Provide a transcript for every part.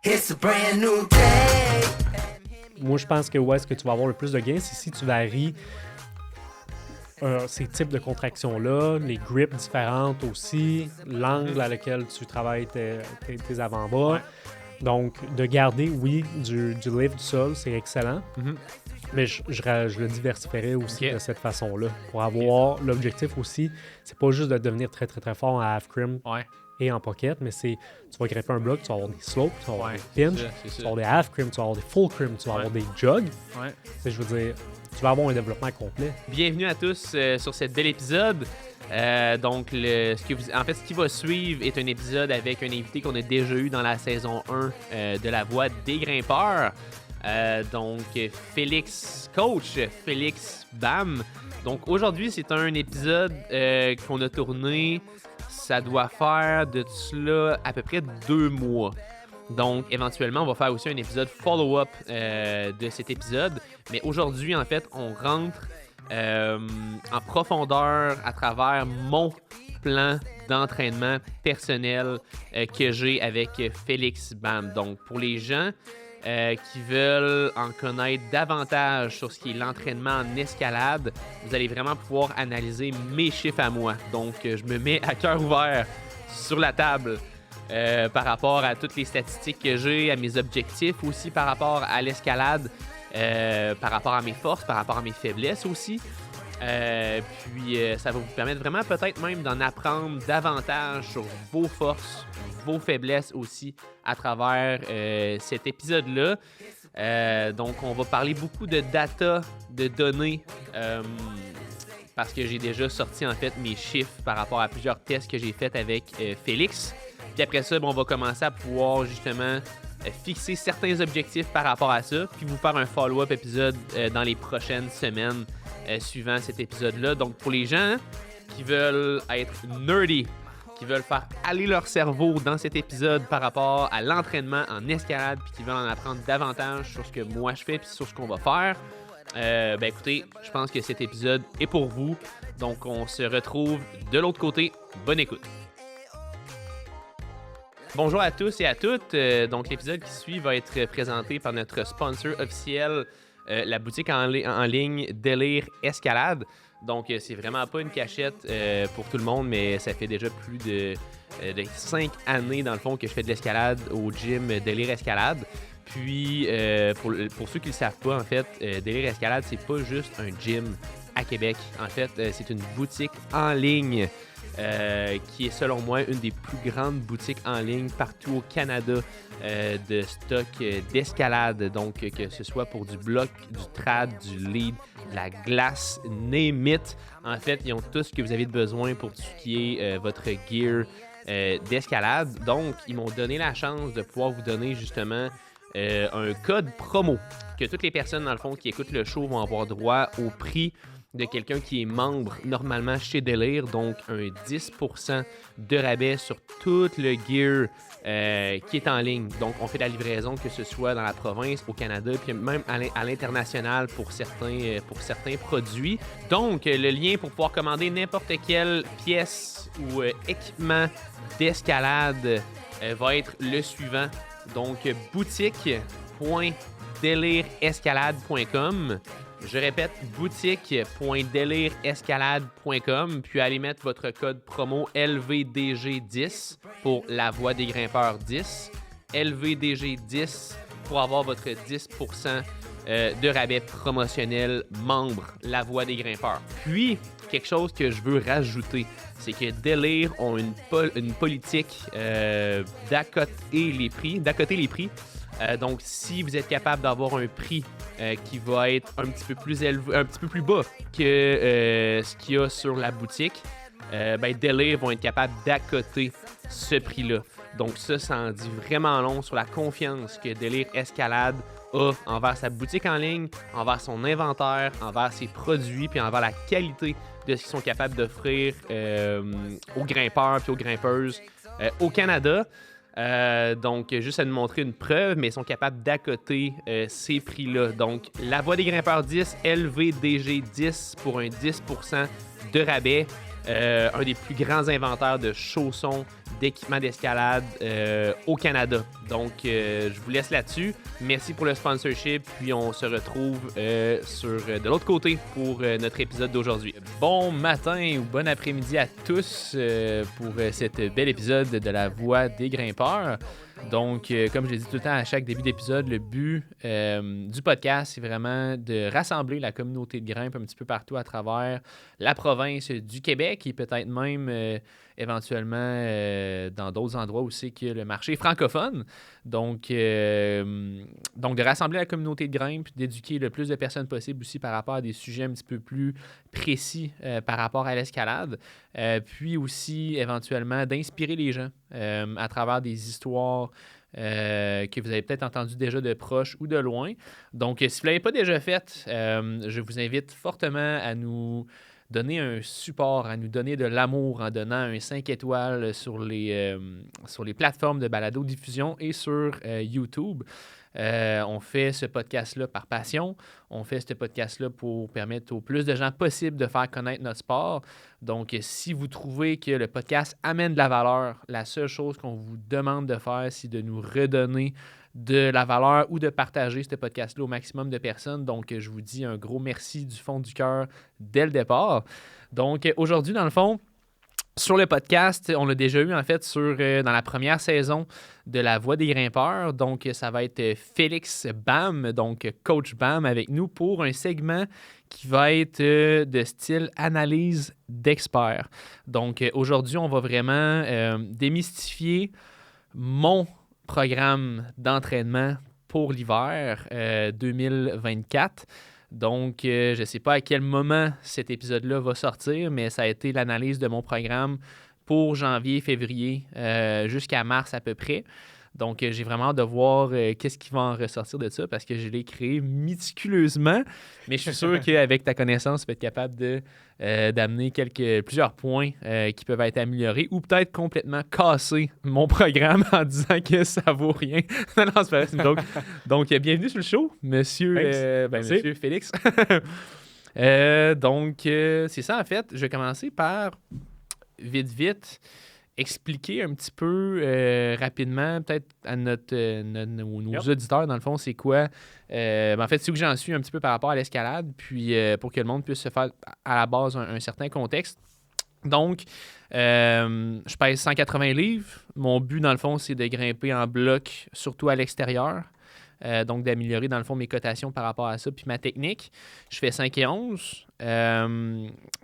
It's a brand new day. Moi, je pense que où est-ce que tu vas avoir le plus de gains, c'est si tu varies ces types de contractions-là, les grips différentes aussi, l'angle à lequel tu travailles tes avant-bras. Ouais. Donc, de garder, oui, du lift du sol, c'est excellent. Mais je le diversifierais aussi de cette façon-là. Pour avoir l'objectif aussi, c'est pas juste de devenir très, très, très fort en half crimp et en pocket, mais c'est tu vas gripper un bloc, tu vas avoir des slopes, tu vas avoir des pinch, tu vas avoir des half crimp, tu vas avoir des full crimp, tu vas avoir des jogs. Je veux dire, tu vas avoir un développement complet. Bienvenue à tous sur cet bel épisode. Donc, ce qui va suivre est un épisode avec un invité qu'on a déjà eu dans la saison 1 de La Voix des grimpeurs. Donc, Félix Bam. Donc, aujourd'hui, c'est un épisode qu'on a tourné, ça doit faire de cela à peu près 2 mois. Donc, éventuellement, on va faire aussi un épisode follow-up de cet épisode. Mais aujourd'hui, en fait, on rentre en profondeur à travers mon plan d'entraînement personnel que j'ai avec Félix Bam. Donc, pour les gens qui veulent en connaître davantage sur ce qui est l'entraînement en escalade, vous allez vraiment pouvoir analyser mes chiffres à moi. Donc, je me mets à cœur ouvert sur la table par rapport à toutes les statistiques que j'ai, à mes objectifs aussi par rapport à l'escalade, par rapport à mes forces, par rapport à mes faiblesses aussi. Puis ça va vous permettre vraiment peut-être même d'en apprendre davantage sur vos forces, vos faiblesses aussi à travers cet épisode-là. Donc on va parler beaucoup de data, de données, parce que j'ai déjà sorti en fait mes chiffres par rapport à plusieurs tests que j'ai faits avec Félix. Puis après ça, on va commencer à pouvoir justement fixer certains objectifs par rapport à ça, puis vous faire un follow-up épisode dans les prochaines semaines suivant cet épisode-là. Donc, pour les gens qui veulent être nerdy, qui veulent faire aller leur cerveau dans cet épisode par rapport à l'entraînement en escalade, puis qui veulent en apprendre davantage sur ce que moi je fais, puis sur ce qu'on va faire, écoutez, je pense que cet épisode est pour vous. Donc, on se retrouve de l'autre côté. Bonne écoute. Bonjour à tous et à toutes. Donc, l'épisode qui suit va être présenté par notre sponsor officiel, la boutique en ligne Délire Escalade. Donc, c'est vraiment pas une cachette pour tout le monde, mais ça fait déjà plus de 5 années, dans le fond, que je fais de l'escalade au gym Délire Escalade. Puis, pour ceux qui ne le savent pas, en fait, Délire Escalade, c'est pas juste un gym à Québec. En fait, c'est une boutique en ligne qui est, selon moi, une des plus grandes boutiques en ligne partout au Canada de stock d'escalade. Donc, que ce soit pour du bloc, du trad, du lead, de la glace, name it. En fait, ils ont tout ce que vous avez besoin pour tout ce qui est votre gear d'escalade. Donc, ils m'ont donné la chance de pouvoir vous donner justement un code promo que toutes les personnes, dans le fond, qui écoutent le show vont avoir droit au prix de quelqu'un qui est membre normalement chez Délire, donc un 10% de rabais sur tout le gear qui est en ligne. Donc, on fait la livraison, que ce soit dans la province, au Canada, puis même à l'international pour certains produits. Donc, le lien pour pouvoir commander n'importe quelle pièce ou équipement d'escalade va être le suivant. Donc, boutique.delirescalade.com. Je répète, boutique.delirescalade.com, puis allez mettre votre code promo LVDG10 pour La Voix des grimpeurs 10. LVDG10 pour avoir votre 10% de rabais promotionnel membre La Voix des grimpeurs. Puis, quelque chose que je veux rajouter, c'est que Délire ont une politique d'accoter les prix. Donc, si vous êtes capable d'avoir un prix qui va être un petit peu plus élevé, un petit peu plus bas que ce qu'il y a sur la boutique, Délire vont être capables d'accoter ce prix-là. Donc, ça en dit vraiment long sur la confiance que Délire Escalade a envers sa boutique en ligne, envers son inventaire, envers ses produits, puis envers la qualité de ce qu'ils sont capables d'offrir aux grimpeurs puis aux grimpeuses au Canada. Donc, juste à nous montrer une preuve, mais ils sont capables d'accoter ces prix-là. Donc, La Voix des grimpeurs 10, LVDG 10 pour un 10% de rabais. un des plus grands inventeurs de chaussons, d'équipements d'escalade au Canada. Donc, je vous laisse là-dessus. Merci pour le sponsorship, puis on se retrouve de l'autre côté pour notre épisode d'aujourd'hui. Bon matin ou bon après-midi à tous pour cet bel épisode de La Voix des grimpeurs. Donc, comme je l'ai dit tout le temps à chaque début d'épisode, le but du podcast, c'est vraiment de rassembler la communauté de grimpe un petit peu partout à travers la province du Québec et peut-être même éventuellement dans d'autres endroits où c'est que le marché est francophone. Donc, de rassembler la communauté de grimpe, d'éduquer le plus de personnes possible aussi par rapport à des sujets un petit peu plus précis par rapport à l'escalade. Puis aussi, éventuellement, d'inspirer les gens à travers des histoires que vous avez peut-être entendu déjà de proche ou de loin. Donc, si vous ne l'avez pas déjà fait, je vous invite fortement à nous donner un support, à nous donner de l'amour en donnant un 5 étoiles sur les plateformes de balado-diffusion et sur YouTube. On fait ce podcast-là par passion. On fait ce podcast-là pour permettre au plus de gens possible de faire connaître notre sport. Donc, si vous trouvez que le podcast amène de la valeur, la seule chose qu'on vous demande de faire, c'est de nous redonner de la valeur ou de partager ce podcast-là au maximum de personnes. Donc, je vous dis un gros merci du fond du cœur dès le départ. Donc, aujourd'hui, dans le fond, sur le podcast, on l'a déjà eu en fait dans la première saison de La Voix des grimpeurs. Donc, ça va être Félix Bam, donc Coach Bam avec nous pour un segment qui va être de style analyse d'experts. Donc, aujourd'hui, on va vraiment démystifier mon programme d'entraînement pour l'hiver 2024. Donc, je ne sais pas à quel moment cet épisode-là va sortir, mais ça a été l'analyse de mon programme pour janvier, février, jusqu'à mars à peu près. Donc, j'ai vraiment hâte de voir qu'est-ce qui va en ressortir de ça parce que je l'ai créé méticuleusement. Mais je suis sûr qu'avec ta connaissance, tu vas être capable d'amener plusieurs points qui peuvent être améliorés ou peut-être complètement casser mon programme en disant que ça vaut rien. Non, c'est pas vrai. Donc, bienvenue sur le show, monsieur Félix. C'est ça en fait. Je vais commencer par vite expliquer un petit peu rapidement, peut-être à nos auditeurs, dans le fond, c'est quoi. En fait, c'est où que j'en suis un petit peu par rapport à l'escalade, puis pour que le monde puisse se faire à la base un certain contexte. Donc, je pèse 180 livres. Mon but, dans le fond, c'est de grimper en bloc, surtout à l'extérieur. Donc, d'améliorer, dans le fond, mes cotations par rapport à ça, puis ma technique. Je fais 5 et 11.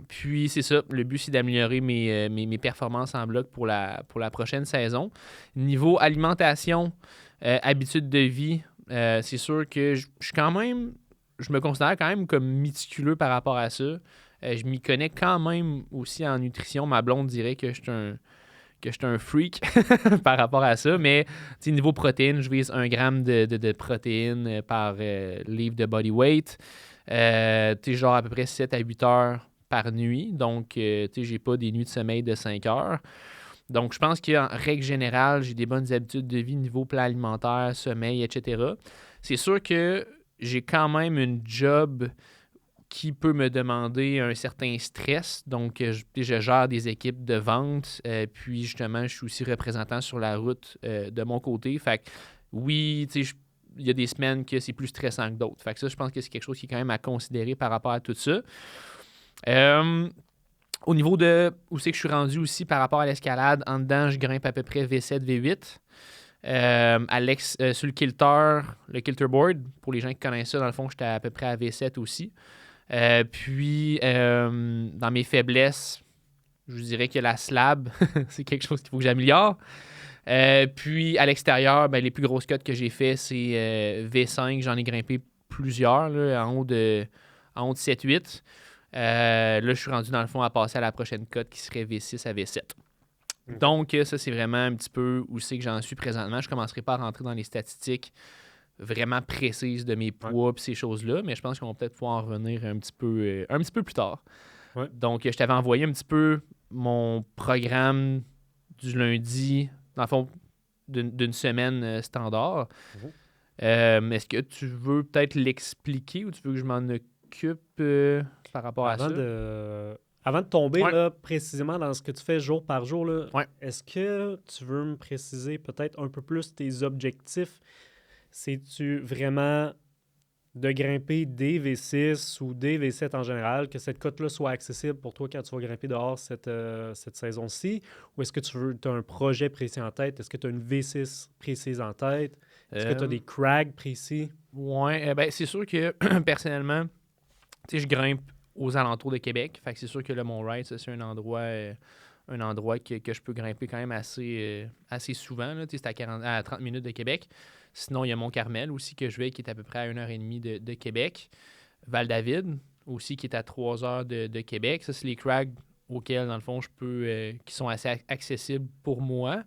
Puis, c'est ça. Le but, c'est d'améliorer mes performances en bloc pour la prochaine saison. Niveau alimentation, habitude de vie, c'est sûr que je me considère quand même comme méticuleux par rapport à ça. Je m'y connais quand même aussi en nutrition. Ma blonde dirait que je suis un freak par rapport à ça. Mais niveau protéines, je vise 1 gramme de protéines par livre de body weight. Genre à peu près 7 à 8 heures par nuit. Donc, j'ai pas des nuits de sommeil de 5 heures. Donc, je pense qu'en règle générale, j'ai des bonnes habitudes de vie niveau plan alimentaire, sommeil, etc. C'est sûr que j'ai quand même une job qui peut me demander un certain stress. Donc, je gère des équipes de vente. Puis, justement, je suis aussi représentant sur la route de mon côté. Fait que, oui, il y a des semaines que c'est plus stressant que d'autres. Fait que ça, je pense que c'est quelque chose qui est quand même à considérer par rapport à tout ça. Au niveau de où c'est que je suis rendu aussi par rapport à l'escalade, en dedans, je grimpe à peu près V7, V8. Sur le Kilter Board, pour les gens qui connaissent ça, dans le fond, j'étais à peu près à V7 aussi. Puis, dans mes faiblesses, je vous dirais que la slab, c'est quelque chose qu'il faut que j'améliore. Puis, à l'extérieur, les plus grosses cotes que j'ai fait, c'est V5. J'en ai grimpé plusieurs, là, en haut de 7-8. Là, je suis rendu, dans le fond, à passer à la prochaine cote qui serait V6 à V7. Donc, ça, c'est vraiment un petit peu où c'est que j'en suis présentement. Je ne commencerai pas à rentrer dans les statistiques vraiment précises de mes poids et ces choses-là, mais je pense qu'on va peut-être pouvoir en revenir un petit peu plus tard. Ouais. Donc, je t'avais envoyé un petit peu mon programme du lundi, dans le fond, d'une semaine standard. Est-ce que tu veux peut-être l'expliquer ou tu veux que je m'en occupe par rapport à ça? Avant de tomber Ouais. là, précisément dans ce que tu fais jour par jour, là, Ouais. est-ce que tu veux me préciser peut-être un peu plus tes objectifs? C'est-tu vraiment de grimper des V6 ou des V7 en général, que cette cote-là soit accessible pour toi quand tu vas grimper dehors cette saison-ci? Ou est-ce que tu as un projet précis en tête? Est-ce que tu as une V6 précise en tête? Est-ce que tu as des crags précis? Ouais, ben, c'est sûr que personnellement, tu sais, je grimpe aux alentours de Québec. Fait que c'est sûr que le Mont-Wright, ça, c'est un endroit que je peux grimper quand même assez souvent. Là. Tu sais, c'est à 30 minutes de Québec. Sinon, il y a Mont-Carmel aussi que je vais, qui est à peu près à 1h30 de Québec. Val-David aussi, qui est à 3 heures de Québec. Ça, c'est les crags auxquels, dans le fond, je peux qui sont assez accessibles pour moi.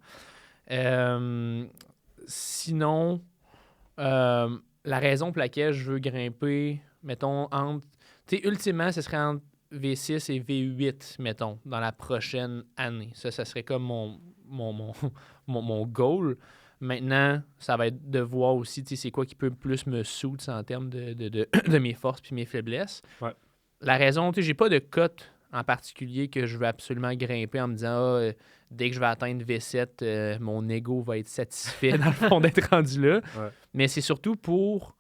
Sinon, la raison pour laquelle je veux grimper, mettons, entre... Tu sais, ultimement, ce serait entre V6 et V8, mettons, dans la prochaine année. Ça serait comme mon goal. Maintenant, ça va être de voir aussi, tu sais, c'est quoi qui peut plus me suit en termes de mes forces puis mes faiblesses. Ouais. La raison, tu sais, j'ai pas de cote en particulier que je veux absolument grimper en me disant dès que je vais atteindre V7, mon ego va être satisfait dans le fond d'être rendu là. Ouais. Mais c'est surtout pour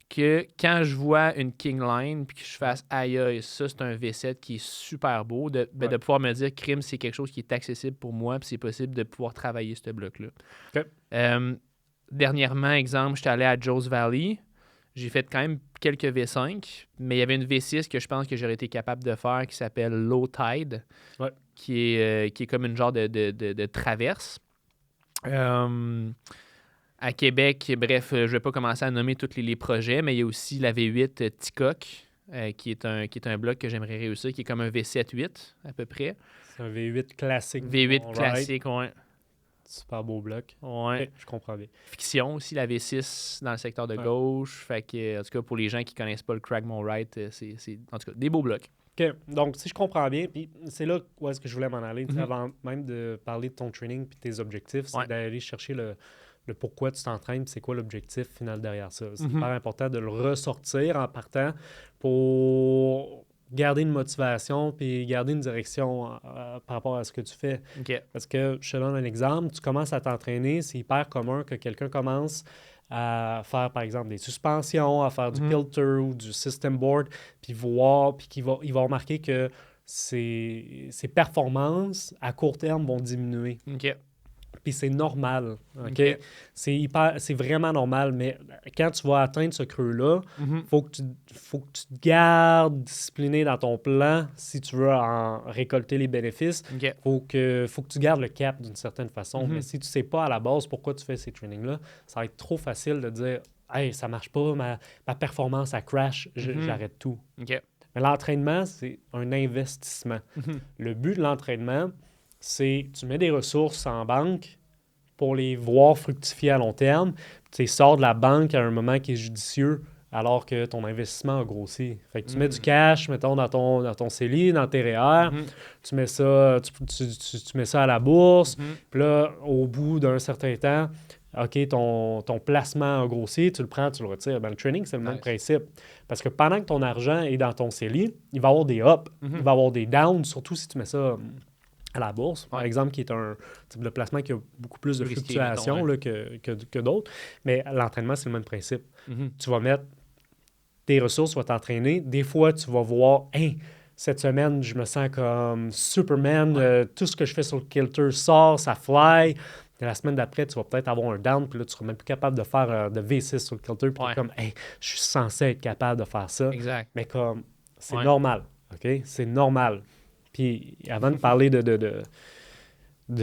que quand je vois une King Line puis que je fasse aïe aïe, ça c'est un V7 qui est super beau, de pouvoir me dire crime, c'est quelque chose qui est accessible pour moi puis c'est possible de pouvoir travailler ce bloc-là. OK. Dernièrement, exemple, j'étais allé à Joe's Valley. J'ai fait quand même quelques V5, mais il y avait une V6 que je pense que j'aurais été capable de faire qui s'appelle Low Tide, Ouais. qui est comme une genre de traverse. À Québec, bref, je ne vais pas commencer à nommer tous les projets, mais il y a aussi la V8 Ticoc, qui est un bloc que j'aimerais réussir, qui est comme un V7-8 à peu près. C'est un V8 classique. V8 Bon, classique, ouais. Super beau bloc. Ouais. OK, je comprends bien. Fiction aussi, la V6 dans le secteur de gauche. Fait que, en tout cas, pour les gens qui connaissent pas le Cragmore Wright, c'est en tout cas des beaux blocs. OK. Donc, si je comprends bien, puis c'est là où est-ce que je voulais m'en aller, avant même de parler de ton training puis tes objectifs, c'est d'aller chercher le pourquoi tu t'entraînes, c'est quoi l'objectif final derrière ça. C'est hyper important de le ressortir en partant pour garder une motivation puis garder une direction par rapport à ce que tu fais. OK. Parce que, je te donne un exemple, tu commences à t'entraîner, c'est hyper commun que quelqu'un commence à faire, par exemple, des suspensions, à faire du pilter ou du system board, puis qu'il va remarquer que ses performances à court terme vont diminuer. OK. Puis c'est normal, OK? OK. C'est vraiment normal, mais quand tu vas atteindre ce creux-là, faut que tu te gardes discipliné dans ton plan si tu veux en récolter les bénéfices. OK. Faut que tu gardes le cap d'une certaine façon. Mais si tu sais pas à la base pourquoi tu fais ces trainings-là, ça va être trop facile de dire « Hey, ça marche pas, ma performance, elle crash, j'arrête tout. » OK. Mais l'entraînement, c'est un investissement. Le but de l'entraînement, c'est tu mets des ressources en banque pour les voir fructifier à long terme. Tu sors de la banque à un moment qui est judicieux alors que ton investissement a grossi. Fait que tu mets du cash, mettons, dans ton CELI, dans tes REER, tu mets ça, tu mets ça à la bourse, puis là, au bout d'un certain temps, OK, ton placement a grossi, tu le prends, tu le retires. Ben, le training, c'est le même principe. Parce que pendant que ton argent est dans ton CELI, il va y avoir des ups, il va y avoir des downs, surtout si tu mets ça à la bourse, par exemple, qui est un type de placement qui a beaucoup plus de fluctuations là, que d'autres. Mais l'entraînement, c'est le même principe. Tu vas mettre tes ressources, tu vas t'entraîner. Des fois, tu vas voir, hey, cette semaine, je me sens comme Superman, tout ce que je fais sur le kilter sort, ça fly. Et la semaine d'après, tu vas peut-être avoir un down, puis là, tu seras même plus capable de faire de V6 sur le kilter, puis tu es comme, hey, je suis censé être capable de faire ça. Exact. Mais comme, c'est normal, OK? C'est normal. Puis avant de parler de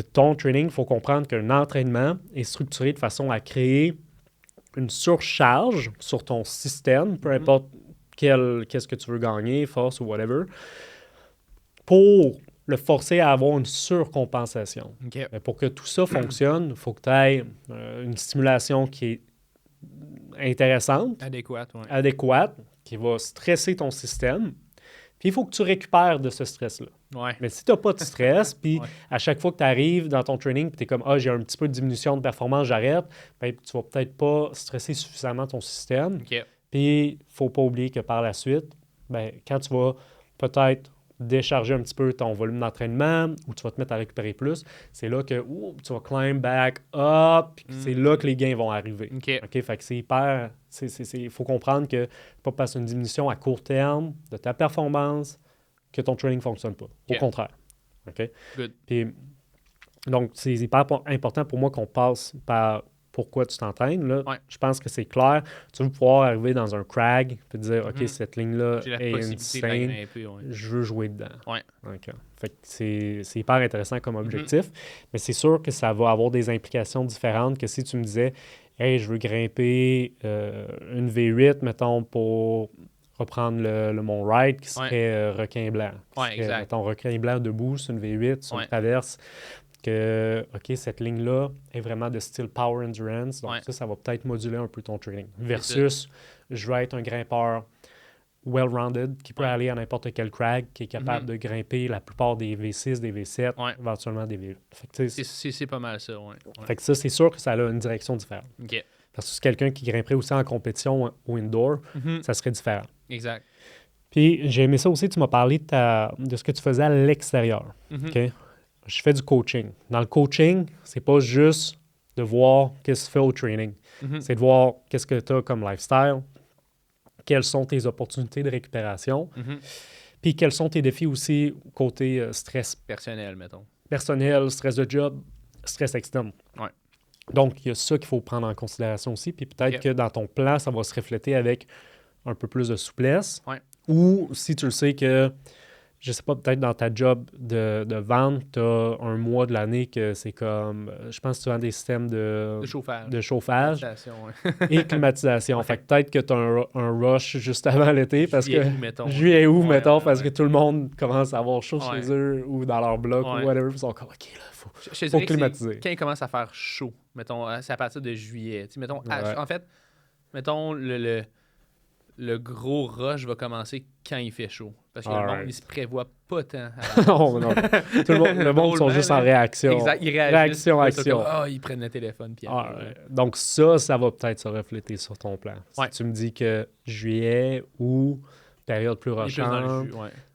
ton training, il faut comprendre qu'un entraînement est structuré de façon à créer une surcharge sur ton système, peu importe qu'est-ce que tu veux gagner, force ou whatever, pour le forcer à avoir une surcompensation. OK. Mais pour que tout ça fonctionne, il faut que tu aies une stimulation qui est intéressante, Adéquate, qui va stresser ton système. Puis il faut que tu récupères de ce stress-là. Ouais. Mais si tu n'as pas de stress, puis à chaque fois que tu arrives dans ton training, puis tu es comme « Ah, j'ai un petit peu de diminution de performance, j'arrête », ben, tu vas peut-être pas stresser suffisamment ton système. OK. Puis il ne faut pas oublier que par la suite, ben, quand tu vas peut-être décharger un petit peu ton volume d'entraînement ou tu vas te mettre à récupérer plus, c'est là que tu vas climb back up, puis c'est là que les gains vont arriver. OK. Fait que c'est hyper... Il faut comprendre que c'est pas parce qu'une diminution à court terme de ta performance que ton training ne fonctionne pas. Au contraire. OK? Good. Puis, donc, c'est hyper important pour moi qu'on passe par pourquoi tu t'entraînes. Là. Ouais. Je pense que c'est clair. Tu veux pouvoir arriver dans un crag et dire, OK, cette ligne-là J'ai la est possibilité de la insane. grimper, ouais. Je veux jouer dedans. Ouais. OK. Fait que c'est hyper intéressant comme objectif. Mais c'est sûr que ça va avoir des implications différentes que si tu me disais, hey, je veux grimper une V8, mettons, pour reprendre le Mont Wright, qui serait requin blanc. Ouais, exact. Mettons, requin blanc debout sur une V8, sur une traverse, que, OK, cette ligne-là est vraiment de style Power Endurance. Donc, ça va peut-être moduler un peu ton training. Versus, je veux être un grimpeur well-rounded qui peut aller à n'importe quel crag, qui est capable de grimper la plupart des V6, des V7, éventuellement des V8. Fait que, c'est pas mal ça, ouais. Fait que ça, c'est sûr que ça a une direction différente. OK. Versus quelqu'un qui grimperait aussi en compétition ou indoor, ça serait différent. Exact. Puis, j'ai aimé ça aussi, tu m'as parlé de ce que tu faisais à l'extérieur. OK? Je fais du coaching. Dans le coaching, c'est pas juste de voir qu'est-ce que tu fais au training. C'est de voir qu'est-ce que tu as comme lifestyle, quelles sont tes opportunités de récupération, puis quels sont tes défis aussi côté stress personnel, mettons. Personnel, stress de job, stress externe. Ouais. Donc, il y a ça qu'il faut prendre en considération aussi. Puis peut-être que dans ton plan, ça va se refléter avec un peu plus de souplesse. Ouais. Ou si tu le sais que, je sais pas, peut-être dans ta job de vente, tu as un mois de l'année que c'est comme, je pense que tu as des systèmes de chauffage et climatisation. Fait que peut-être que tu as un rush juste avant l'été parce que juillet-août, mettons, parce que tout le monde commence à avoir chaud chez eux ou dans leur bloc ou whatever. Ils sont comme, OK, là, faut climatiser. Quand il commence à faire chaud, mettons, c'est à partir de juillet. Mettons, en fait, mettons, le gros rush va commencer quand il fait chaud. Parce que le monde, il se prévoit pas tant. Non. Tout le monde sont juste en réaction. Exact, ils réagissent. Réaction, action. Ils prennent le téléphone. Puis donc ça va peut-être se refléter sur ton plan. Si tu me dis que juillet ou période plus rushante,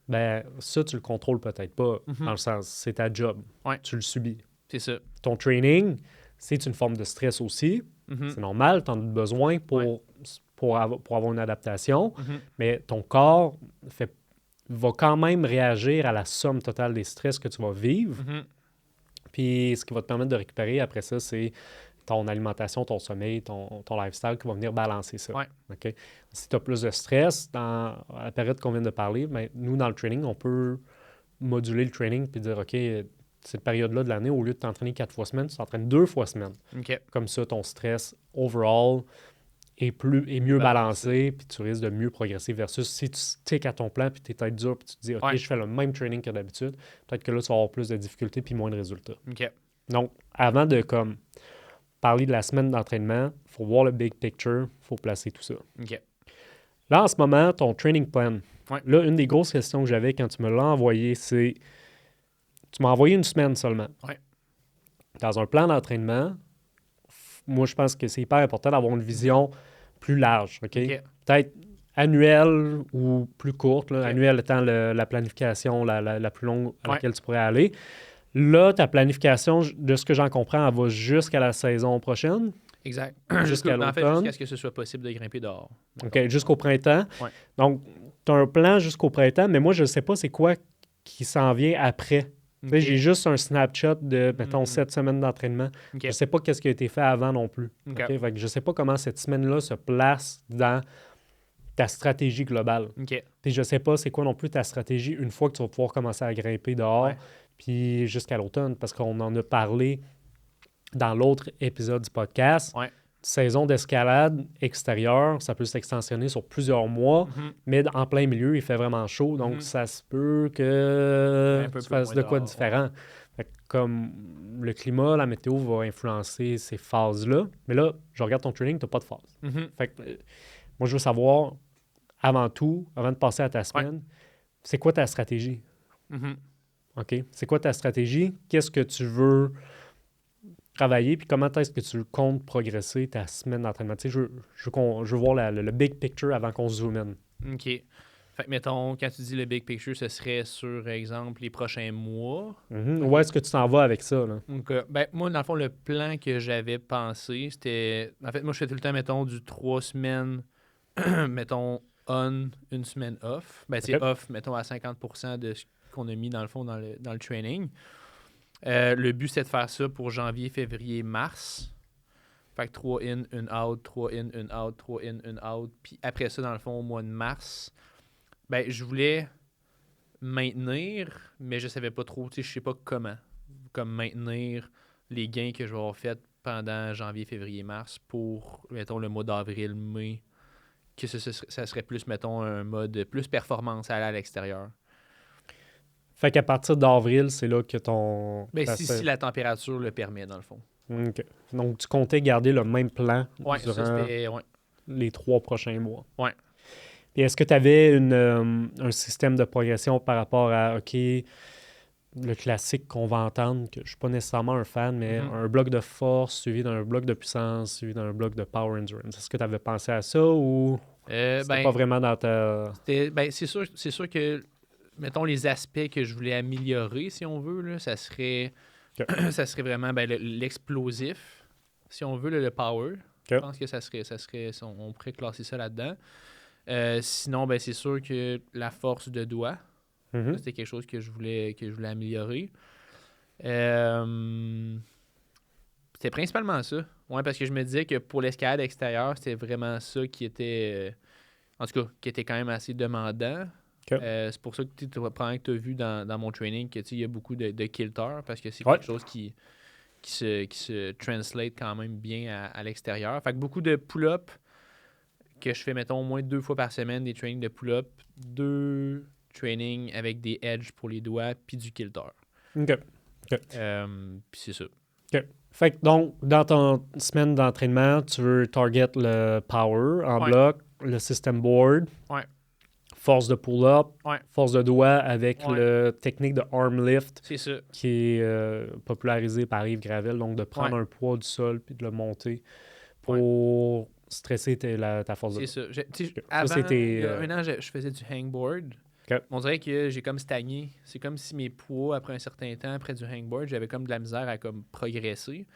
ben ça, tu le contrôles peut-être pas. Dans le sens, c'est ta job. Tu le subis. C'est ça. Ton training, c'est une forme de stress aussi. C'est normal, tu en as besoin pour avoir une adaptation, mais ton corps va quand même réagir à la somme totale des stress que tu vas vivre. Puis ce qui va te permettre de récupérer après ça, c'est ton alimentation, ton sommeil, ton lifestyle qui va venir balancer ça. Okay? Si tu as plus de stress dans la période qu'on vient de parler, ben, nous, dans le training, on peut moduler le training puis dire, OK, cette période-là de l'année, au lieu de t'entraîner 4 fois semaine, tu t'entraînes 2 fois semaine. Comme ça, ton stress overall est mieux balancé, puis tu risques de mieux progresser versus si tu sticks à ton plan, puis tu es tête dure, puis tu te dis, OK, je fais le même training que d'habitude, peut-être que là, tu vas avoir plus de difficultés puis moins de résultats. Donc, avant de parler de la semaine d'entraînement, il faut voir le big picture, il faut placer tout ça. Là, en ce moment, ton training plan, là, une des grosses questions que j'avais quand tu me l'as envoyé, c'est, tu m'as envoyé une semaine seulement. Dans un plan d'entraînement, moi, je pense que c'est hyper important d'avoir une vision plus large, OK? Peut-être annuelle ou plus courte. Annuelle étant la planification la plus longue à laquelle tu pourrais aller. Là, ta planification, de ce que j'en comprends, elle va jusqu'à la saison prochaine. Exact. Jusqu'à l'automne. En fait, jusqu'à ce que ce soit possible de grimper dehors. OK, jusqu'au printemps. Donc, tu as un plan jusqu'au printemps, mais moi, je ne sais pas c'est quoi qui s'en vient après. J'ai juste un snapshot de, mettons, 7 semaines d'entraînement. Je ne sais pas qu'est-ce qui a été fait avant non plus. Fait que je ne sais pas comment cette semaine-là se place dans ta stratégie globale. Puis je ne sais pas c'est quoi non plus ta stratégie une fois que tu vas pouvoir commencer à grimper dehors, puis jusqu'à l'automne, parce qu'on en a parlé dans l'autre épisode du podcast. Saison d'escalade extérieure, ça peut s'extensionner sur plusieurs mois, mais en plein milieu, il fait vraiment chaud, donc ça se peut que tu fasses de quoi de différent. Fait que comme le climat, la météo va influencer ces phases-là, mais là, je regarde ton training, tu n'as pas de phase. Fait que, moi, je veux savoir, avant tout, avant de passer à ta semaine, c'est quoi ta stratégie? OK? C'est quoi ta stratégie? Qu'est-ce que tu veux travailler, puis comment est-ce que tu comptes progresser ta semaine d'entraînement? Tu sais, je veux voir le big picture avant qu'on se zoom in. OK. Fait Fait que, mettons, quand tu dis le big picture, ce serait sur exemple les prochains mois. Où est-ce que tu t'en vas avec ça? Là? Donc, ben, moi, dans le fond, le plan que j'avais pensé, c'était. En fait, moi, je fais tout le temps, mettons, du 3 semaines, mettons, on, une semaine off. Ben, c'est off, mettons, à 50% de ce qu'on a mis, dans le fond, dans le training. Le but, c'est de faire ça pour janvier, février, mars. Fait que 3 in, 1 out, 3 in, 1 out, 3 in, 1 out. Puis après ça, dans le fond, au mois de mars, ben, je voulais maintenir, mais je savais pas trop, tu sais, je sais pas comment. Comme maintenir les gains que je vais avoir faits pendant janvier, février, mars pour, mettons, le mois d'avril, mai, que ça serait plus, mettons, un mode plus performance à aller à l'extérieur. Fait qu'à partir d'avril, c'est là que ton... Ben, si la température le permet, dans le fond. OK. Donc, tu comptais garder le même plan durant ouais. les 3 prochains mois. Ouais. Et est-ce que tu avais un système de progression par rapport à, OK, le classique qu'on va entendre, que je ne suis pas nécessairement un fan, mais un bloc de force suivi d'un bloc de puissance, suivi d'un bloc de power endurance. Est-ce que tu avais pensé à ça ou c'était pas vraiment dans ta... C'est sûr que, mettons, les aspects que je voulais améliorer, si on veut, là, ça serait vraiment l'explosif, si on veut, le power. Je pense que ça serait on pourrait classer ça là-dedans. Sinon, ben, c'est sûr que la force de doigt, c'était quelque chose que je voulais améliorer. C'était principalement ça. Ouais, parce que je me disais que pour l'escalade extérieure, c'était vraiment ça qui était, en tout cas, qui était quand même assez demandant. C'est pour ça que probablement que tu as vu dans mon training qu'il y a beaucoup de kilters, parce que c'est quelque chose qui se translate quand même bien à l'extérieur. Fait que beaucoup de pull-up que je fais, mettons, au moins 2 fois par semaine, des trainings de pull-up, 2 trainings avec des edges pour les doigts, puis du kilter. OK. Puis c'est ça. OK. Fait que donc, dans ton semaine d'entraînement, tu veux target le power en bloc, le system board, force de pull-up, force de doigt avec le technique de arm lift qui est popularisé par Yves Gravel, donc de prendre un poids du sol puis de le monter pour stresser ta force de doigt. C'est ça. Avant, il y a un an, je faisais du hangboard. On dirait que j'ai comme stagné. C'est comme si mes poids, après un certain temps, après du hangboard, j'avais comme de la misère à comme progresser.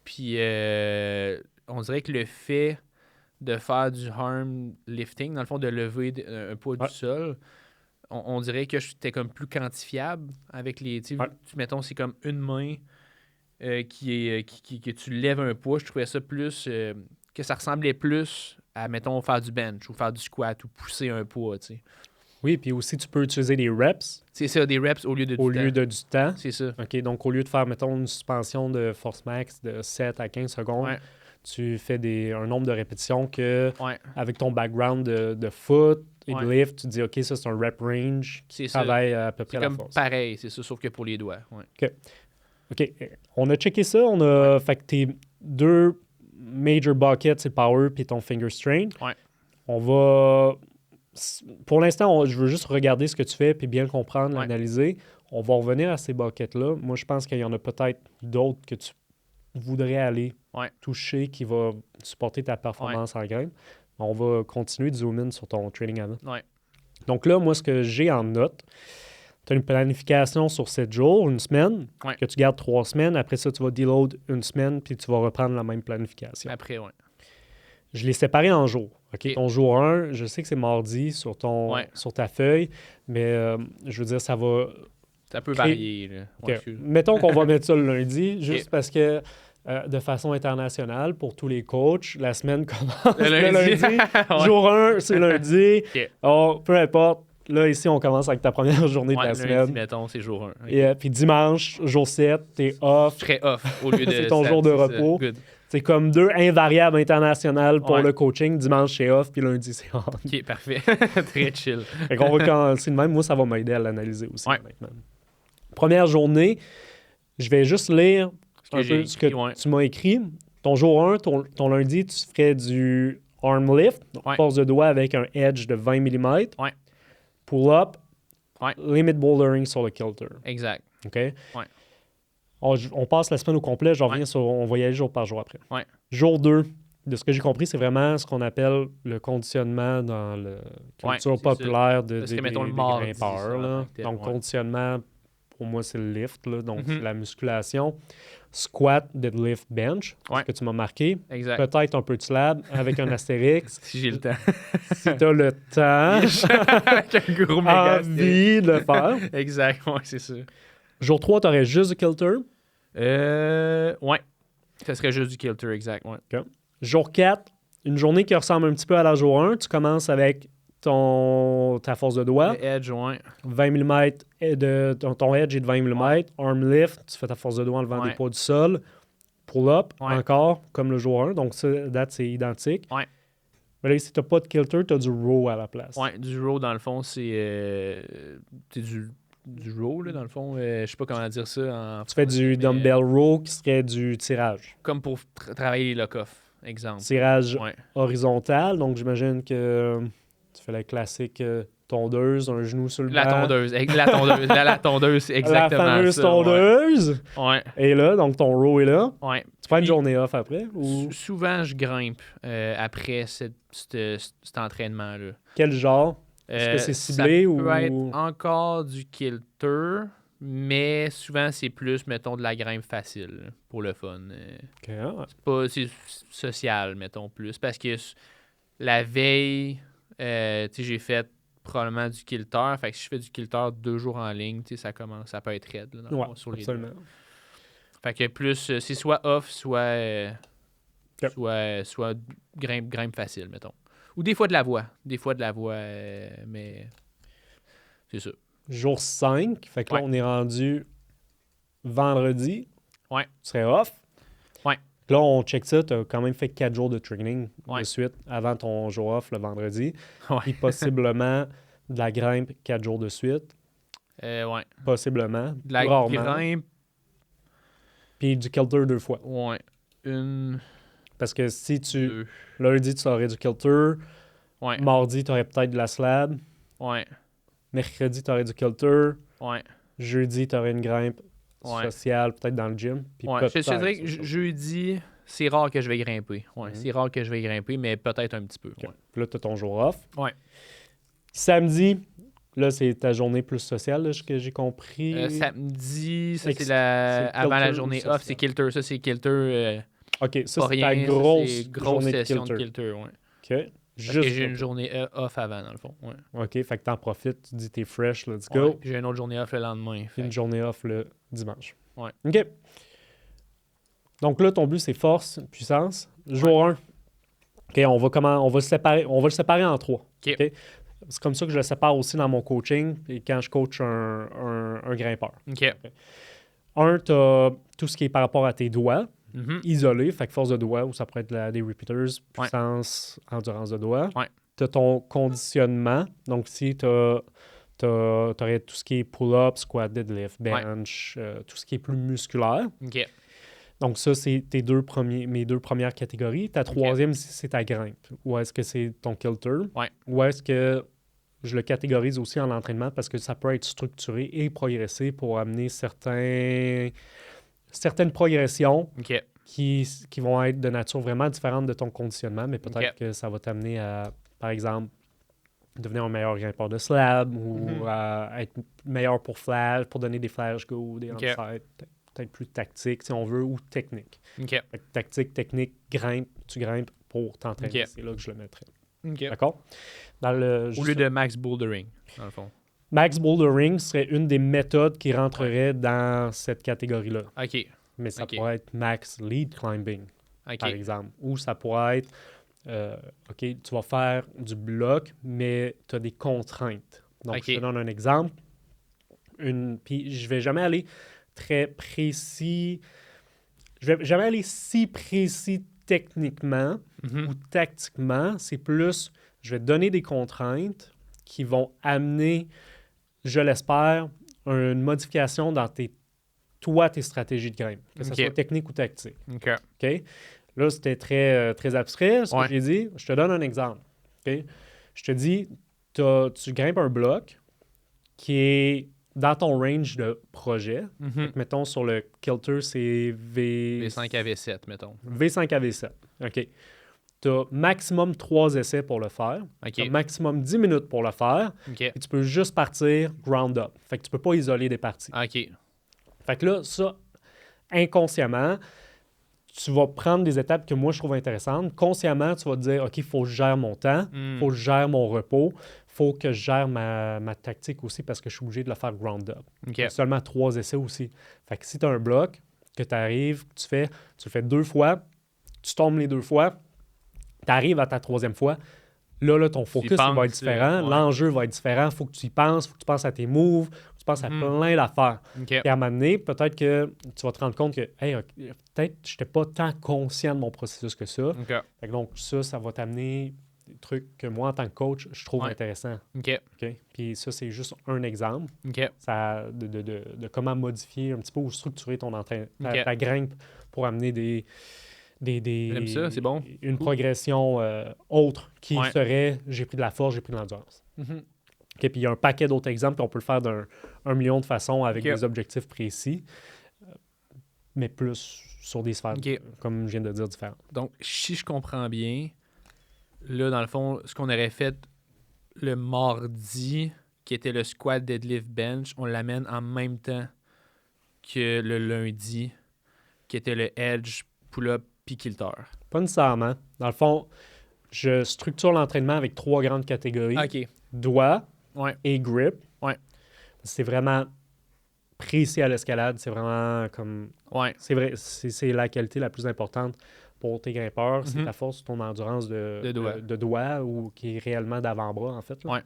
Puis on dirait que le fait de faire du arm lifting, dans le fond, de lever un poids du sol, on dirait que j'étais comme plus quantifiable avec les... Mettons, c'est comme une main que tu lèves un poids. Je trouvais ça plus... que ça ressemblait plus à, mettons, faire du bench ou faire du squat ou pousser un poids, tu sais. Oui, puis aussi, tu peux utiliser des reps. C'est ça, des reps au lieu de du temps. C'est ça. OK, donc au lieu de faire, mettons, une suspension de force max de 7 à 15 secondes, tu fais un nombre de répétitions que, avec ton background de foot et de lift, tu te dis, OK, ça, c'est un rep range qui travaille à peu près la force. C'est pareil, c'est ça, sauf que pour les doigts. OK. On a checké ça. On a fait que tes 2 major buckets, c'est power puis ton finger strain. On va... Pour l'instant, je veux juste regarder ce que tu fais puis bien le comprendre, l'analyser. On va revenir à ces buckets-là. Moi, je pense qu'il y en a peut-être d'autres que tu voudrais aller toucher qui va supporter ta performance en graine. On va continuer de zoom in sur ton training avant. Donc là, moi, ce que j'ai en note, tu as une planification sur 7 jours, une semaine, que tu gardes 3 semaines. Après ça, tu vas deload une semaine puis tu vas reprendre la même planification. Après, Je l'ai séparé en jours. Okay? Ton jour 1, je sais que c'est mardi sur ta feuille, mais je veux dire, ça va... Ça peut varier. Là. Mettons qu'on va mettre ça le lundi, juste parce que de façon internationale, pour tous les coachs, la semaine commence le lundi. Jour 1, c'est lundi. Oh, peu importe. Là, ici, on commence avec ta première journée de la semaine. Lundi, mettons, c'est jour 1. Et puis dimanche, jour 7, t'es off. Très off au lieu de... c'est ton jour de repos. C'est comme 2 invariables internationales pour le coaching. Dimanche, c'est off, puis lundi, c'est on. OK, parfait. Très chill. Fait qu'on va commencer de même. Moi, ça va m'aider à l'analyser aussi. Première journée, je vais juste lire un peu ce que tu m'as écrit. Ton jour 1, ton lundi, tu ferais du arm lift, force de doigt avec un edge de 20 mm. Pull-up, limit bouldering sur le kilter. Exact. OK? On passe la semaine au complet. On va y aller jour par jour après. Jour 2, de ce que j'ai compris, c'est vraiment ce qu'on appelle le conditionnement dans la culture c'est populaire Parce que, des mettons, le mardi, ça, grimpeurs. en Là. tant que tel, Donc, ouais. conditionnement, pour moi, c'est le lift, là, donc Mhm. c'est la musculation. Squat, deadlift, bench, Ouais. ce que tu m'as marqué. Exact. Peut-être un peu de slab avec un astérix. Si j'ai le temps. Si tu as le temps, Avec un gros méga astérisque. envie de le faire. Exact, ouais, c'est ça. Jour 3, tu aurais juste du kilter. Ouais. Ça serait juste du kilter, exact, ouais. Jour 4, une journée qui ressemble un petit peu à la jour 1. Tu commences avec ta force de doigt. Le edge, ouais. 20 mm ton edge est de 20 mm. Arm lift, tu fais ta force de doigt en levant Ouais. des poids du sol. Pull-up, Ouais. encore, comme le jour 1. Donc, ça, date, c'est identique. Ouais. Mais là, si tu n'as pas de kilter, tu as du row à la place. Ouais, du row, dans le fond, c'est du row, là, dans le fond. Je sais pas comment dire ça en Tu fais du dumbbell row qui serait du tirage. Comme pour travailler les lock-off, exemple. Tirage Ouais. horizontal. Donc, j'imagine que tu fais la classique tondeuse, un genou sur le La banc. tondeuse, la tondeuse, c'est exactement La fameuse ça. tondeuse. Ouais. Et là, donc ton row est là. Ouais. Tu prends une Puis, journée off après ou Souvent, je grimpe après cet entraînement-là. quel genre? Est-ce que c'est ciblé ça ou... peut être encore du kilter, mais souvent, c'est plus, mettons, de la grimpe facile pour le fun. Ok, ah, C'est social, mettons, plus. Parce que la veille, tu sais, j'ai fait probablement du kilter. Fait que si je fais du kilter 2 jours en ligne, tu sais, ça peut être raide, là, dans le ouais, fond, sur les absolument. deux. Fait que plus, c'est soit off, soit grimpe facile, mettons. Ou des fois de la voix. Mais c'est ça. Jour 5, fait que là, Ouais. on est rendu vendredi. Ouais. Tu serais off. Ouais. Là, on check ça. Tu as quand même fait 4 jours de training Ouais. de suite avant ton jour off le vendredi. Ouais. Puis possiblement de la grimpe 4 jours de suite. Ouais. Possiblement. De la Rarement. grimpe, Puis du kilter 2 fois. ouais. Une, Parce que si tu... 2. Lundi, tu aurais du kilter. Ouais. Mardi, tu aurais peut-être de la slab. Ouais. Mercredi, tu aurais du kilter. Ouais. Jeudi, tu aurais une grimpe Ouais. sociale, peut-être dans le gym. Puis Ouais. Je te dirais que ça. jeudi, c'est rare que je vais grimper. Ouais. Mhm. C'est rare que je vais grimper, mais peut-être un petit peu. Ok. Ouais. Puis là, tu as ton jour off. Ouais. Samedi, là, c'est ta journée plus sociale, là, ce que j'ai compris. Samedi, ça c'est c'est le avant la kilter journée ou social? off, c'est kilter. Ça, c'est kilter. OK, ça, Pas c'est rien. ta ça, grosse, c'est grosse journée de session kilter. de kilter. Ouais. OK. Parce Juste que j'ai une kilter. journée off avant, dans le fond. Ouais. OK, fait que t'en profites, tu dis t'es fresh, let's Ouais. go. Puis j'ai une autre journée off le lendemain. Puis une journée off le dimanche. Ouais. OK. Donc là, ton but, c'est force, puissance. Jour 1. OK, on va le séparer en 3. OK. C'est comme ça que je le sépare aussi dans mon coaching et quand je coach un grimpeur. OK. 1, tu as tout ce qui est par rapport à tes doigts, Mhm. isolé, fait que force de doigt, ou ça pourrait être des repeaters, puissance, endurance de doigt. Ouais. Tu as ton conditionnement, donc si tu aurais tout ce qui est pull-up, squat, deadlift, bench, tout ce qui est plus musculaire. OK. Donc ça, c'est mes deux premières catégories. Ta troisième, c'est ta grimpe. Ou est-ce que c'est ton kilter? Ouais. Ou est-ce que je le catégorise aussi en entraînement parce que ça peut être structuré et progressé pour amener certaines progressions OK. qui vont être de nature vraiment différente de ton conditionnement, mais peut-être OK. que ça va t'amener à, par exemple, devenir un meilleur grimpeur de slab ou à être meilleur pour flash, pour donner des flash go, des OK. onside, peut-être plus tactique si on veut, ou technique. OK. Fait que tactique, technique, tu grimpes pour t'entraîner. OK. C'est là que je le mettrais. OK. D'accord? Dans le, Au lieu de max bouldering, dans le fond. Max Bouldering serait une des méthodes qui rentrerait dans cette catégorie-là. OK. Mais ça OK. pourrait être Max Lead Climbing, OK. par exemple. Ou ça pourrait être, OK, tu vas faire du bloc, mais tu as des contraintes. Donc, OK. je te donne un exemple. Puis, je vais jamais aller très précis. Je vais jamais aller si précis techniquement Mhm. ou tactiquement. C'est plus, je vais te donner des contraintes qui vont amener, je l'espère, une modification dans tes stratégies de grimpe, que ce OK. soit technique ou tactique. OK. OK? Là, c'était très abstrait, ce Ouais. que j'ai dit. Je te donne un exemple. OK? Je te dis, tu grimpes un bloc qui est dans ton range de projet. Mhm. Fait que, mettons, sur le kilter, c'est V5 à V7, mettons. V5 à V7. OK. tu as maximum 3 essais pour le faire. OK. Tu as maximum 10 minutes pour le faire. OK. Et tu peux juste partir ground up. Fait que tu peux pas isoler des parties. OK. Fait que là, ça, inconsciemment, tu vas prendre des étapes que moi, je trouve intéressantes. Consciemment, tu vas te dire, OK, il faut que je gère mon temps, il faut que je gère mon repos, il faut que je gère ma tactique aussi parce que je suis obligé de le faire ground up. OK. Seulement 3 essais aussi. Fait que si tu as un bloc, que tu arrives, tu le fais 2 fois, tu tombes les 2 fois, tu arrives à ta 3e fois, là ton focus il va être différent, l'enjeu va être différent, il faut que tu y penses, il faut que tu penses à tes moves, tu penses à plein d'affaires. OK. Et à un moment donné, peut-être que tu vas te rendre compte que, hey, peut-être que je n'étais pas tant conscient de mon processus que ça. OK. Fait que donc, ça va t'amener des trucs que moi, en tant que coach, je trouve intéressants. OK. OK? Puis ça, c'est juste un exemple OK. de comment modifier un petit peu ou structurer ton OK. ta grimpe pour amener J'aime ça, c'est bon. une progression autre qui Ouais. serait j'ai pris de la force, j'ai pris de l'endurance. Mhm. OK, puis il y a un paquet d'autres exemples, puis on peut le faire d'un million de façons avec OK. des objectifs précis, mais plus sur des sphères, OK. comme je viens de dire, différentes. Donc, si je comprends bien, là, dans le fond, ce qu'on aurait fait le mardi, qui était le squat, deadlift, bench, on l'amène en même temps que le lundi, qui était le edge, pull-up, puis kilter. Pas nécessairement. Dans le fond, je structure l'entraînement avec 3 grandes catégories. OK. Doigt Ouais. et grip. Ouais. C'est vraiment précis à l'escalade. C'est vraiment comme... Ouais. C'est vrai, c'est la qualité la plus importante pour tes grimpeurs. C'est Mhm. ta force, ton endurance De doigt. de doigt ou qui est réellement d'avant-bras, en fait. Là.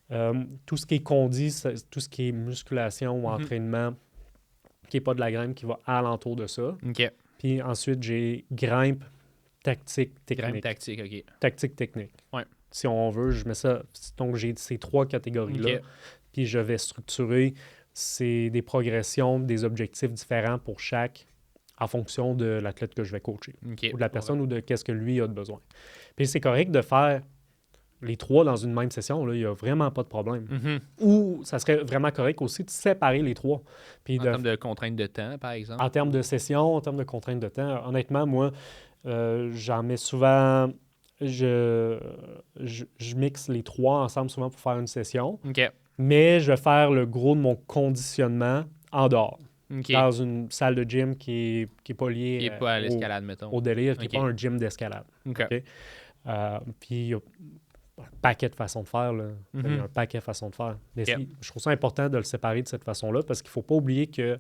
Ouais. Tout ce qui est condi, tout ce qui est musculation ou entraînement, qui n'est pas de la grimpe, qui va alentour de ça. OK. Puis ensuite, j'ai grimpe, tactique, technique. Grimpe tactique, OK. Tactique, technique. Ouais. Si on veut, je mets ça... Donc, j'ai ces 3 catégories-là. OK. Puis je vais structurer des progressions, des objectifs différents pour chaque en fonction de l'athlète que je vais coacher. OK. Ou de la personne ou de qu'est-ce que lui a de besoin. Puis c'est correct de faire les 3 dans une même session, là, il n'y a vraiment pas de problème. Mhm. Ou ça serait vraiment correct aussi de séparer les 3. Puis En termes de contraintes de temps, par exemple. en termes de session, en termes de contraintes de temps, honnêtement, moi, j'en mets souvent... Je mixe les 3 ensemble souvent pour faire une session, OK. mais je vais faire le gros de mon conditionnement en dehors, OK. dans une salle de gym qui est pas liée Il n'est pas à l'escalade, mettons. au délire, qui OK. n'est pas un gym d'escalade. OK. OK. Puis il y a un paquet de façons de faire. Là. Il y a Mhm. un paquet de façons de faire. Mais OK. je trouve ça important de le séparer de cette façon-là parce qu'il ne faut pas oublier que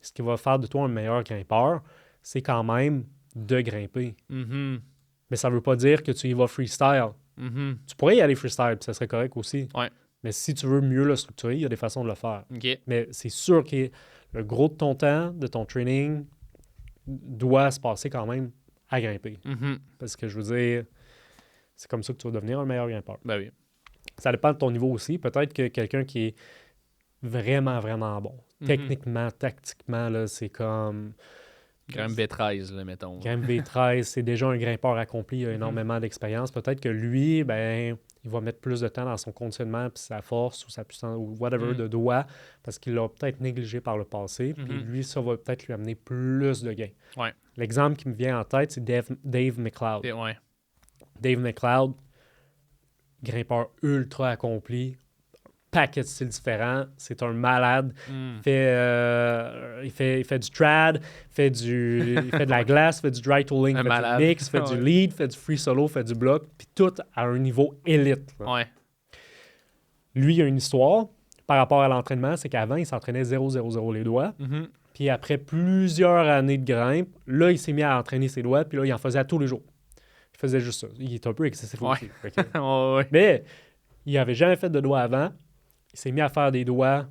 ce qui va faire de toi un meilleur grimpeur, c'est quand même de grimper. Mhm. Mais ça ne veut pas dire que tu y vas freestyle. Mhm. Tu pourrais y aller freestyle, puis ça serait correct aussi. Ouais. Mais si tu veux mieux le structurer, il y a des façons de le faire. OK. Mais c'est sûr que le gros de ton temps, de ton training, doit se passer quand même à grimper. Mhm. Parce que je veux dire, c'est comme ça que tu vas devenir un meilleur grimpeur. Ben oui. Ça dépend de ton niveau aussi. Peut-être que quelqu'un qui est vraiment, vraiment bon, Mhm. techniquement, tactiquement, là, c'est comme... Grimpe V13, là, mettons. Grimpe V13, c'est déjà un grimpeur accompli, il a Mhm. énormément d'expérience. Peut-être que lui, ben, il va mettre plus de temps dans son conditionnement, puis sa force ou sa puissance ou whatever Mhm. de doigt, parce qu'il l'a peut-être négligé par le passé. Puis Mhm. lui, ça va peut-être lui amener plus de gains. Ouais. L'exemple qui me vient en tête, c'est Dave McLeod. Ouais. Dave McLeod, grimpeur ultra accompli, paquet de styles différents. C'est un malade. Mm. Il fait du trad, il fait de la glace, il fait du dry tooling, Un il fait malade. du mix, il fait du Ouais. lead, il fait du free solo, il fait du bloc, puis tout à un niveau élite. Là. Ouais. Lui, il a une histoire par rapport à l'entraînement, c'est qu'avant, il s'entraînait 0-0-0 les doigts. Mhm. Puis après plusieurs années de grimpe, là, il s'est mis à entraîner ses doigts, puis là, il en faisait à tous les jours. Il faisait juste ça. Il est un peu excessif Ouais. aussi. Fait que- Ouais. Mais il n'avait jamais fait de doigts avant. Il s'est mis à faire des doigts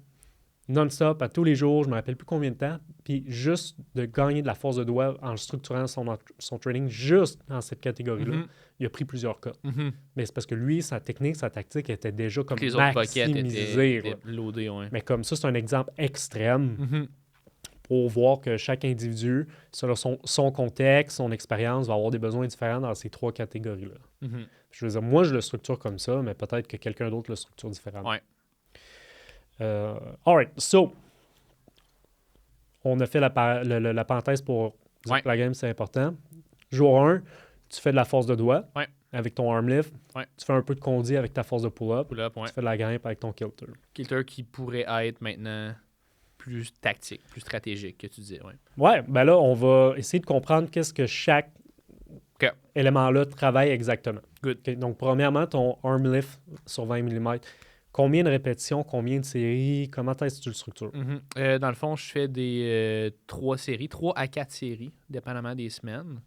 non-stop à tous les jours, je ne me rappelle plus combien de temps. Puis juste de gagner de la force de doigt en structurant son training juste dans cette catégorie-là, Mhm. il a pris plusieurs cas. Mhm. Mais c'est parce que lui, sa technique, sa tactique était déjà comme Les autres buckets maximisée. étaient là. loadés, ouais. Mais comme ça, c'est un exemple extrême Mhm. pour voir que chaque individu, selon son contexte, son expérience, va avoir des besoins différents dans ces 3 catégories-là. Mhm. Je veux dire, moi, je le structure comme ça, mais peut-être que quelqu'un d'autre le structure différemment. Ouais. All right, so, on a fait la parenthèse pour dire Ouais. que la game, c'est important. Jour 1, tu fais de la force de doigt Ouais. avec ton arm lift. Ouais. Tu fais un peu de condi avec ta force de pull-up. Pull-up, ouais. Tu fais de la grimpe avec ton kilter. Kilter qui pourrait être maintenant plus tactique, plus stratégique, que tu disais, ouais. Ouais, ben là, on va essayer de comprendre qu'est-ce que chaque OK. élément-là travaille exactement. Good. OK, donc, premièrement, ton arm lift sur 20 mm. Combien de répétitions, combien de séries, comment est-ce que tu le structures? Dans le fond, je fais des 3 séries, 3 à 4 séries, dépendamment des semaines.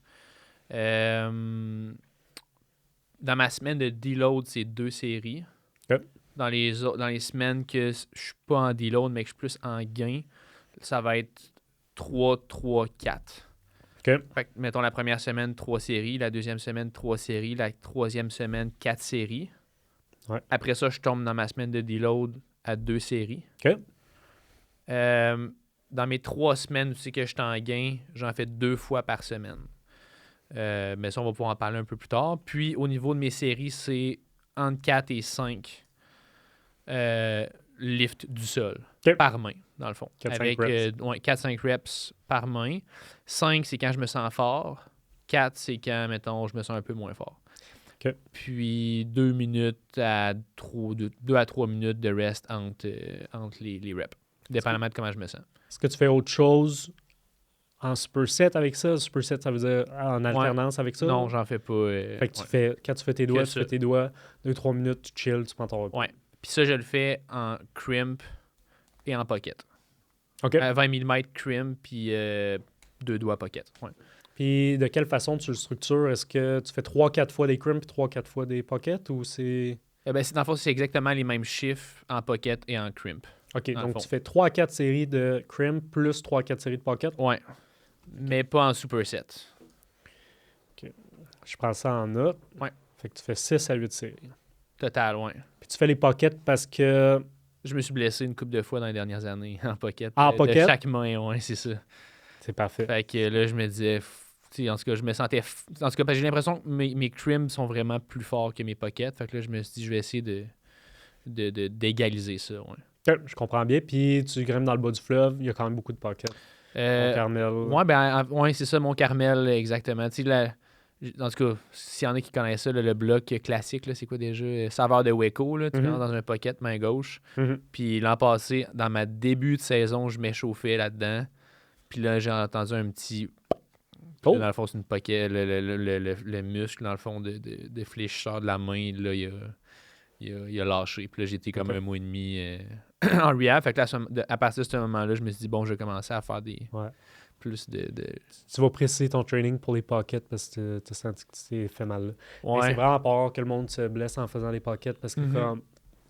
Dans ma semaine de deload, c'est 2 séries. OK. Dans les semaines que je suis pas en deload, mais que je suis plus en gain, ça va être 3, 3, 4. OK. Fait que, mettons, la première semaine, 3 séries. La deuxième semaine, 3 séries. La troisième semaine, 4 séries. Ouais. Après ça, je tombe dans ma semaine de deload à 2 séries. OK. Dans mes 3 semaines où c'est que je suis en gain, j'en fais 2 fois par semaine. Mais ça, on va pouvoir en parler un peu plus tard. Puis, au niveau de mes séries, c'est entre 4 et 5 lift du sol. OK. Par main, dans le fond. 4-5 Avec reps. 4-5 reps par main. 5, c'est quand je me sens fort. 4, c'est quand, mettons, je me sens un peu moins fort. OK. Puis 2 minutes à 2 à 3 minutes de rest entre les reps. Dépendamment de comment je me sens. Est-ce que tu fais autre chose en superset avec ça? Superset, ça veut dire en alternance avec ça? Non, j'en fais pas. Fait que quand tu fais tes doigts, Que tu ça. fais tes doigts, 2-3 minutes, tu chill, tu prends ton repos. Ouais. Puis ça, je le fais en crimp et en pocket. OK. 20 mm crimp, puis 2 doigts pocket. Ouais. Puis de quelle façon tu le structures? Est-ce que tu fais 3-4 fois des crimps et 3-4 fois des pockets ou c'est... Dans le fond, c'est exactement les mêmes chiffres en pocket et en crimp. OK, Dans le donc fond. tu fais 3-4 séries de crimp plus 3-4 séries de pocket. Ouais. Mais pas en superset. Je prends ça en note. Ouais. Fait que tu fais 6 à 8 séries. Total, ouais. Puis tu fais les pockets parce que... Je me suis blessé une couple de fois dans les dernières années en pocket. Ah, en De pocket? chaque main, ouais, c'est ça. C'est parfait. Fait que là, je me disais, tu sais, en tout cas, je me sentais. En tout cas, parce que j'ai l'impression que mes crims sont vraiment plus forts que mes pockets. Fait que là, je me suis dit, je vais essayer d'égaliser ça, ouais. OK, je comprends bien. Puis tu grimpes dans le bas du fleuve, il y a quand même beaucoup de pockets. Carmel. Ouais, c'est ça, mon Carmel, exactement. Tu sais, en tout cas, s'il y en a qui connaissent ça, là, le bloc classique, là, c'est quoi déjà? Saveur de Waco, là, tu rentres dans un pocket main gauche. Mhm. Puis l'an passé, dans ma début de saison, je m'échauffais là-dedans. Puis là, j'ai entendu un petit... Oh. Là, dans le fond, c'est une pocket, le muscle, dans le fond, de fléchisseur de la main, là, il a lâché. Puis là, j'étais comme Ok. un mois et demi en rehab. Fait que là, à partir de ce moment-là, je me suis dit, bon, je vais commencer à faire Ouais. plus de... Tu vas préciser ton training pour les pockets parce que tu as senti que tu t'es fait mal là. Mais Ouais. c'est vraiment pas rare que le monde se blesse en faisant les pockets parce que Mhm. comme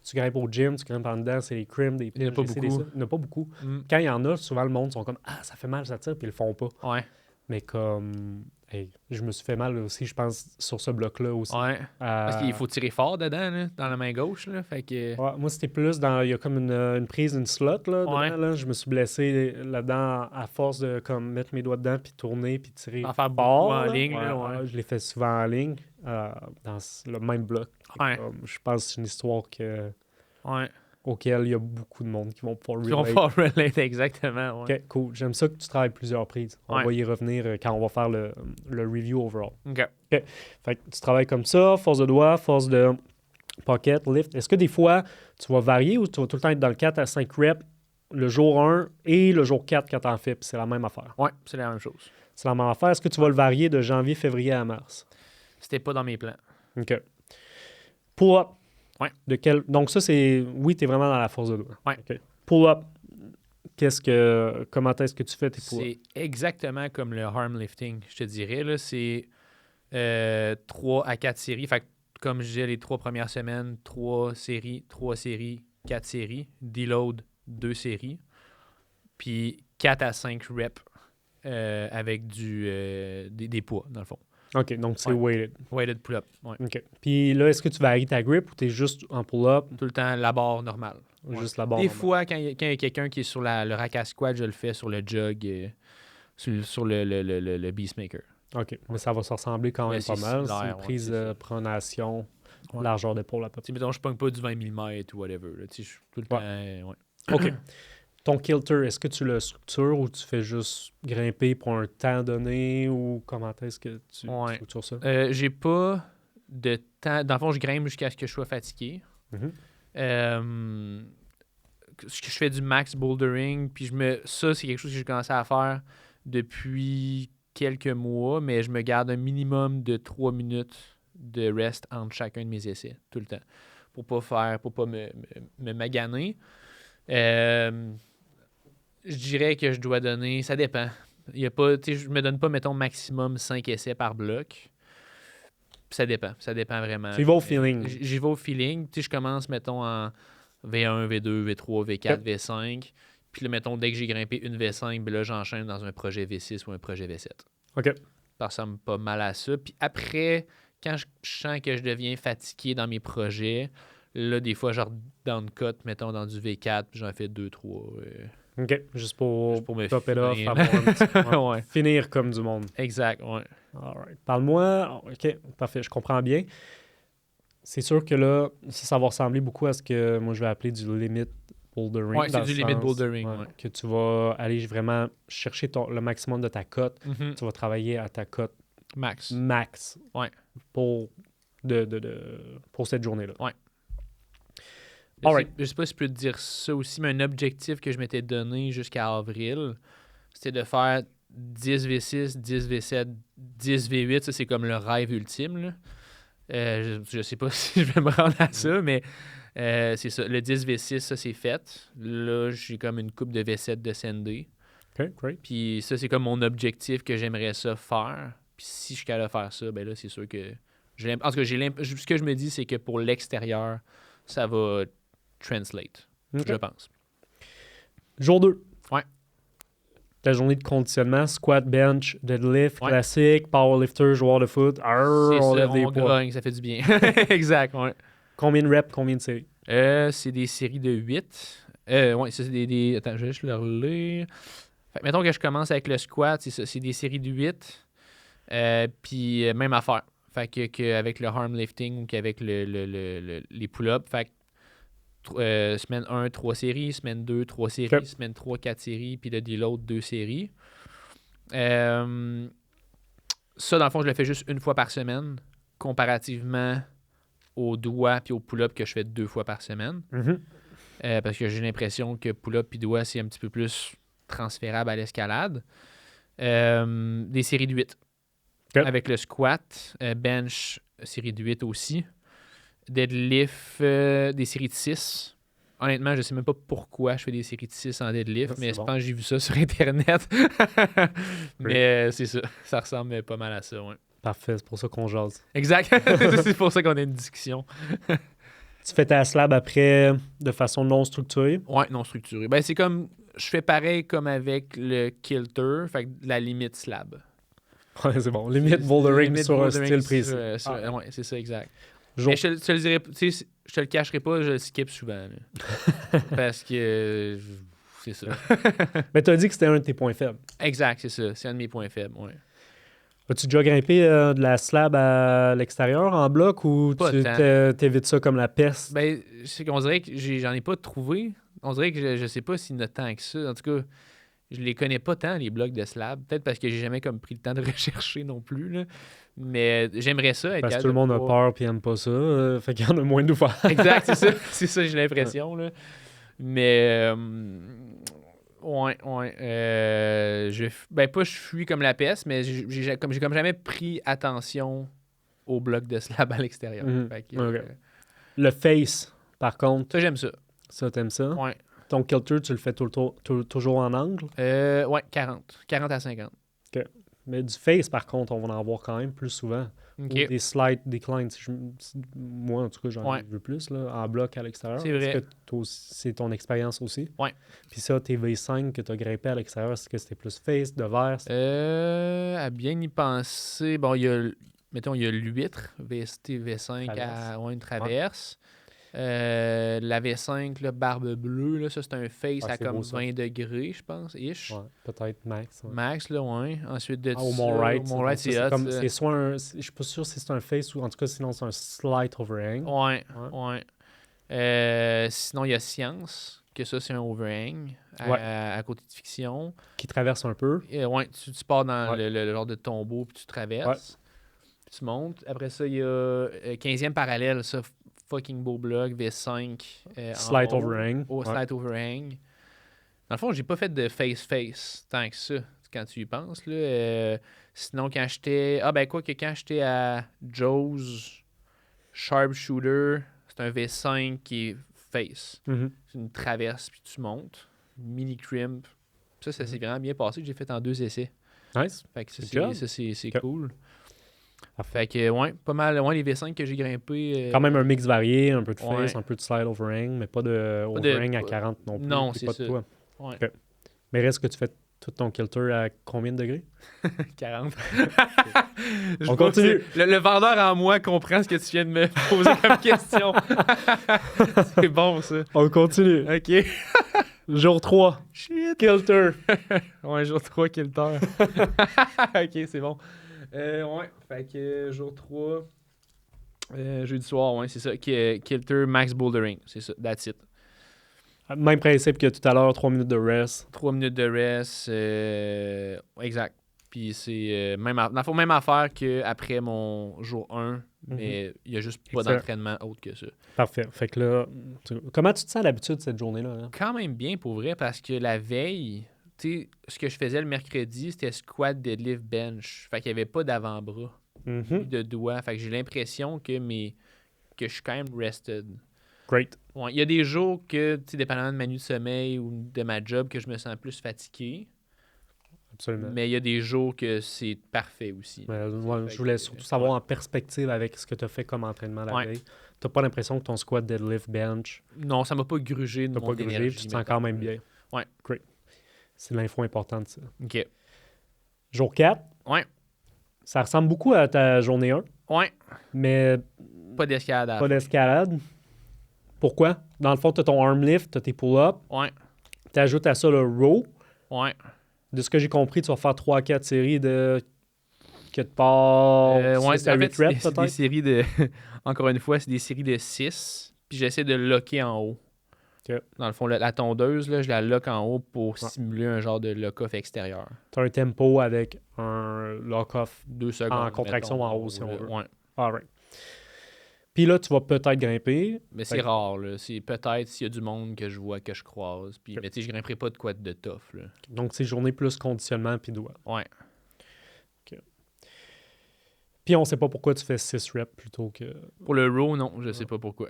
tu grimpes au gym, tu grimpes en dedans, c'est les crimps, des Il y en a pas pinches, beaucoup. Il n'y en a pas beaucoup. Mm. Quand il y en a, souvent le monde sont comme « Ah, ça fait mal, ça tire », puis ils le font pas. Ouais. Mais comme... Hey, je me suis fait mal aussi, je pense, sur ce bloc-là aussi. Ouais. Parce qu'il faut tirer fort dedans, là, dans la main gauche. Là, fait que... Ouais, moi, c'était plus dans... Il y a comme une prise, une slot, là, dedans, Ouais. là. Je me suis blessé là-dedans à force de comme mettre mes doigts dedans, puis tourner, puis tirer En faire fort. beaucoup en là. ligne, là, ouais. Je l'ai fait souvent en ligne, dans le même bloc. Ouais. Je pense que c'est une histoire Ouais. auquel il y a beaucoup de monde qui vont pouvoir Ils vont relate. pas relate, exactement. Ouais. OK, cool. J'aime ça que tu travailles plusieurs prises. On Ouais. va y revenir quand on va faire le review overall. OK. Fait que tu travailles comme ça, force de doigt, force de pocket, lift. Est-ce que des fois, tu vas varier ou tu vas tout le temps être dans le 4 à 5 reps le jour 1 et le jour 4 quand t'en fais, puis c'est la même affaire? Ouais, c'est la même chose. C'est la même affaire. Est-ce que tu vas le varier de janvier, février à mars? C'était pas dans mes plans. OK. Pull-up. Ouais. Donc ça, c'est... Oui, t'es vraiment dans la force de doigt. Ouais. OK. Pull-up. Comment est-ce que tu fais tes pull-ups? C'est exactement comme le arm lifting, je te dirais. Là, c'est 3 à 4 séries. Fait que, comme je disais, les 3 premières semaines, 3 séries, 4 séries. Deload, 2 séries. Puis 4 à 5 reps avec des poids, dans le fond. OK, donc c'est Ouais. weighted. Weighted pull-up. Ouais. OK. Puis là, est-ce que tu varies ta grip ou t'es juste en pull-up? Tout le temps, la barre normale. Ouais. Juste la barre? Des normale? fois, quand il y a quelqu'un qui est sur le rack à squat, je le fais sur le jog, sur le Beastmaker. OK, mais ça va se ressembler quand même Mais pas c'est mal. similaire, C'est une ouais, prise c'est de ça. pronation, Ouais. largeur d'épaule à peu Tu sais, mettons, je pogne pas du 20 mm ou whatever. Là. Tu sais, je suis tout le temps... ouais. OK. Ton kilter, est-ce que tu le structures ou tu fais juste grimper pour un temps donné ou comment est-ce que tu structures ça? J'ai pas de temps. Dans le fond, je grimpe jusqu'à ce que je sois fatigué. Mhm. Je fais du max bouldering, puis ça, c'est quelque chose que j'ai commencé à faire depuis quelques mois, mais je me garde un minimum de 3 minutes de rest entre chacun de mes essais, tout le temps, pour pas me maganer. Je dirais que je dois donner, ça dépend. Il y a pas, je me donne pas, mettons, maximum 5 essais par bloc. Ça dépend vraiment. Tu y vas au feeling. J'y vais au feeling. Je commence, mettons, en V1, V2, V3, V4, V5. Puis là, mettons, dès que j'ai grimpé une V5, ben là, j'enchaîne dans un projet V6 ou un projet V7. OK. Ça ressemble pas mal à ça. Puis après, quand je sens que je deviens fatigué dans mes projets, là, des fois, je downcut, mettons, dans du V4, puis j'en fais 2, 3. OK. Juste pour me top it off, finir. avoir un petit, Ouais. finir comme du monde. Exact, ouais. All right. Parle-moi. OK, parfait, je comprends bien. C'est sûr que là, ça va ressembler beaucoup à ce que moi je vais appeler du limit bouldering. Ouais, c'est du limit bouldering. Ouais. Que tu vas aller vraiment chercher le maximum de ta cote. Mm-hmm. Tu vas travailler à ta cote Max. Ouais. Pour cette journée-là. Ouais. Alright. Je sais pas si je peux te dire ça aussi, mais un objectif que je m'étais donné jusqu'à avril, c'était de faire 10 V6, 10 V7, 10 V8. Ça, c'est comme le rêve ultime, là. Je sais pas si je vais me rendre à ça, mais c'est ça. Le 10 V6, ça, c'est fait. Là, j'ai comme une coupe de V7 de SND. OK, great. Puis ça, c'est comme mon objectif que j'aimerais ça faire. Puis si je suis capable de faire ça, ben là, c'est sûr que... En tout cas, ce que je me dis, c'est que pour l'extérieur, ça va translate, OK. je pense. Jour 2. Ouais. Ta journée de conditionnement, squat, bench, deadlift, Ouais. classique, powerlifter, joueur de foot. C'est On ça, lève des on poids. grogne, ça fait du bien. Exact, ouais. Combien de reps, combien de séries? C'est des séries de 8. Ouais, ça, c'est des... Attends, je vais juste le relire. Fait que mettons que je commence avec le squat, c'est ça, c'est des séries de 8. Puis même affaire. Fait que avec le arm lifting ou qu'avec les pull-ups. Fait que semaine 1, 3 séries. Semaine 2, 3 séries. Okay. Semaine 3, 4 séries. Puis là, l'autre, 2 séries. Ça, dans le fond, je le fais juste une fois par semaine, comparativement aux doigts puis aux pull-ups que je fais 2 fois par semaine. Mm-hmm. Parce que j'ai l'impression que pull-up puis doigts, c'est un petit peu plus transférable à l'escalade. Des séries de 8. Okay. Avec le squat, bench, série de 8 aussi. Deadlift, des séries de 6. Honnêtement, je sais même pas pourquoi je fais des séries de 6 en deadlift, Ça, mais je bon. pense que j'ai vu ça sur Internet. Mais c'est ça. Ça ressemble pas mal à ça, ouais. Parfait, c'est pour ça qu'on jase. Exact. C'est pour ça qu'on a une discussion. Tu fais ta slab après de façon non structurée? Ouais, non structuré. Ben, c'est comme... Je fais pareil comme avec le kilter, fait que la limite slab. Ouais, c'est bon. Limite bouldering Limite sur bouldering un style précis. Ouais, c'est ça, exact. Jour- Mais je te le dirais, tu sais, je te le cacherai pas, je le skip souvent. Là. Parce que c'est ça. Mais tu as dit que c'était un de tes points faibles. Exact, c'est ça. C'est un de mes points faibles, ouais. As-tu déjà grimpé de la slab à l'extérieur en bloc ou Pas tu tant. t'évites ça comme la peste? Ben, c'est qu'on dirait que j'en ai pas trouvé. On dirait que je sais pas s'il y en a tant que ça. En tout cas, je les connais pas tant, les blocs de slab. Peut-être parce que j'ai jamais comme pris le temps de rechercher non plus. Là. Mais j'aimerais ça être Parce que capable tout le monde de a pouvoir- peur et n'aime pas ça. Fait qu'il y en a moins d'ouvert. Exact, c'est ça. C'est ça, j'ai l'impression. Là. Mais, ouais. Ben, pas je fuis comme la peste, mais j'ai comme jamais pris attention au bloc de slab à l'extérieur. Mhm. Fait que, Ok. Le face, par contre, ça, j'aime ça. ça, t'aimes ça? Ouais. Ton kilter, tu le fais toujours en angle? Ouais, 40. 40 à 50. Mais du face, par contre, on va en voir quand même plus souvent. OK. Ou des slight declines. Moi, en tout cas, j'en Ouais. ai vu plus là, en bloc à l'extérieur. C'est vrai. Est-ce que c'est ton expérience aussi? Ouais. Puis ça, tes V5 que tu as grimpé à l'extérieur, est-ce que c'était plus face, devers? À bien y penser, bon, il y a l'huître, VST, V5 à une traverse. La V5, là, barbe bleue, là, ça c'est un face à c'est comme beau, ça. 20 degrés, je pense, ish. Ouais, peut-être max. Ouais. Max, là, ouais. Ensuite de Au ça, Mont Wright. au Mont Wright, c'est hot, comme, ça. c'est soit un... Je suis pas sûr si c'est un face ou en tout cas sinon c'est un slight overhang. Ouais. Sinon, il y a Science, que ça, c'est un overhang. à côté de fiction. Qui traverse un peu. Ouais, tu pars dans Ouais. le genre de tombeau, puis tu traverses. Puis tu montes. Après ça, il y a 15e parallèle, ça, fucking beau bloc, V5. Slight en haut. overhang. Oh, Ouais. slight overhang. Dans le fond, j'ai pas fait de face-face tant que ça, quand tu y penses. Là. Sinon, quand j'étais... quand j'étais à Joe's Sharpshooter, c'est un V5 qui est face. Mhm. C'est une traverse, puis tu montes. Mini crimp. Ça s'est vraiment bien passé, que j'ai fait en 2 essais. Nice. Fait que ça, Good job. c'est Ok. cool. Parfait. Fait que, ouais, pas mal. Ouais, les V5 que j'ai grimpés. Quand même un mix varié, un peu de face, ouais. un peu de slide overhang, mais pas de Pas de- overhang à 40 non plus. Non, puis c'est pas ça. de toi. Ouais. Ok. Mais reste que tu fais tout ton kilter à combien de degrés? 40. On continue. Le vendeur en moi comprend ce que tu viens de me poser comme question. C'est bon, ça. On continue. OK. Jour 3. Shit. Kilter. Ouais, jour 3, kilter. OK, c'est bon. Ouais, fait que jour 3, jeudi soir, ouais, c'est ça. Kilter Max Bouldering, c'est ça, that's it. Même principe que tout à l'heure, 3 minutes de rest. 3 minutes de rest, exact. Puis c'est même affaire qu'après mon jour 1, mais il n'y a juste pas Excellent. d'entraînement autre que ça. Parfait. Fait que là, comment tu te sens d'habitude cette journée-là? Hein? Quand même bien pour vrai, parce que la veille, tu sais, ce que je faisais le mercredi, c'était squat, deadlift, bench. Fait qu'il n'y avait pas d'avant-bras, Mhm. ni de doigts. Fait que j'ai l'impression que je suis quand même rested. Great. Ouais, il y a des jours que, tu sais, dépendamment de ma nuit de sommeil ou de ma job, que je me sens plus fatigué. Absolument. Mais il y a des jours que c'est parfait aussi. Ouais, Fait je voulais que, surtout savoir en perspective avec ce que tu as fait comme entraînement la Ouais. veille. Tu n'as pas l'impression que ton squat, deadlift, bench, Non, ça m'a pas grugé de tu mon pas grugé, énergie. tu te sens quand même bien. Ouais. Great. C'est l'info importante, ça. OK. Jour 4, Ouais. ça ressemble beaucoup à ta journée 1, Ouais. mais Pas d'escalade à pas faire. d'escalade. Pourquoi? Dans le fond, tu as ton arm lift, tu as tes pull-ups, Ouais. tu ajoutes à ça le row. Ouais. De ce que j'ai compris, tu vas faire 3-4 séries de que tu pars Ouais, 6 à en 8 fait, reps, c'est des peut-être? séries de... Encore une fois, c'est des séries de 6. Puis j'essaie de locker en haut. Ok. Dans le fond, la tondeuse, là, je la lock en haut pour Ouais. simuler un genre de lock-off extérieur. Tu as un tempo avec un lock-off 2 secondes. en contraction mettons, en haut, si on là. veut. Ouais. All right. Puis là, tu vas peut-être grimper. Mais Fait c'est que- rare, là. C'est peut-être s'il y a du monde que je vois, que je croise. Puis, Ok. mais tu sais, je grimperai pas de quoi de tough, là. Donc, c'est journée plus conditionnement puis doigts. Ouais. Puis on sait pas pourquoi tu fais 6 reps plutôt que... Pour le row, non, je sais pas pourquoi.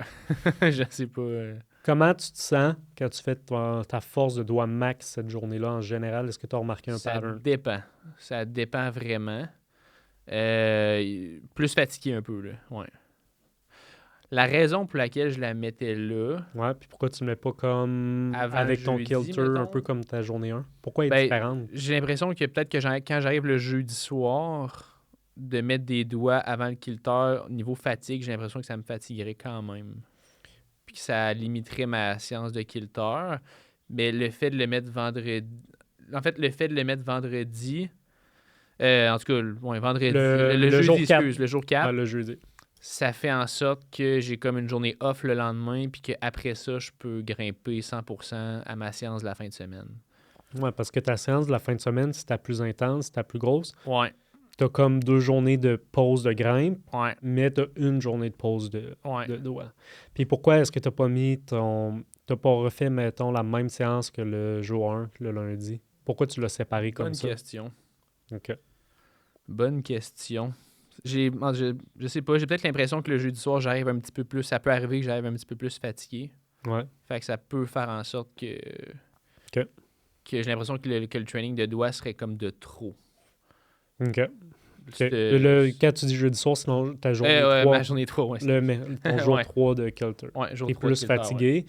Je sais pas. Comment tu te sens quand tu fais ta force de doigt max cette journée-là en général? Est-ce que tu as remarqué un Ça pattern? dépend. Ça dépend vraiment. Plus fatigué un peu, là. Ouais. La raison pour laquelle je la mettais là, Ouais, puis pourquoi tu ne mets pas comme Avant avec ton jeudi, kilter, un mettons? peu comme ta journée 1? Pourquoi elle est Ben, différente? j'ai l'impression que peut-être que quand j'arrive le jeudi soir, de mettre des doigts avant le kilter, niveau fatigue, j'ai l'impression que ça me fatiguerait quand même. Puis que ça limiterait ma séance de kilter. Mais le fait de le mettre vendredi... En fait, le fait de le mettre vendredi... en tout cas, ouais, vendredi... Le jeudi, jour 4. excuse, le jour 4. Ah, le jeudi. Ça fait en sorte que j'ai comme une journée off le lendemain, puis qu'après ça, je peux grimper 100% à ma séance de la fin de semaine. Ouais, parce que ta séance de la fin de semaine, c'est ta plus intense, c'est ta plus grosse. Ouais, Tu as comme 2 journées de pause de grimpe, ouais, mais tu as une journée de pause de ouais. doigts. Puis pourquoi est-ce que tu n'as pas mis t'as pas refait, mettons, la même séance que le jour 1, le lundi? Pourquoi tu l'as séparé comme Bonne ça? question. OK. Bonne question. Je sais pas, j'ai peut-être l'impression que le jeudi soir, j'arrive un petit peu plus... Ça peut arriver que j'arrive un petit peu plus fatigué. Ouais. Fait que ça peut faire en sorte que... OK. Que j'ai l'impression que le training de doigts serait comme de trop. OK. C'est- Quand tu dis jeudi soir, sinon ta journée ouais, 3, ma journée 3, ouais. ton jour Ouais. 3 de kilter. Ouais, jour Tu es 3 plus kilter, ouais. fatigué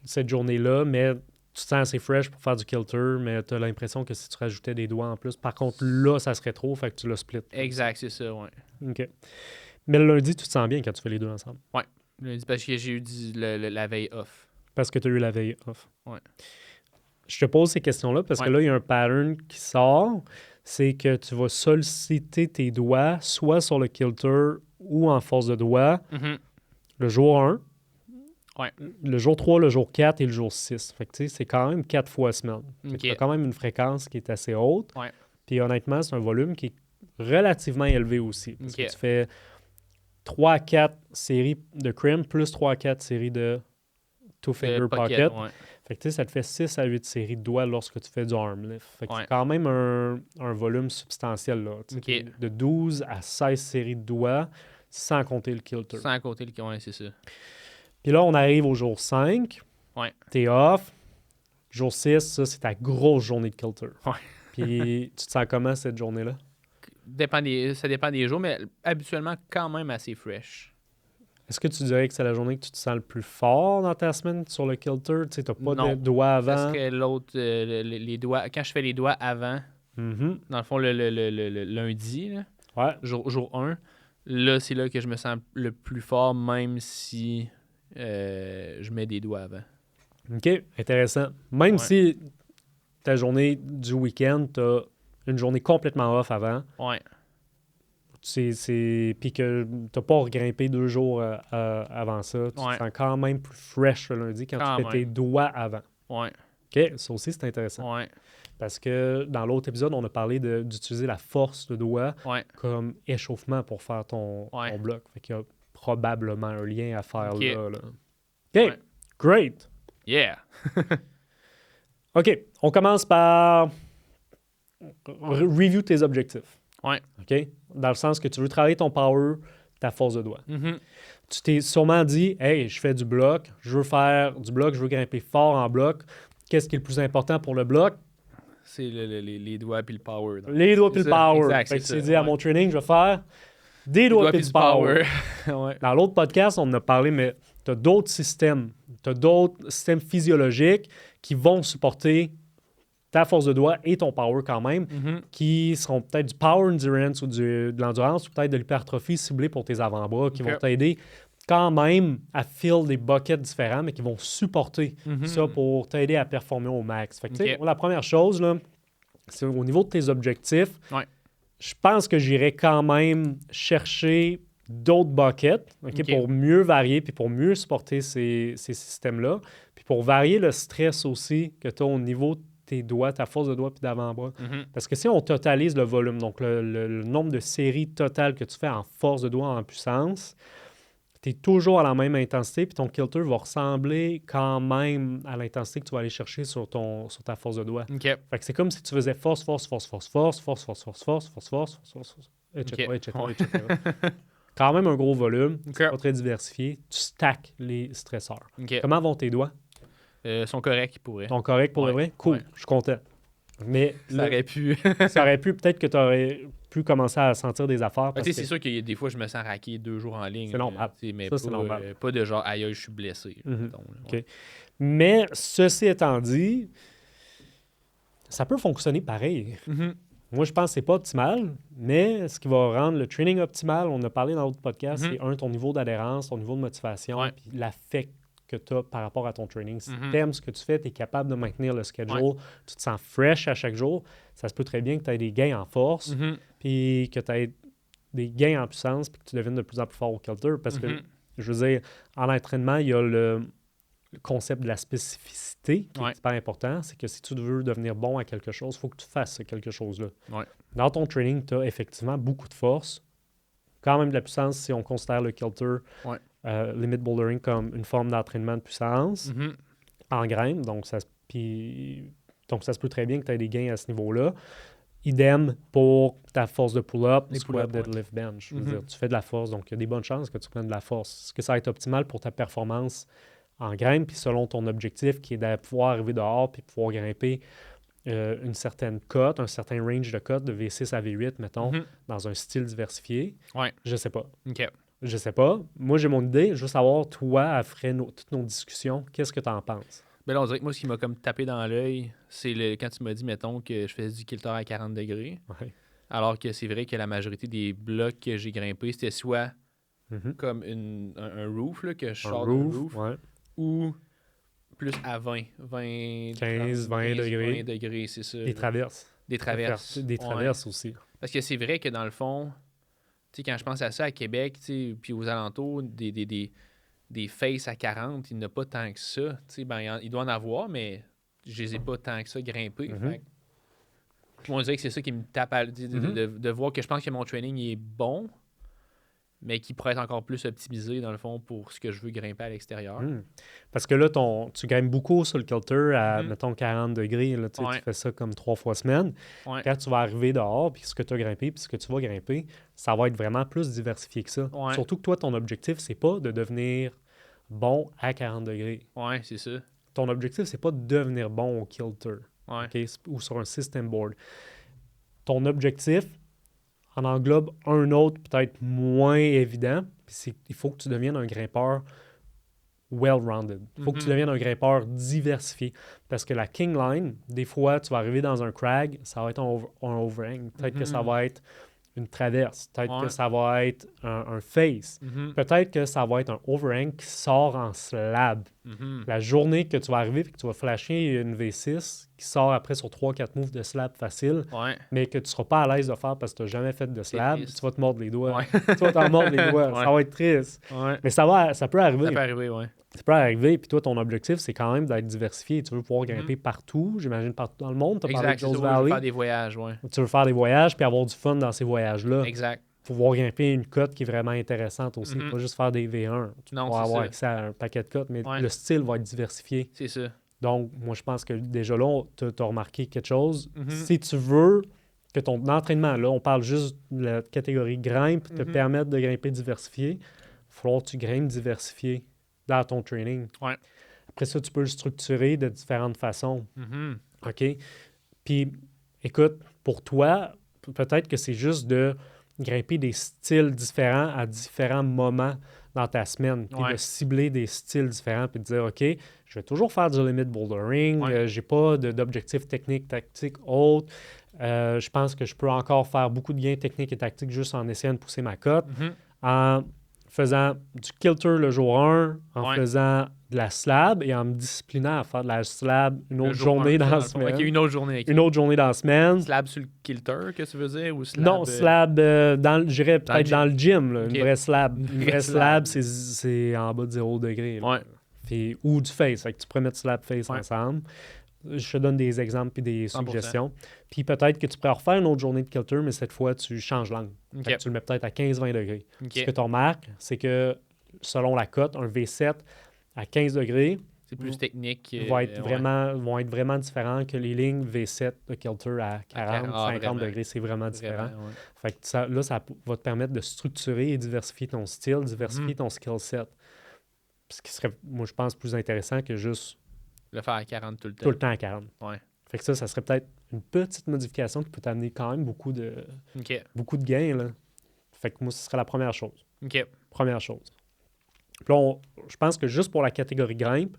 cette journée-là, mais tu te sens assez fresh pour faire du kilter, mais tu as l'impression que si tu rajoutais des doigts en plus, par contre, là, ça serait trop, fait que tu l'as split. Exact, c'est ça, ouais. OK. Mais le lundi, tu te sens bien quand tu fais les deux ensemble, Lundi, parce que j'ai eu la veille off. parce que tu as eu la veille off. Ouais. Je te pose ces questions-là parce que Ouais. là, il y a un pattern qui sort, c'est que tu vas solliciter tes doigts soit sur le kilter ou en force de doigt Mhm. le jour 1, Ouais. Le jour 3, le jour 4 et le jour 6. Fait que, tu sais, c'est quand même 4 fois semaine. OK. Tu as quand même une fréquence qui est assez haute. Ouais. Puis honnêtement, c'est un volume qui est relativement élevé aussi. Parce OK. que tu fais 3 à 4 séries de Crim plus 3 à 4 séries de Two Finger Pocket. Ouais. Fait que tu sais, ça te fait 6 à 8 séries de doigts lorsque tu fais du arm lift. Fait que Ouais. c'est quand même un volume substantiel. Là. Tu sais, OK. de 12 à 16 séries de doigts, sans compter le kilter. Sans côté le... Ouais, c'est ça. Puis là, on arrive au jour 5. Ouais. T'es off. Jour 6, ça, c'est ta grosse journée de kilter. Ouais. Puis tu te sens comment cette journée-là? Ça dépend des jours, mais habituellement quand même assez fresh. Est-ce que tu dirais que c'est la journée que tu te sens le plus fort dans ta semaine sur le kilter? Tu sais, t'as pas Non. de doigts Ça avant? serait l'autre, les doigts. Quand je fais les doigts avant, Mhm. dans le fond, le lundi, là, Ouais. jour 1, là, c'est là que je me sens le plus fort, même si je mets des doigts avant. OK, intéressant. Même Ouais. si ta journée du week-end, t'as une journée complètement off avant, Ouais. puis que t'as pas regrimpé 2 jours avant ça, tu Ouais. te sens quand même plus fresh le lundi quand Quand tu fais tes même. doigts avant. Ouais. OK, ça aussi, c'est intéressant. Ouais. Parce que dans l'autre épisode, on a parlé d'utiliser la force de doigt Ouais. comme échauffement pour faire ton bloc. Fait qu'il y a probablement un lien à faire OK. là. OK, Ouais. great. Yeah. OK, on commence par review tes objectifs. Ouais. OK? Dans le sens que tu veux travailler ton power, ta force de doigt. Mhm. Tu t'es sûrement dit, hey, je fais du bloc, je veux faire du bloc, je veux grimper fort en bloc. Qu'est-ce qui est le plus important pour le bloc? C'est les doigts puis le power. donc. Les doigts C'est puis le ça, power. exact, Fait que c'est tu t'es ça, dit à ouais. mon training, je vais faire des doigts puis du power. Ouais. Dans l'autre podcast, on en a parlé, mais tu as d'autres systèmes. Tu as d'autres systèmes physiologiques qui vont supporter ta force de doigt et ton power quand même, Mhm. qui seront peut-être du power endurance ou de l'endurance ou peut-être de l'hypertrophie ciblée pour tes avant-bras, qui OK. vont t'aider quand même à fill des buckets différents, mais qui vont supporter Mhm. ça pour t'aider à performer au max. Fait que, tu sais, OK. moi, la première chose, là, c'est au niveau de tes objectifs. Ouais. Je pense que j'irai quand même chercher d'autres buckets OK. pour mieux varier puis pour mieux supporter ces systèmes-là. Puis pour varier le stress aussi que tu as au niveau de tes doigts, ta force de doigt puis d'avant-bras. Mhm. Parce que si on totalise le volume, donc le nombre de séries totales que tu fais en force de doigt en puissance, tu es toujours à la même intensité, puis ton kilter va ressembler quand même à l'intensité que tu vas aller chercher sur ta force de doigt. OK. Fait que c'est comme si tu faisais force, etc., OK. etc., Ouais. etc. Quand même un gros volume, OK. c'est pas très diversifié. Tu stacks les stresseurs. OK. Comment vont tes doigts? Sont corrects pour vrai. Ils sont corrects pour le Ouais. vrai? Cool, Ouais. je suis content. Mais Ça là, aurait pu. ça aurait pu, peut-être que tu aurais pu commencer à sentir des affaires. Parce Tu sais, que... c'est sûr qu'il y a des fois, je me sens raqué 2 jours en ligne. C'est normal. Tu sais, mais Ça, pas, c'est normal. pas de genre, aïe, je suis blessé. Mhm. mettons, là. OK. Ouais. Mais ceci étant dit, ça peut fonctionner pareil. Mhm. Moi, je pense que c'est pas optimal, mais ce qui va rendre le training optimal, on en a parlé dans l'autre podcast, Mhm. c'est ton niveau d'adhérence, ton niveau de motivation, Ouais. puis l'affect que tu as par rapport à ton training. Si Mhm. tu aimes ce que tu fais, tu es capable de maintenir le schedule, tu te sens fresh à chaque jour, ça se peut très bien que tu aies des gains en force, Mhm. puis que tu aies des gains en puissance, puis que tu deviennes de plus en plus fort au kilter, parce que, Mhm. je veux dire, en entraînement, il y a le concept de la spécificité qui Ouais. est super important. C'est que si tu veux devenir bon à quelque chose, il faut que tu fasses ce quelque chose-là. Ouais. Dans ton training, tu as effectivement beaucoup de force, quand même de la puissance si on considère le kilter, Ouais. limit bouldering comme une forme d'entraînement de puissance Mhm. en graines. Donc, ça se peut très bien que tu aies des gains à ce niveau-là. Idem pour ta force de pull-up, Les squat, pull-up, ouais. deadlift, bench. Je veux Mhm. dire, tu fais de la force, donc il y a des bonnes chances que tu prennes de la force. Est-ce que ça va être optimal pour ta performance en graines, puis selon ton objectif qui est de pouvoir arriver dehors puis pouvoir grimper une certaine cote, un certain range de cote de V6 à V8, mettons, Mhm. dans un style diversifié? Ouais. Je sais pas. OK. Je sais pas. Moi, j'ai mon idée. Je veux savoir, toi, après toutes nos discussions, qu'est-ce que tu en penses? Ben là, on dirait que moi, ce qui m'a comme tapé dans l'œil, c'est quand tu m'as dit, mettons, que je faisais du kilter à 40 degrés. Ouais. Alors que c'est vrai que la majorité des blocs que j'ai grimpés, c'était soit Mhm. comme un roof, là, que je Un sors d'un roof, roof, ouais. ou plus à 20, 15, 20 degrés. 20 degrés, c'est ça. Des là. traverses. Des traverses. Des Ouais. traverses aussi. Parce que c'est vrai que dans le fond, tu sais, quand je pense à ça à Québec, tu sais, puis aux alentours, des faces à 40, il n'y en a pas tant que ça. Tu sais, ben, il doit en avoir, mais je les ai pas tant que ça grimpés. Fait que moi, on dirait que c'est ça qui me tape de voir que je pense que mon training il est bon, mais qui pourrait être encore plus optimisé, dans le fond, pour ce que je veux grimper à l'extérieur. Parce que là, tu grimpes beaucoup sur le kilter à, mettons, 40 degrés. Là, tu fais ça comme 3 fois semaine. Ouais. Quand tu vas arriver dehors, puis ce que tu as grimpé, puis ce que tu vas grimper, ça va être vraiment plus diversifié que ça. Ouais. Surtout que toi, ton objectif, c'est pas de devenir bon à 40 degrés. Ouais, c'est ça. Ton objectif, c'est pas de devenir bon au kilter. Ouais. OK? Ou sur un system board. Ton objectif en englobe un autre peut-être moins évident, puis il faut que tu deviennes un grimpeur well-rounded. Il faut que tu deviennes un grimpeur diversifié. Parce que la king line, des fois, tu vas arriver dans un crag, ça va être un overhang. Peut-être que ça va être une traverse. Peut-être que ça va être un face. Peut-être que ça va être un overhang qui sort en slab. La journée que tu vas arriver et que tu vas flasher une V6 qui sort après sur 3-4 moves de slab facile, mais que tu ne seras pas à l'aise de faire parce que tu n'as jamais fait de slab, tu vas te mordre les doigts. Tu vas t'en mordre les doigts. Ça va être triste. Mais ça peut arriver. Ça peut arriver, oui. Ça peut arriver, puis toi, ton objectif, c'est quand même d'être diversifié. Tu veux pouvoir grimper partout, j'imagine, partout dans le monde. Tu as parlé de Jones Valley. Tu veux faire des voyages, oui. Tu veux faire des voyages, puis avoir du fun dans ces voyages-là. Exact. Pouvoir grimper une cote qui est vraiment intéressante aussi. Pas juste faire des V1. Tu vas avoir accès à un paquet de cotes, mais le style va être diversifié. C'est ça. Donc, moi, je pense que déjà là, tu as remarqué quelque chose. Si tu veux que ton entraînement, là, on parle juste de la catégorie grimpe, te permettre de grimper diversifié, il va falloir que tu grimpes diversifié dans ton training. Ouais. Après ça, tu peux le structurer de différentes façons. OK? Puis, écoute, pour toi, peut-être que c'est juste de grimper des styles différents à différents moments dans ta semaine, puis de cibler des styles différents, puis de dire, OK, je vais toujours faire du limit bouldering, j'ai pas d'objectifs techniques, tactiques, autres. Je pense que je peux encore faire beaucoup de gains techniques et tactiques juste en essayant de pousser ma cote, en faisant du kilter le jour 1, en faisant de la slab et en me disciplinant à faire de la slab une autre journée dans la semaine. Une autre journée. Une autre journée dans la semaine. Slab sur le kilter, que tu veux dire? Ou slab, non, slab, je dirais peut-être dans le gym. Là, une vraie slab. Une vraie slab, c'est en bas de 0 degré. Puis, ou du face. Fait que tu pourrais mettre slab face ensemble. Je te donne des exemples et des 100%. Suggestions. Puis peut-être que tu pourrais refaire une autre journée de kilter, mais cette fois, tu changes l'angle. Tu le mets peut-être à 15-20 degrés. Ce que tu remarques, c'est que selon la cote, un V7 à 15 degrés, c'est plus technique. Vont être vraiment différents que les lignes V7 de kilter à 40-50 degrés. C'est vraiment différent. Fait que ça va te permettre de structurer et diversifier ton style, diversifier ton skill set. Ce qui serait, moi, je pense, plus intéressant que juste le faire à 40 tout le temps. Tout le temps à 40. Ouais. Fait que ça serait peut-être une petite modification qui peut t'amener quand même beaucoup de gains. Là. Fait que moi, ce serait la première chose. Première chose. Puis là, je pense que juste pour la catégorie grimpe,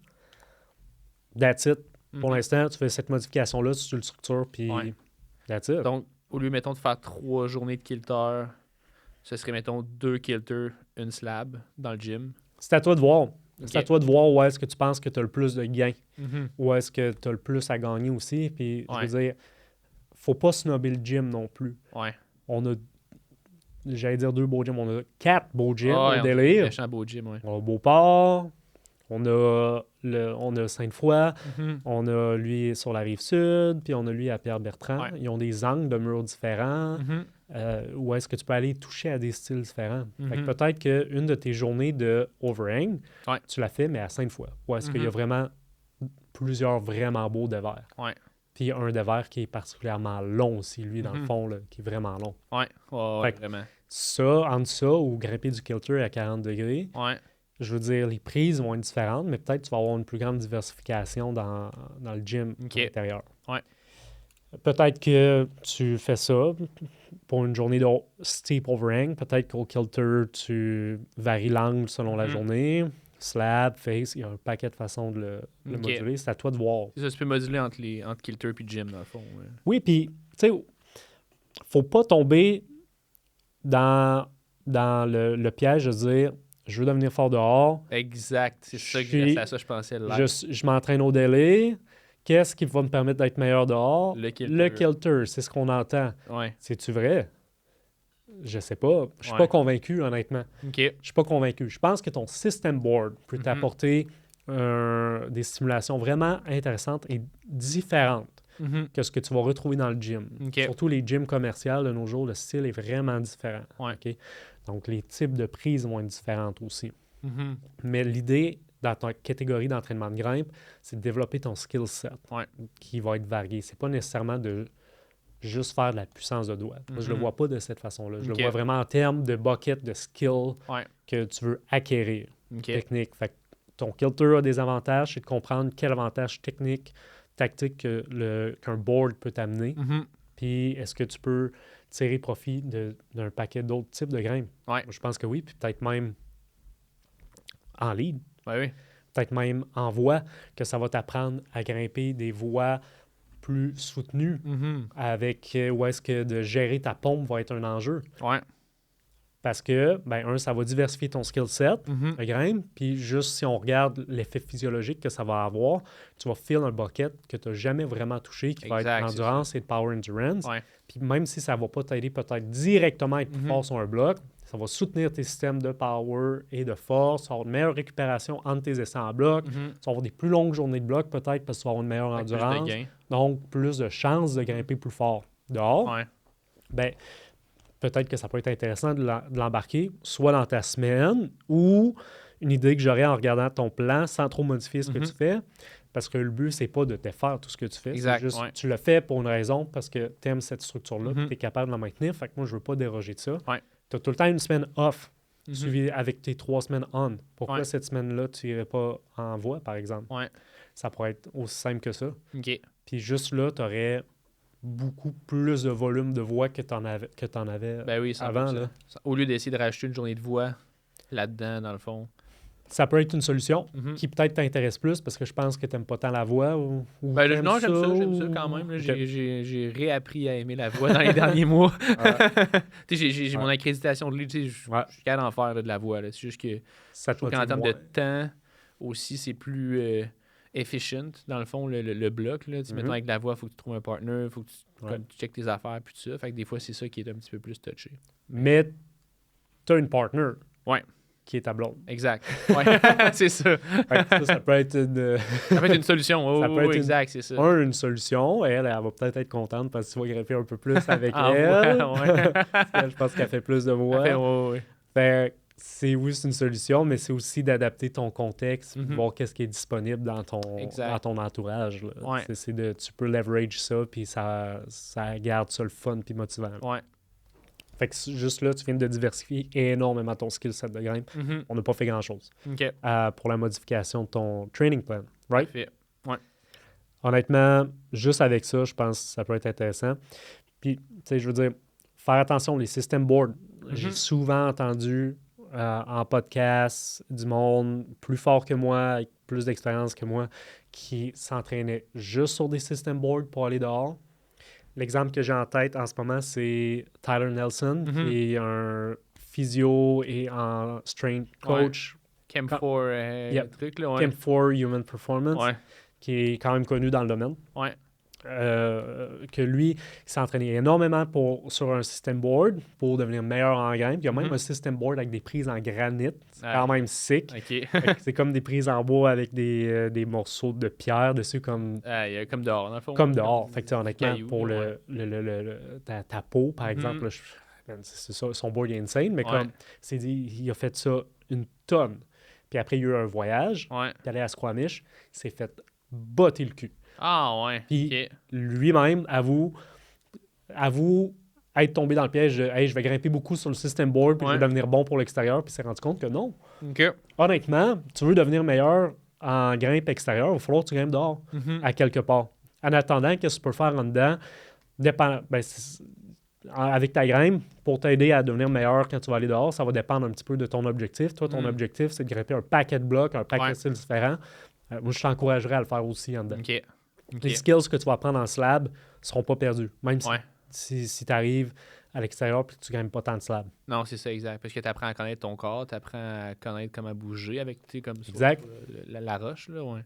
that's it. Pour l'instant, tu fais cette modification-là, tu le structures, puis that's it. Donc, au lieu, mettons, de faire 3 journées de kilter, ce serait, mettons, 2 kilter, une slab dans le gym. C'est à toi de voir. C'est à toi de voir où est-ce que tu penses que tu as le plus de gains. Où est-ce que tu as le plus à gagner aussi. Puis, je veux dire, faut pas snobber le gym non plus. On a, j'allais dire 2 beaux gyms. On a 4 beaux gyms au délire. Beau gym, On a Beauport, on a Sainte-Foy, on a lui sur la Rive-Sud, puis on a lui à Pierre-Bertrand. Ils ont des angles de murs différents. Où est-ce que tu peux aller toucher à des styles différents. Fait que peut-être qu'une de tes journées de overhang, tu la fais, mais à Sainte-Foy. Où est-ce qu'il y a vraiment plusieurs vraiment beaux devers. Puis un devers qui est particulièrement long aussi, lui, dans le fond, là, qui est vraiment long. Vraiment. Ça, entre ça ou grimper du kilter à 40 degrés, je veux dire, les prises vont être différentes, mais peut-être que tu vas avoir une plus grande diversification dans le gym à l'intérieur. Peut-être que tu fais ça pour une journée de steep overhang. Peut-être qu'au kilter, tu varies l'angle selon la journée. Slab, face, il y a un paquet de façons de le moduler. C'est à toi de voir. Ça, tu peux moduler entre kilter et gym, dans le fond. Oui, puis, tu sais, faut pas tomber dans le piège de dire je veux devenir fort dehors. Exact. C'est ça que je pensais. Je m'entraîne au délai. Qu'est-ce qui va me permettre d'être meilleur dehors? Le kilter, c'est ce qu'on entend. C'est-tu vrai? Je sais pas. Je suis Ouais. pas convaincu, honnêtement. OK. Je suis pas convaincu. Je pense que ton system board peut t'apporter des stimulations vraiment intéressantes et différentes Mhm. que ce que tu vas retrouver dans le gym. OK. Surtout les gyms commerciaux de nos jours, le style est vraiment différent. Ouais. OK? Donc, les types de prises vont être différentes aussi. Mhm. Mais l'idée, dans ta catégorie d'entraînement de grimpe, c'est de développer ton skill set Ouais. qui va être varié. C'est pas nécessairement de juste faire de la puissance de doigt. Moi, je le Mhm. vois pas de cette façon-là. Je OK. le vois vraiment en termes de bucket, de skill Ouais. que tu veux acquérir, OK. technique. Fait que ton kilter a des avantages, c'est de comprendre quel avantage technique, tactique qu'un board peut t'amener. Mhm. Puis est-ce que tu peux tirer profit d'un paquet d'autres types de grimpes? Ouais. Je pense que oui, puis peut-être même en lead, Ouais, oui. peut-être même en voie, que ça va t'apprendre à grimper des voies plus soutenues Mhm. avec où est-ce que de gérer ta pompe va être un enjeu. Ouais. Parce que, ça va diversifier ton skill set, Mhm. le grimpe, puis juste si on regarde l'effet physiologique que ça va avoir, tu vas filer un bucket que tu n'as jamais vraiment touché, qui va être Exact, c'est l'endurance et le power endurance. Ouais. Puis même si ça ne va pas t'aider peut-être directement à être plus Mhm. fort sur un bloc, ça va soutenir tes systèmes de power et de force, tu vas avoir une meilleure récupération entre tes essais en bloc, Mhm. tu vas avoir des plus longues journées de bloc peut-être parce que tu vas avoir une meilleure Fait que plus de endurance, gains. donc plus de chances de grimper plus fort. Dehors, Ouais. ben, peut-être que ça peut être intéressant de l'embarquer, soit dans ta semaine ou une idée que j'aurais en regardant ton plan sans trop modifier ce que Mhm. tu fais. Parce que le but, c'est pas de défaire tout ce que tu fais. Exact, C'est juste, ouais. tu le fais pour une raison, parce que tu aimes cette structure-là, Mhm. tu es capable de la maintenir. Fait que moi, je veux pas déroger de ça. Ouais. Tu as tout le temps une semaine off, Mhm. suivie avec tes 3 semaines on. Pourquoi Ouais. cette semaine-là, tu n'irais pas en voie, par exemple? Ouais. Ça pourrait être aussi simple que ça. OK. Puis juste là, tu aurais beaucoup plus de volume de voix que tu en avais Ben oui, avant. 100%. Là. Au lieu d'essayer de rajouter une journée de voix là-dedans, dans le fond. Ça peut être une solution Mhm. qui peut-être t'intéresse plus parce que je pense que tu n'aimes pas tant la voix ou Ben, t'aimes non, j'aime ça ou- quand même. Là. Ok. J'ai réappris à aimer la voix dans les derniers mois. Tu sais, j'ai mon Ouais. accréditation de lead, tu sais, Ouais. je suis capable d'en faire là, de la voix. là. C'est juste que Ça je te trouve qu'en motive termes de moins. temps aussi, c'est plus efficient, dans le fond, le bloc. Là. Tu sais, Mhm. mettons, avec la voix, il faut que tu trouves un partner, il faut que tu, Ouais. comme, tu checkes tes affaires, puis tout ça. Fait que des fois, c'est ça qui est un petit peu plus touché. Mais tu as une partner Ouais. qui est ta blonde. Exact. Ouais, c'est ça. Fait que ça peut être une, Ça peut être une solution. Oh, Ça peut oh, être une- exact, c'est ça. une solution. Elle va peut-être être contente parce que tu vas grimper un peu plus avec En elle. voix, ouais. Parce qu'elle, je pense qu'elle fait plus de voix. Fait, ouais. Fait que c'est une solution, mais c'est aussi d'adapter ton contexte, Mhm. voir qu'est-ce qui est disponible dans Exact. ton entourage. Là. Ouais. Tu peux leverage ça, puis ça garde ça le fun puis motivant. Ouais. Fait que juste là, tu viens de diversifier énormément ton skill set de grimpe. Mhm. On n'a pas fait grand-chose OK. pour la modification de ton training plan, right? Parfait. Honnêtement, juste avec ça, je pense que ça peut être intéressant. Puis, tu sais, je veux dire, faire attention, les system boards. J'ai souvent entendu en podcast du monde plus fort que moi, avec plus d'expérience que moi, qui s'entraînait juste sur des system boards pour aller dehors. L'exemple que j'ai en tête en ce moment, c'est Tyler Nelson, Mhm. qui est un physio et en strength coach, Chem Quand- 4 Yep. truc, là, ouais. Chem 4 Human Performance, Ouais. qui est quand même connu dans le domaine. Ouais. Que lui, il s'est entraîné énormément sur un system board pour devenir meilleur en grimpe. Il y a même Mhm. un system board avec des prises en granit. C'est Ah. quand même sick. OK. Fait que c'est comme des prises en bois avec des morceaux de pierre dessus comme Il y a comme dehors, dans le fond. dehors. Fait que, tu sais, honnêtement, cailloux, pour ouais. ta peau, par Mhm. exemple, là, c'est ça, son board est insane, mais Ouais. comme c'est dit, il a fait ça une tonne. Puis après, il y a eu un voyage, Ouais. il est allé à Squamish, il s'est fait botter le cul. Ah, ouais. Puis OK. lui-même avoue être tombé dans le piège de hey, je vais grimper beaucoup sur le system board puis je Ouais. vais devenir bon pour l'extérieur, puis il s'est rendu compte que non. OK. Honnêtement, tu veux devenir meilleur en grimpe extérieure, il va falloir que tu grimpes dehors, Mhm. à quelque part. En attendant, qu'est-ce que tu peux faire en dedans? Avec ta grimpe, pour t'aider à devenir meilleur quand tu vas aller dehors, ça va dépendre un petit peu de ton objectif. Toi, ton Mm. objectif, c'est de grimper un paquet de blocs, un paquet Ouais. de styles différents. Moi, je t'encouragerais à le faire aussi en dedans. OK. OK. Les skills que tu vas apprendre en slab ne seront pas perdus, même Ouais. si tu arrives à l'extérieur et que tu ne gagnes pas tant de slab. Non, c'est ça, exact. Parce que tu apprends à connaître ton corps, tu apprends à connaître comment bouger avec, tu sais, comme ça, Exact. la roche, là, ouais.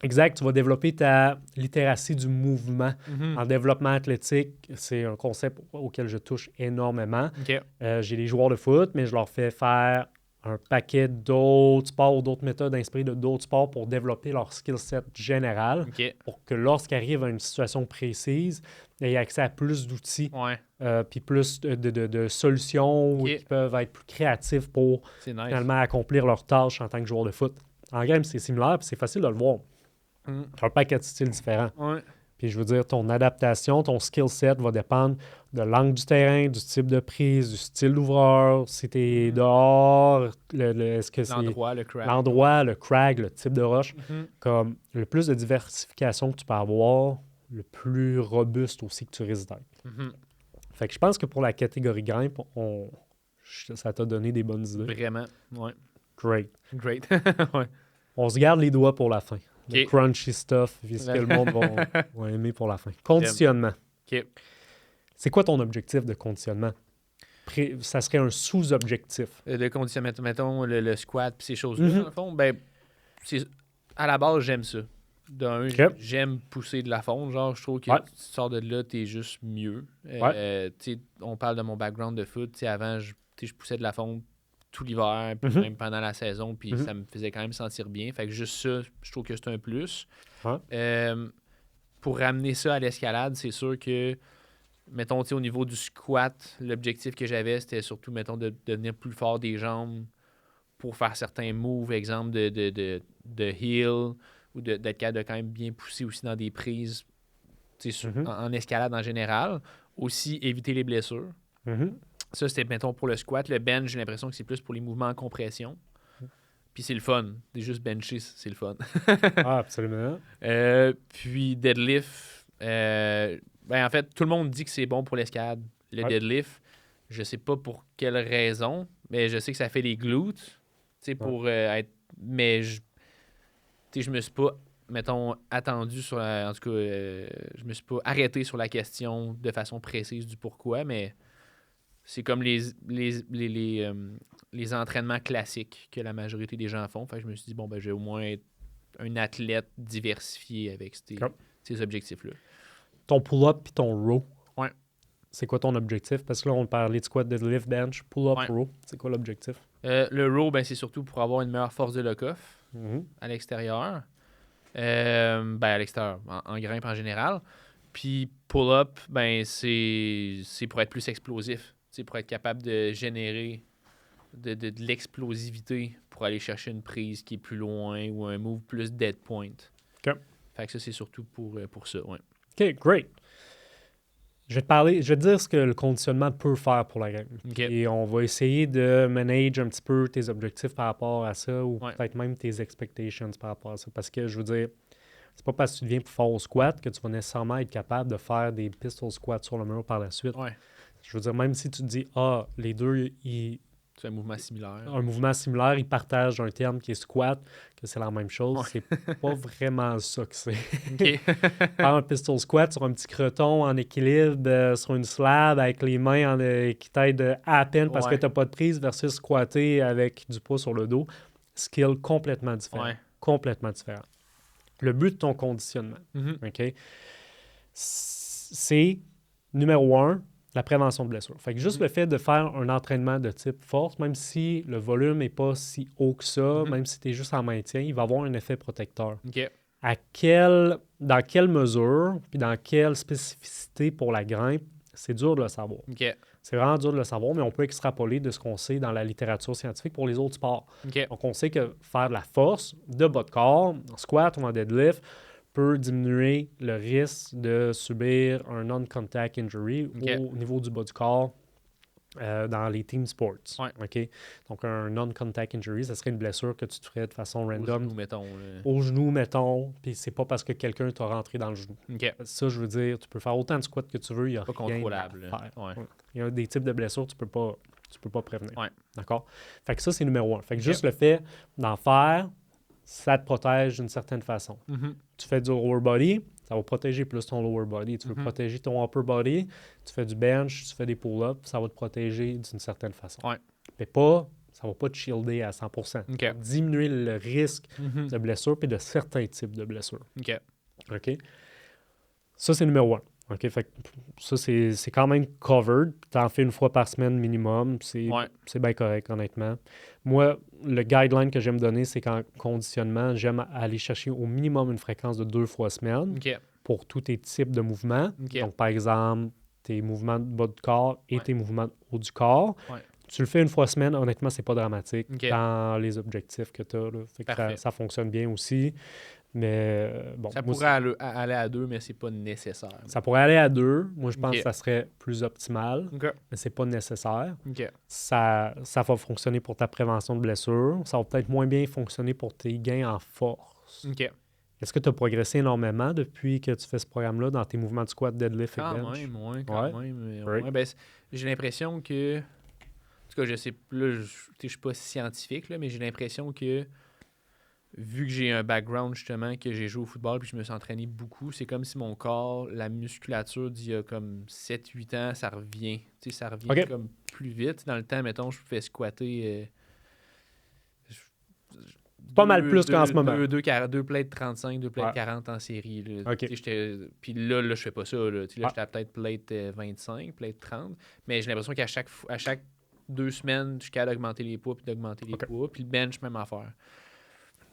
Exact, tu vas développer ta littératie du mouvement. Mhm. En développement athlétique, c'est un concept auquel je touche énormément. OK. J'ai des joueurs de foot, mais je leur fais faire un paquet d'autres sports ou d'autres méthodes inspirées de d'autres sports pour développer leur skill set général, OK. pour que lorsqu'ils arrivent à une situation précise, ils aient accès à plus d'outils, Ouais. puis plus de solutions OK. qui peuvent être plus créatifs pour C'est nice. finalement accomplir leurs tâches en tant que joueur de foot. En game, c'est similaire, puis c'est facile de le voir. Mm. Tu as un paquet de styles différents. Ouais. Puis je veux dire, ton adaptation, ton skill set va dépendre de l'angle du terrain, du type de prise, du style d'ouvreur, si tu es dehors, est-ce que c'est L'endroit, le crack. l'endroit, le crag, le type de roche. Mhm. Comme le plus de diversification que tu peux avoir, le plus robuste aussi que tu risques d'être. Mhm. Fait que je pense que pour la catégorie grimpe, ça t'a donné des bonnes idées. Vraiment. Ouais. Great. Great. Ouais. On se garde les doigts pour la fin. Le OK. crunchy stuff, puis ce que le monde va aimer pour la fin. Conditionnement. OK. C'est quoi ton objectif de conditionnement? Ça serait un sous-objectif. Le conditionnement, mettons, le squat puis ces choses-là, Mhm. dans le fond, ben, à la base, j'aime ça. D'un, OK. j'aime pousser de la fonte. Genre, je trouve que Ouais. tu sors de là, t'es juste mieux. Tu sais, on parle de mon background de foot. Tu sais, avant, je poussais de la fonte tout l'hiver, puis Mhm. même pendant la saison, puis Mhm. ça me faisait quand même sentir bien. Fait que juste ça, je trouve que c'est un plus. Ouais. Pour ramener ça à l'escalade, c'est sûr que, mettons, tu sais, au niveau du squat, l'objectif que j'avais, c'était surtout, mettons, de devenir plus fort des jambes pour faire certains moves, exemple de heel, ou d'être capable de quand même bien pousser aussi dans des prises, tu sais, Mhm. en escalade en général. Aussi, éviter les blessures. Mhm. Ça, c'était, mettons, pour le squat. Le bench, j'ai l'impression que c'est plus pour les mouvements en compression. Puis c'est le fun. C'est juste bencher, c'est le fun. Ah, absolument. Puis deadlift, en fait, tout le monde dit que c'est bon pour l'escalade. Le Ouais. deadlift, je sais pas pour quelle raison, mais je sais que ça fait les glutes, tu sais, pour être... Mais tu sais, je me suis pas, mettons, attendu sur en tout cas, je me suis pas arrêté sur la question de façon précise du pourquoi, mais c'est comme les entraînements classiques que la majorité des gens font. Fait que je me suis dit, bon, ben, je vais au moins être un athlète diversifié avec ces objectifs-là. Ton pull-up puis ton row. Ouais. C'est quoi ton objectif? Parce que là, on parlait de squat, deadlift, bench, pull-up, Ouais. row. C'est quoi l'objectif? Le row, ben, c'est surtout pour avoir une meilleure force de lock-off Mhm. à l'extérieur. À l'extérieur, en grimpe en général. Puis pull-up, ben, c'est pour être plus explosif. C'est pour être capable de générer de l'explosivité pour aller chercher une prise qui est plus loin ou un move plus dead point. OK. Fait que ça, c'est surtout pour ça, ouais. OK, great. Je vais te dire ce que le conditionnement peut faire pour la game. OK. Et on va essayer de manager un petit peu tes objectifs par rapport à ça ou Ouais. peut-être même tes expectations par rapport à ça. Parce que je veux dire, c'est pas parce que tu deviens plus fort au squat que tu vas nécessairement être capable de faire des pistol squats sur le mur par la suite. Ouais. Je veux dire, même si tu te dis, les deux, C'est un mouvement similaire. un mouvement similaire, ils partagent un terme qui est squat, que c'est la même chose, Ouais. c'est pas vraiment ça que c'est. OK. Faire un pistol squat sur un petit croton en équilibre sur une slab avec les mains qui t'aident à peine parce que Ouais. tu n'as pas de prise versus squatter avec du poids sur le dos. Skill complètement différent. Ouais. Complètement différent. Le but de ton conditionnement, Mhm. OK, c'est, numéro 1, la prévention de blessures. Fait que juste le fait de faire un entraînement de type force, même si le volume n'est pas si haut que ça, même si tu es juste en maintien, il va avoir un effet protecteur. OK. Dans quelle mesure, puis dans quelle spécificité pour la grimpe, c'est dur de le savoir. OK. C'est vraiment dur de le savoir, mais on peut extrapoler de ce qu'on sait dans la littérature scientifique pour les autres sports. OK. Donc, on sait que faire de la force de bas de corps, en squat ou en deadlift, peut diminuer le risque de subir un non-contact injury OK. au niveau du bas du corps dans les team sports. Ouais. OK? Donc, un non-contact injury, ça serait une blessure que tu te ferais de façon random Nous mettons. au genou, mettons, puis c'est pas parce que quelqu'un t'a rentré dans le genou. OK. Ça, je veux dire, tu peux faire autant de squats que tu veux, il n'y a Pas rien contrôlable. à faire. Ouais. Ouais. Il y a des types de blessures que tu peux pas prévenir. Ouais. D'accord? Fait que ça, c'est numéro 1. Fait que OK. juste le fait d'en faire, ça te protège d'une certaine façon. Mhm. Tu fais du lower body, ça va protéger plus ton lower body. Tu veux protéger ton upper body, tu fais du bench, tu fais des pull-ups, ça va te protéger d'une certaine façon. Ouais. Mais pas, ça va pas te shielder à 100%. OK. Ça va diminuer le risque Mhm. de blessure et de certains types de blessures. OK. OK? Ça, c'est numéro 1. OK? Fait que ça, c'est quand même covered. Tu en fais une fois par semaine minimum. C'est bien correct, honnêtement. Moi, le guideline que j'aime donner, c'est qu'en conditionnement, j'aime aller chercher au minimum une fréquence de 2 fois semaine OK. pour tous tes types de mouvements. OK. Donc, par exemple, tes mouvements de bas du corps et Ouais. tes mouvements de haut du corps. Ouais. Tu le fais une fois semaine, honnêtement, c'est pas dramatique OK. dans les objectifs que tu as. Fait que Parfait. ça fonctionne bien aussi. Mais bon, Ça moi, pourrait aller à 2, mais c'est pas nécessaire. ça pourrait aller à 2. Moi, je pense OK. que ça serait plus optimal, OK. mais c'est pas nécessaire. OK. Ça va fonctionner pour ta prévention de blessure. Ça va peut-être moins bien fonctionner pour tes gains en force. OK. Est-ce que tu as progressé énormément depuis que tu fais ce programme-là dans tes mouvements de squat, deadlift et Quand bench? même, ouais, Ouais. quand même. Right. Ouais, ben, j'ai l'impression que... En tout cas, je sais plus, je suis pas scientifique, là, mais j'ai l'impression que vu que j'ai un background, justement, que j'ai joué au football puis je me suis entraîné beaucoup, c'est comme si mon corps, la musculature d'il y a comme 7-8 ans, ça revient. Tu sais, ça revient OK. comme plus vite. Dans le temps, mettons, je pouvais squatter... Pas mal plus qu'en ce moment. Deux plates 35, deux plates Ouais. 40 en série. Là. OK. Tu sais, puis là, je fais pas ça. Là, tu sais, là Ah. j'étais à peut-être plate 25, plate 30. Mais j'ai l'impression qu'à chaque 2 semaines, je suis capable d'augmenter les poids puis d'augmenter les OK. poids. Puis le bench, même affaire.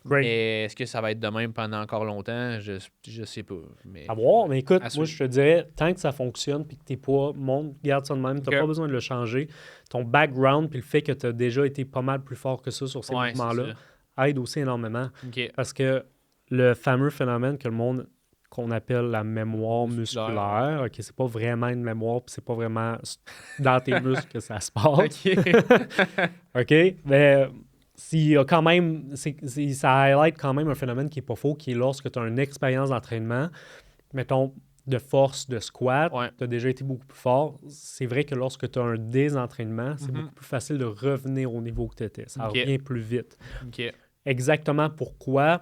Great. Mais est-ce que ça va être de même pendant encore longtemps? Je sais pas. Mais... À voir, mais écoute, À moi, suivre. je te dirais, tant que ça fonctionne puis que tes poids montent, garde ça de même. Tu n'as OK. pas besoin de le changer. Ton background puis le fait que tu as déjà été pas mal plus fort que ça sur ces Ouais, c'est mouvements-là aide aussi énormément. ça. OK. Parce que le fameux phénomène que le monde qu'on appelle la mémoire musculaire, OK, c'est pas vraiment une mémoire puis c'est pas vraiment dans tes muscles que ça se passe. OK. OK? Mais s'il y a quand même, ça highlight quand même un phénomène qui n'est pas faux, qui est lorsque tu as une expérience d'entraînement, mettons, de force, de squat, Ouais. tu as déjà été beaucoup plus fort. C'est vrai que lorsque tu as un désentraînement, c'est beaucoup plus facile de revenir au niveau que tu étais. Ça OK. revient plus vite. OK. Exactement pourquoi,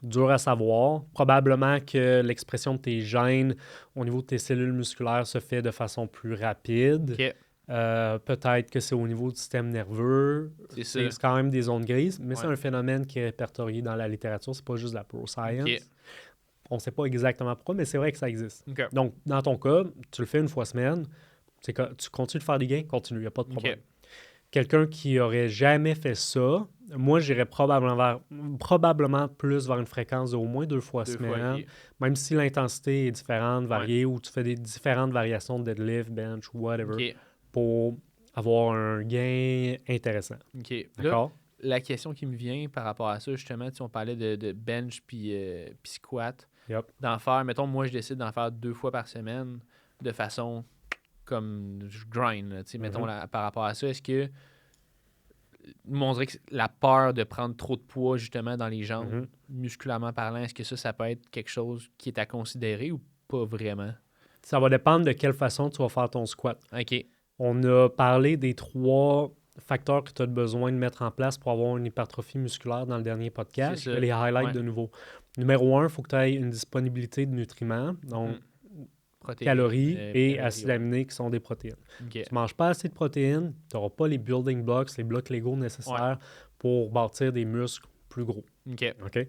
dur à savoir. Probablement que l'expression de tes gènes au niveau de tes cellules musculaires se fait de façon plus rapide. OK. Peut-être que c'est au niveau du système nerveux. C'est ça. C'est quand même des zones grises, mais c'est Ouais. un phénomène qui est répertorié dans la littérature. C'est pas juste de la pro science. OK. On ne sait pas exactement pourquoi, mais c'est vrai que ça existe. OK. Donc, dans ton cas, tu le fais une fois semaine. C'est que tu continues de faire des gains, continue, il n'y a pas de problème. OK. Quelqu'un qui aurait jamais fait ça, moi, j'irais probablement plus vers une fréquence d'au moins 2 fois 2 semaine, fois. OK. même si l'intensité est différente, variée, ou tu fais des différentes variations de deadlift, bench, whatever, OK. pour avoir un gain intéressant. OK. Là, D'accord? la question qui me vient par rapport à ça, justement, tu sais, on parlait de bench puis squat. Yep. D'en faire, mettons, moi, je décide d'en faire 2 fois par semaine de façon comme je grind. Là, tu sais, mettons, par rapport à ça, est-ce que on dirait que la peur de prendre trop de poids, justement, dans les jambes, Mhm. musculairement parlant, est-ce que ça peut être quelque chose qui est à considérer ou pas vraiment? Ça va dépendre de quelle façon tu vas faire ton squat. OK. On a parlé des 3 facteurs que tu as besoin de mettre en place pour avoir une hypertrophie musculaire dans le dernier podcast. C'est Je ça. vais les highlight Ouais. de nouveau. Numéro 1, il faut que tu aies une disponibilité de nutriments, donc Protéines, calories et calories, acides ouais. aminés qui sont des protéines. OK. Tu ne manges pas assez de protéines, tu n'auras pas les building blocks, les blocs Lego nécessaires pour bâtir des muscles plus gros. OK. OK?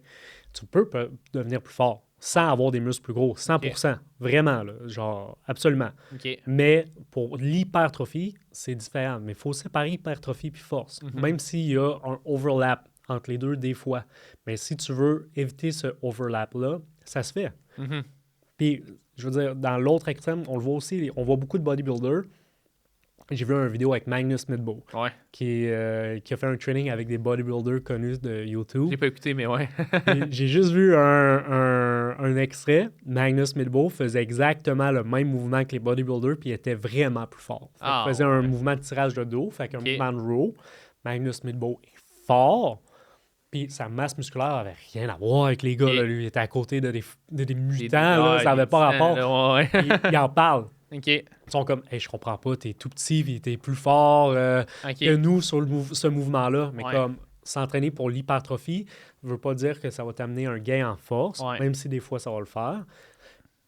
Tu peux devenir plus fort sans avoir des muscles plus gros, 100%. Vraiment, là, genre, absolument. OK. Mais pour l'hypertrophie, c'est différent. Mais il faut séparer hypertrophie puis force. Même s'il y a un overlap entre les deux des fois. Mais si tu veux éviter ce overlap-là, ça se fait. Mhm. Puis, je veux dire, dans l'autre extrême, on le voit aussi, on voit beaucoup de bodybuilders. J'ai vu une vidéo avec Magnus Midbow Ouais. qui a fait un training avec des bodybuilders connus de YouTube. J'ai pas écouté, mais ouais. Puis j'ai juste vu un extrait. Magnus Midbow faisait exactement le même mouvement que les bodybuilders, puis il était vraiment plus fort. Fait qu'il faisait un mouvement de tirage de dos, fait qu'un mouvement de row. Magnus Midbow est fort, puis sa masse musculaire avait rien à voir avec les gars. Là. Lui, il était à côté de des mutants, là, ça n'avait pas rapport. Là, ouais. Il en parle. OK. Ils sont comme, hey, je comprends pas, t'es tout petit, puis t'es plus fort OK. que nous sur ce mouvement-là. Mais Ouais. comme s'entraîner pour l'hypertrophie ne veut pas dire que ça va t'amener un gain en force, Ouais. même si des fois ça va le faire.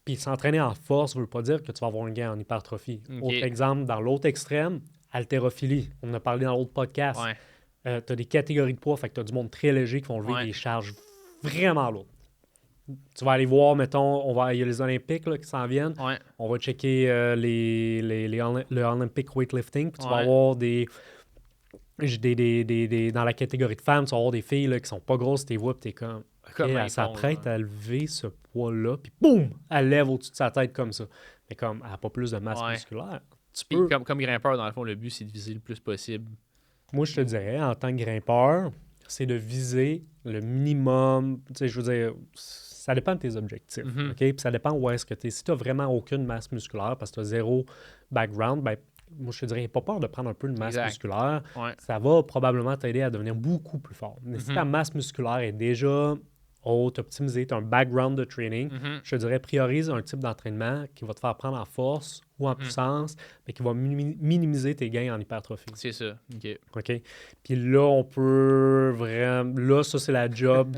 Puis s'entraîner en force ne veut pas dire que tu vas avoir un gain en hypertrophie. OK. Autre exemple, dans l'autre extrême, haltérophilie. On en a parlé dans l'autre podcast. Ouais. Tu as des catégories de poids, fait que tu as du monde très léger qui vont lever Ouais. des charges vraiment lourdes. Tu vas aller voir, mettons, il y a les Olympiques là, qui s'en viennent. Ouais. On va checker le Olympic weightlifting. Puis tu vas Ouais. avoir dans la catégorie de femmes, tu vas avoir des filles là, qui sont pas grosses, tu les vois, puis t'es comme, OK, Comment ils elle s'apprête font, à lever ce poids-là, puis boum, elle lève au-dessus de sa tête comme ça. Mais comme, elle n'a pas plus de masse Ouais. musculaire. Tu Puis peux, comme grimpeur, dans le fond, le but, c'est de viser le plus possible. moi, je te dirais, en tant que grimpeur, c'est de viser le minimum. Tu sais, je veux dire, ça dépend de tes objectifs. Mhm. OK? Puis ça dépend où est-ce que tu es. Si tu n'as vraiment aucune masse musculaire parce que tu as zéro background, ben, moi, je te dirais, pas peur de prendre un peu de masse Exact. musculaire. Ouais. Ça va probablement t'aider à devenir beaucoup plus fort. Mais si Mhm. ta masse musculaire est déjà haute, optimisée, tu as un background de training, Mhm. je te dirais, priorise un type d'entraînement qui va te faire prendre en force ou en puissance, mais qui va minimiser tes gains en hypertrophie. C'est ça. OK. OK? Puis là, on peut vraiment... Là, ça, c'est la job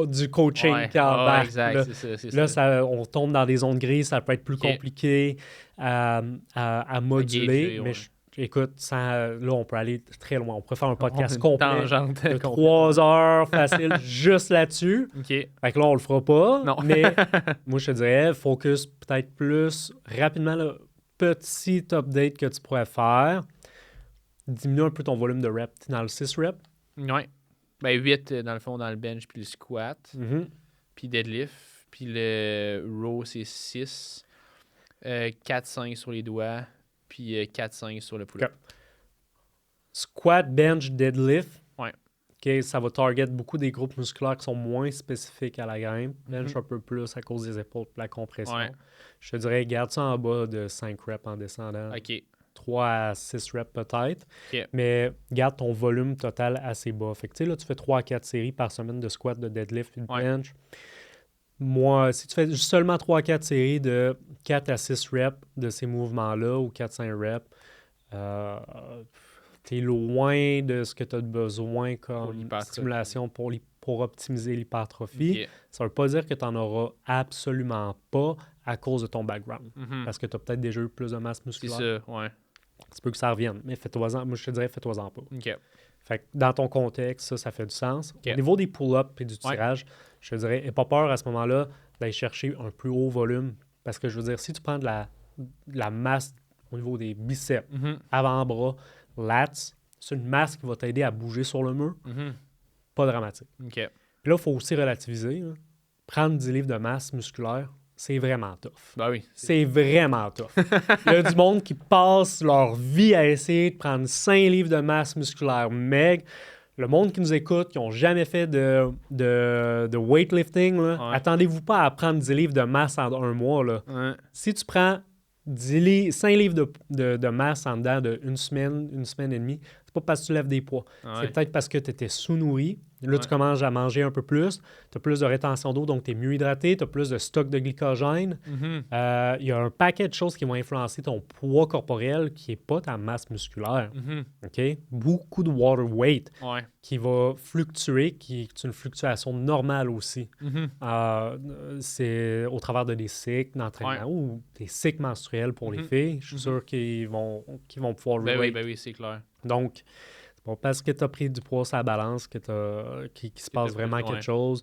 du coaching Ouais. qui embarque. Exact. Là, C'est là, ça. on tombe dans des zones grises, ça peut être plus OK. compliqué à moduler. gager, mais ouais. écoute, là, on peut aller très loin. On pourrait faire un podcast Une complet tangente de complète. 3 heures facile juste là-dessus. OK. Fait que là, on le fera pas. Non. Mais moi, je te dirais, focus peut-être plus rapidement, le petit update que tu pourrais faire. Diminue un peu ton volume de reps. T'es dans le 6 reps. Ouais. Ben 8 dans le fond, dans le bench, puis le squat, Mhm. puis deadlift, puis le row, c'est 6, 4-5 sur les doigts, puis 4-5 sur le pull-up. OK. Squat, bench, deadlift. Ouais. OK, ça va target beaucoup des groupes musculaires qui sont moins spécifiques à la grimpe. Bench un peu plus à cause des épaules et de la compression. Ouais. Je te dirais, garde ça en bas de 5 reps en descendant. OK. 3 à 6 reps peut-être. OK. Mais garde ton volume total assez bas. Fait que tu sais, là, tu fais 3 à 4 séries par semaine de squat, de deadlift et de Ouais. bench. Moi, si tu fais seulement 3 à 4 séries de 4 à 6 reps de ces mouvements-là ou 4-5 reps, tu es loin de ce que tu as besoin comme l'hypertrophie. stimulation pour optimiser l'hypertrophie. OK. Ça ne veut pas dire que tu n'en auras absolument pas à cause de ton background. Mhm. Parce que tu as peut-être déjà eu plus de masse C'est musculaire. ça, ouais. Ça peut que ça revienne. Mais fais-toi-en. Moi, je te dirais, fais-toi-en pas. OK. Fait que dans ton contexte, ça fait du sens. OK. Au niveau des pull-ups et du Ouais. tirage, je te dirais, n'aie pas peur à ce moment-là d'aller chercher un plus haut volume. Parce que je veux dire, si tu prends de la masse au niveau des biceps, Mhm. avant-bras, lats, c'est une masse qui va t'aider à bouger sur le mur. Mhm. Pas dramatique. OK. Puis là, il faut aussi relativiser. Là. Prendre 10 livres de masse musculaire, c'est vraiment tough. Ben oui. C'est vraiment tough. Il y a du monde qui passe leur vie à essayer de prendre 5 livres de masse musculaire maigre. Le monde qui nous écoute, qui n'ont jamais fait de weightlifting, là, Ouais. attendez-vous pas à prendre 10 livres de masse en un mois. Là. Ouais. Si tu prends 5 livres de masse en dedans d'une semaine, une semaine et demie, c'est pas parce que tu lèves des poids. Ouais. C'est peut-être parce que tu étais sous-nourri. Là, Ouais. tu commences à manger un peu plus. Tu as plus de rétention d'eau, donc tu es mieux hydraté. Tu as plus de stock de glycogène. Mhm. Il y a un paquet de choses qui vont influencer ton poids corporel qui n'est pas ta masse musculaire. Mhm. OK? Beaucoup de water weight Ouais. qui va fluctuer, qui est une fluctuation normale aussi. Mhm. C'est au travers de des cycles d'entraînement ou des cycles menstruels pour les filles. Je suis sûr qu'ils vont pouvoir Ben relate. oui, c'est clair. Donc, c'est pas parce que tu as pris du poids sur la balance qu'il se passe vraiment ouais. quelque chose.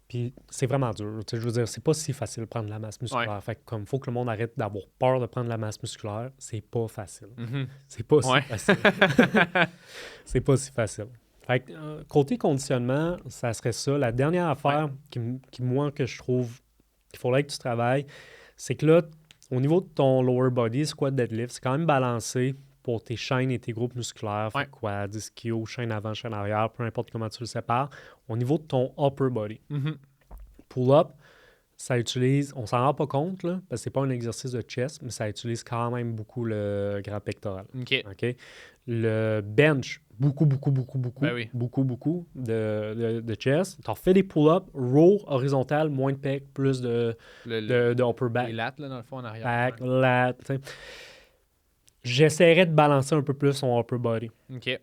Puis c'est vraiment dur. Tu sais, je veux dire, c'est pas si facile de prendre de la masse musculaire. Ouais. Fait que comme faut que le monde arrête d'avoir peur de prendre de la masse musculaire, c'est pas facile. Mhm. C'est pas si Ouais. facile. C'est pas si facile. Fait que, côté conditionnement, ça serait ça. La dernière affaire moi, que je trouve qu'il faudrait que tu travailles, c'est que là, au niveau de ton lower body, squat, deadlift, c'est quand même balancé pour tes chaînes et tes groupes musculaires. Fait Ouais. quoi, ischio, chaîne avant, chaîne arrière, peu importe comment tu le sépares. Au niveau de ton upper body, Mhm. pull-up, ça utilise, on s'en rend pas compte, là, parce que c'est pas un exercice de chest, mais ça utilise quand même beaucoup le grand pectoral. OK. OK? Le bench, beaucoup Ben oui. de chest. Tu refais des pull-ups, row horizontal, moins de pec, plus de upper back. Les lattes, là, dans le fond, en arrière. Back, lat, tu sais. J'essaierais de balancer un peu plus son upper body. OK.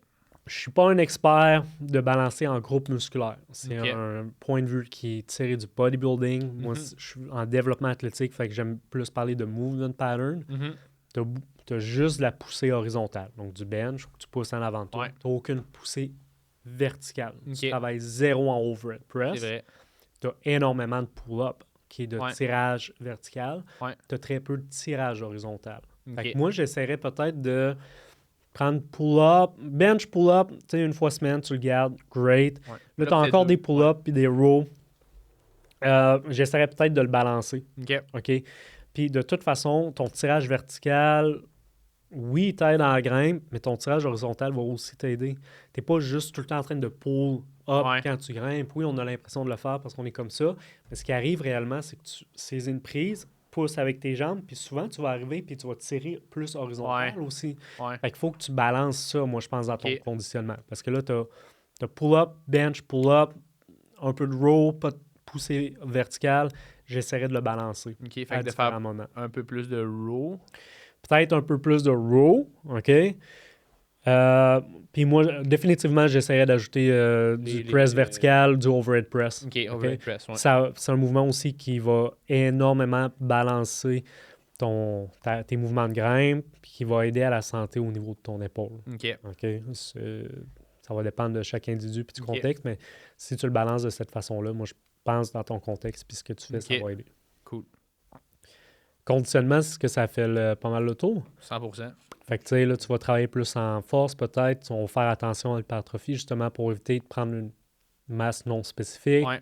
Je suis pas un expert de balancer en groupe musculaire. C'est OK. un point de vue qui est tiré du bodybuilding. Moi, je suis en développement athlétique, fait que j'aime plus parler de movement pattern. Mhm. tu as juste de la poussée horizontale. Donc, du bench, faut que tu pousses en avant de toi. Ouais. Tu n'as aucune poussée verticale. Ok. Tu travailles zéro en overhead press. C'est vrai. Tu as énormément de pull-up, qui est de Ouais. tirage vertical. Ouais. Tu as très peu de tirage horizontal. Ok. Fait que moi, j'essaierais peut-être de prendre pull-up, bench pull-up, tu sais, une fois semaine, tu le gardes, great. Ouais. Là, tu as fais encore deux. des pull-ups puis des rows. J'essaierais peut-être de le balancer. OK. OK? Puis de toute façon, ton tirage vertical, oui, il t'aide dans la grimpe, mais ton tirage horizontal va aussi t'aider. Tu n'es pas juste tout le temps en train de pull up Ouais. quand tu grimpes. Oui, on a l'impression de le faire parce qu'on est comme ça. Mais ce qui arrive réellement, c'est que tu saisis une prise, pousses avec tes jambes, puis souvent, tu vas arriver puis tu vas tirer plus horizontal Ouais. aussi. Ouais. Fait qu'il faut que tu balances ça, moi, je pense, dans ton OK. conditionnement. Parce que là, tu as pull-up, bench, pull-up, un peu de row, pas de poussée verticale. J'essaierais de le balancer OK. Fait à que de différents faire moments. un peu plus de row. Peut-être un peu plus de row, OK? Puis moi, définitivement, j'essaierais d'ajouter du press vertical, du overhead press. OK. Overhead press. Ouais. C'est un mouvement aussi qui va énormément balancer tes mouvements de grimpe, puis qui va aider à la santé au niveau de ton épaule. OK. OK? Ça va dépendre de chaque individu et du OK. contexte, mais si tu le balances de cette façon-là, moi, je pense dans ton contexte puis ce que tu fais, ça OK. va aider. Cool. Conditionnement, c'est ce que ça fait pas mal le tour. 100%. Fait que, tu sais, là, tu vas travailler plus en force, peut-être. On va faire attention à l'hypertrophie, justement, pour éviter de prendre une masse non spécifique. Ouais.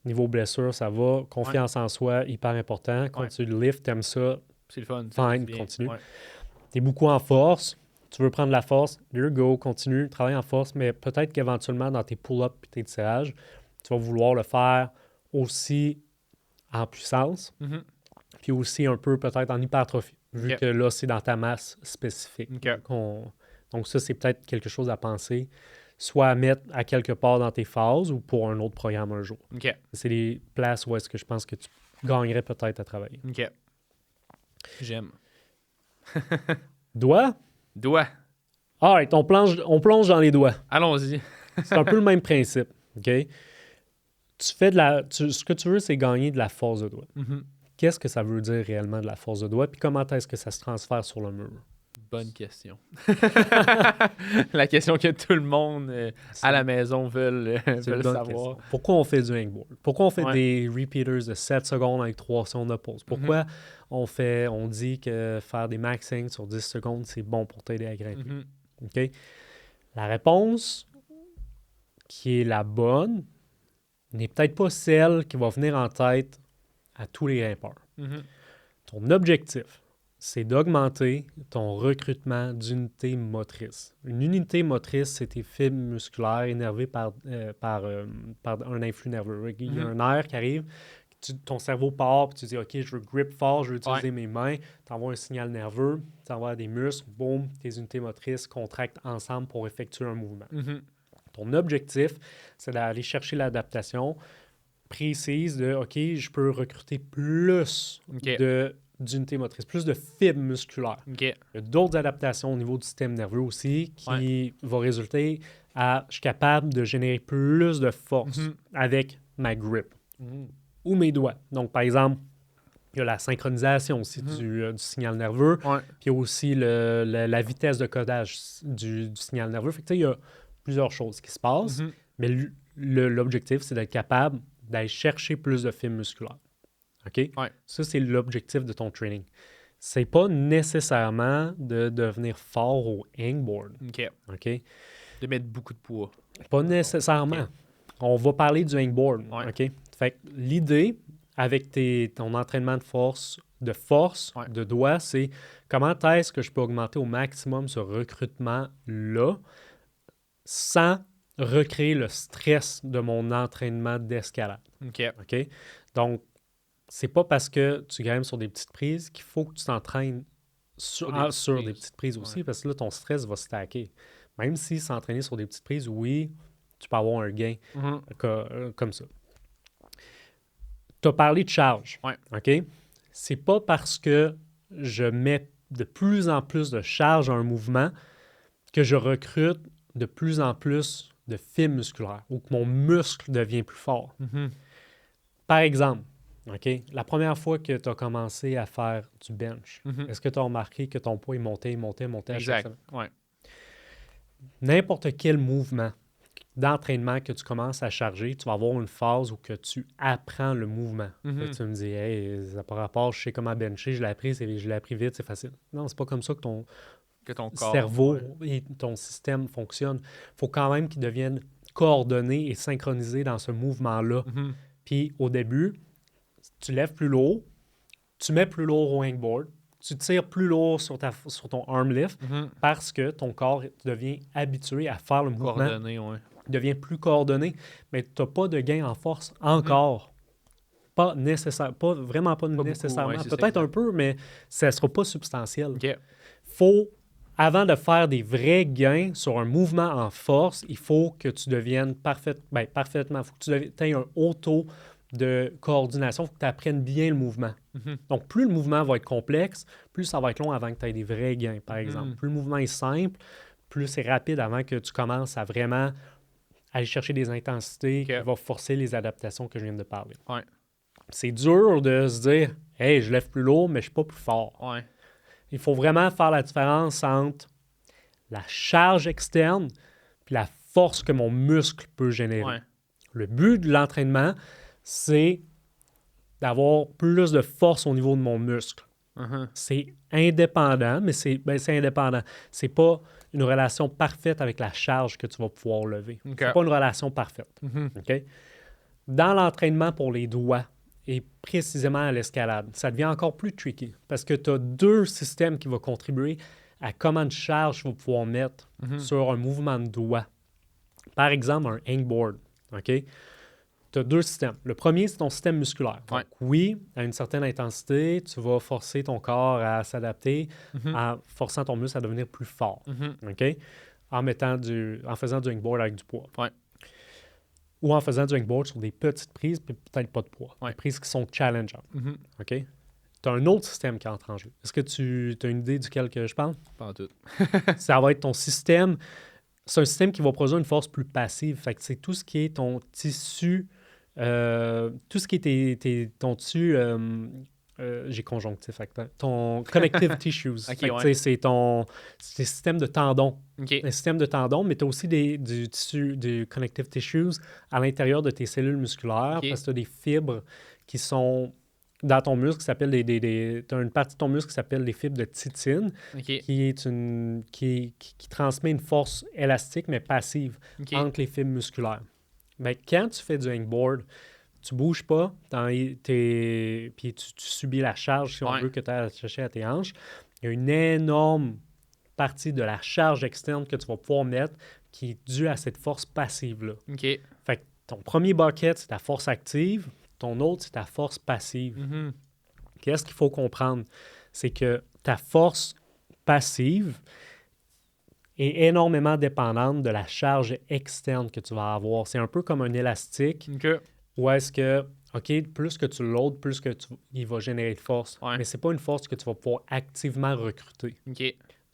Niveau blessure, ça va. Confiance en soi, hyper important. Continue de lift, t'aimes ça, C'est le fun. fine, C'est bien. continue. Ouais. T'es beaucoup en force. Tu veux prendre la force, here go, continue, travaille en force, mais peut-être qu'éventuellement, dans tes pull-ups et tes tirages, tu vas vouloir le faire aussi en puissance, Mhm. puis aussi un peu peut-être en hypertrophie, vu OK. que là, c'est dans ta masse spécifique. OK. Donc ça, c'est peut-être quelque chose à penser, soit à mettre à quelque part dans tes phases ou pour un autre programme un jour. OK. C'est les places où est-ce que je pense que tu gagnerais peut-être à travailler. OK. J'aime. Doigts? Doigt. All right, on plonge dans les doigts. Allons-y. C'est un peu le même principe, OK? Ce que tu veux, c'est gagner de la force de doigt. Mhm. Qu'est-ce que ça veut dire réellement de la force de doigt? Puis comment est-ce que ça se transfère sur le mur? Bonne question. La question que tout le monde à la maison veut C'est une bonne savoir. question. Pourquoi on fait du hangboard? Pourquoi on fait Ouais. des repeaters de 7 secondes avec 3 secondes de pause? Pourquoi on dit que faire des maxing sur 10 secondes, c'est bon pour t'aider à grimper? Mhm. OK? La réponse qui est la bonne n'est peut-être pas celle qui va venir en tête à tous les grimpeurs. Mhm. Ton objectif, c'est d'augmenter ton recrutement d'unités motrices. Une unité motrice, c'est tes fibres musculaires énervées par un influx nerveux. Il y a un nerf qui arrive, ton cerveau part, puis tu dis « OK, je veux grip fort, je veux utiliser mes mains », tu envoies un signal nerveux, tu envoies des muscles, boum, tes unités motrices contractent ensemble pour effectuer un mouvement. Mhm. Ton objectif, c'est d'aller chercher l'adaptation précise de « OK, je peux recruter plus OK. d'unités motrices, plus de fibres musculaires. » OK. Il y a d'autres adaptations au niveau du système nerveux aussi qui vont résulter à « je suis capable de générer plus de force avec ma grip Mhm. ou mes doigts. » Donc, par exemple, il y a la synchronisation aussi du signal nerveux, Ouais. puis il y a aussi la vitesse de codage du signal nerveux. Fait que, tu sais, il y a plusieurs choses qui se passent, Mhm. mais l'objectif, c'est d'être capable d'aller chercher plus de fibres musculaires. OK? Ouais. Ça, c'est l'objectif de ton training. C'est pas nécessairement de devenir fort au hangboard. OK. OK? De mettre beaucoup de poids. Pas nécessairement. OK. On va parler du hangboard. Ouais. OK? Fait que l'idée avec ton entraînement de force, Ouais. de doigts, c'est comment est-ce que je peux augmenter au maximum ce recrutement-là sans recréer le stress de mon entraînement d'escalade. OK. OK? Donc, c'est pas parce que tu grimpes sur des petites prises qu'il faut que tu t'entraînes sur des petites prises aussi, parce que là, ton stress va se stacker. Même si s'entraîner sur des petites prises, oui, tu peux avoir un gain Mhm. comme ça. Tu as parlé de charge. Ouais. OK? C'est pas parce que je mets de plus en plus de charge à un mouvement que je recrute de plus en plus de fibres musculaires ou que mon muscle devient plus fort. Mhm. Par exemple, OK? La première fois que tu as commencé à faire du bench, est-ce que tu as remarqué que ton poids il montait à chaque Exact. semaine? Ouais. N'importe quel mouvement d'entraînement que tu commences à charger, tu vas avoir une phase où que tu apprends le mouvement. Là, tu me dis, hey, ça par rapport, je sais comment bencher, je l'ai appris vite, c'est facile. Non, c'est pas comme ça que ton corps, cerveau et ton système fonctionnent. Il faut quand même qu'ils deviennent coordonnés et synchronisés dans ce mouvement-là. Puis au début, tu lèves plus lourd, tu mets plus lourd au hangboard, tu tires plus lourd sur ton arm lift parce que ton corps devient habitué à faire le mouvement. Coordonné, ouais. Il devient plus coordonné, mais tu n'as pas de gain en force encore. Pas nécessaire, vraiment pas nécessairement. Beaucoup, ouais, peut-être un peu, mais ça ne sera pas substantiel. OK. Faut, avant de faire des vrais gains sur un mouvement en force, il faut que tu deviennes parfaitement, il faut que tu aies un haut taux de coordination, il faut que tu apprennes bien le mouvement. Donc, plus le mouvement va être complexe, plus ça va être long avant que tu aies des vrais gains, par exemple. Plus le mouvement est simple, plus c'est rapide avant que tu commences à vraiment aller chercher des intensités qui vont forcer les adaptations que je viens de parler. Ouais. C'est dur de se dire « Hey, je lève plus lourd, mais je ne suis pas plus fort. Ouais. » Il faut vraiment faire la différence entre la charge externe et la force que mon muscle peut générer. Ouais. Le but de l'entraînement, c'est d'avoir plus de force au niveau de mon muscle. C'est indépendant, mais c'est indépendant. C'est pas une relation parfaite avec la charge que tu vas pouvoir lever. C'est pas une relation parfaite. OK? Dans l'entraînement pour les doigts et précisément à l'escalade, ça devient encore plus tricky parce que tu as deux systèmes qui vont contribuer à comment de charge tu vas pouvoir mettre sur un mouvement de doigt. Par exemple, un hangboard. OK? Tu as deux systèmes. Le premier, c'est ton système musculaire. Ouais. Donc, oui, à une certaine intensité, tu vas forcer ton corps à s'adapter en forçant ton muscle à devenir plus fort. OK? En faisant du hangboard avec du poids. Ouais. Ou en faisant du hangboard sur des petites prises, puis peut-être pas de poids. Ouais. Des prises qui sont challengeantes. OK? Tu as un autre système qui entre en jeu. Est-ce que tu as une idée duquel que je parle? Pas en tout. Ça va être ton système. C'est un système qui va produire une force plus passive. Fait que c'est tout ce qui est ton tissu, tout ce qui est ton tissu, j'ai conjonctif, ton connective tissues. Okay, c'est ton système de tendons. Okay. Un système de tendons, mais tu as aussi du tissu, du connective tissues à l'intérieur de tes cellules musculaires parce que tu as des fibres qui sont dans ton muscle qui s'appellent tu as une partie de ton muscle qui s'appelle les fibres de titine, qui transmet une force élastique mais passive entre les fibres musculaires. Mais quand tu fais du hangboard, tu ne bouges pas, puis tu subis la charge, si on veut, que tu as attaché à tes hanches. Il y a une énorme partie de la charge externe que tu vas pouvoir mettre qui est due à cette force passive-là. Fait que ton premier bucket, c'est ta force active. Ton autre, c'est ta force passive. Qu'est-ce qu'il faut comprendre? C'est que ta force passive est énormément dépendante de la charge externe que tu vas avoir. C'est un peu comme un élastique où est-ce que, OK, plus que tu loads, plus que il va générer de force. Mais ce n'est pas une force que tu vas pouvoir activement recruter.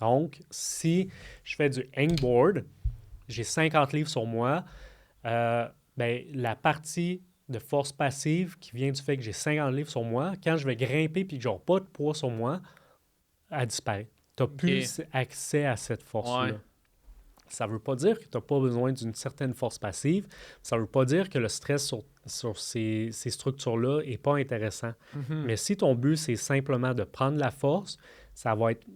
Donc, si je fais du hangboard, j'ai 50 livres sur moi, la partie de force passive qui vient du fait que j'ai 50 livres sur moi, quand je vais grimper et que je n'aurai pas de poids sur moi, elle disparaît. Tu n'as plus accès à cette force-là. Ça ne veut pas dire que tu n'as pas besoin d'une certaine force passive. Ça ne veut pas dire que le stress sur ces structures-là n'est pas intéressant. Mais si ton but, c'est simplement de prendre la force, ça va être...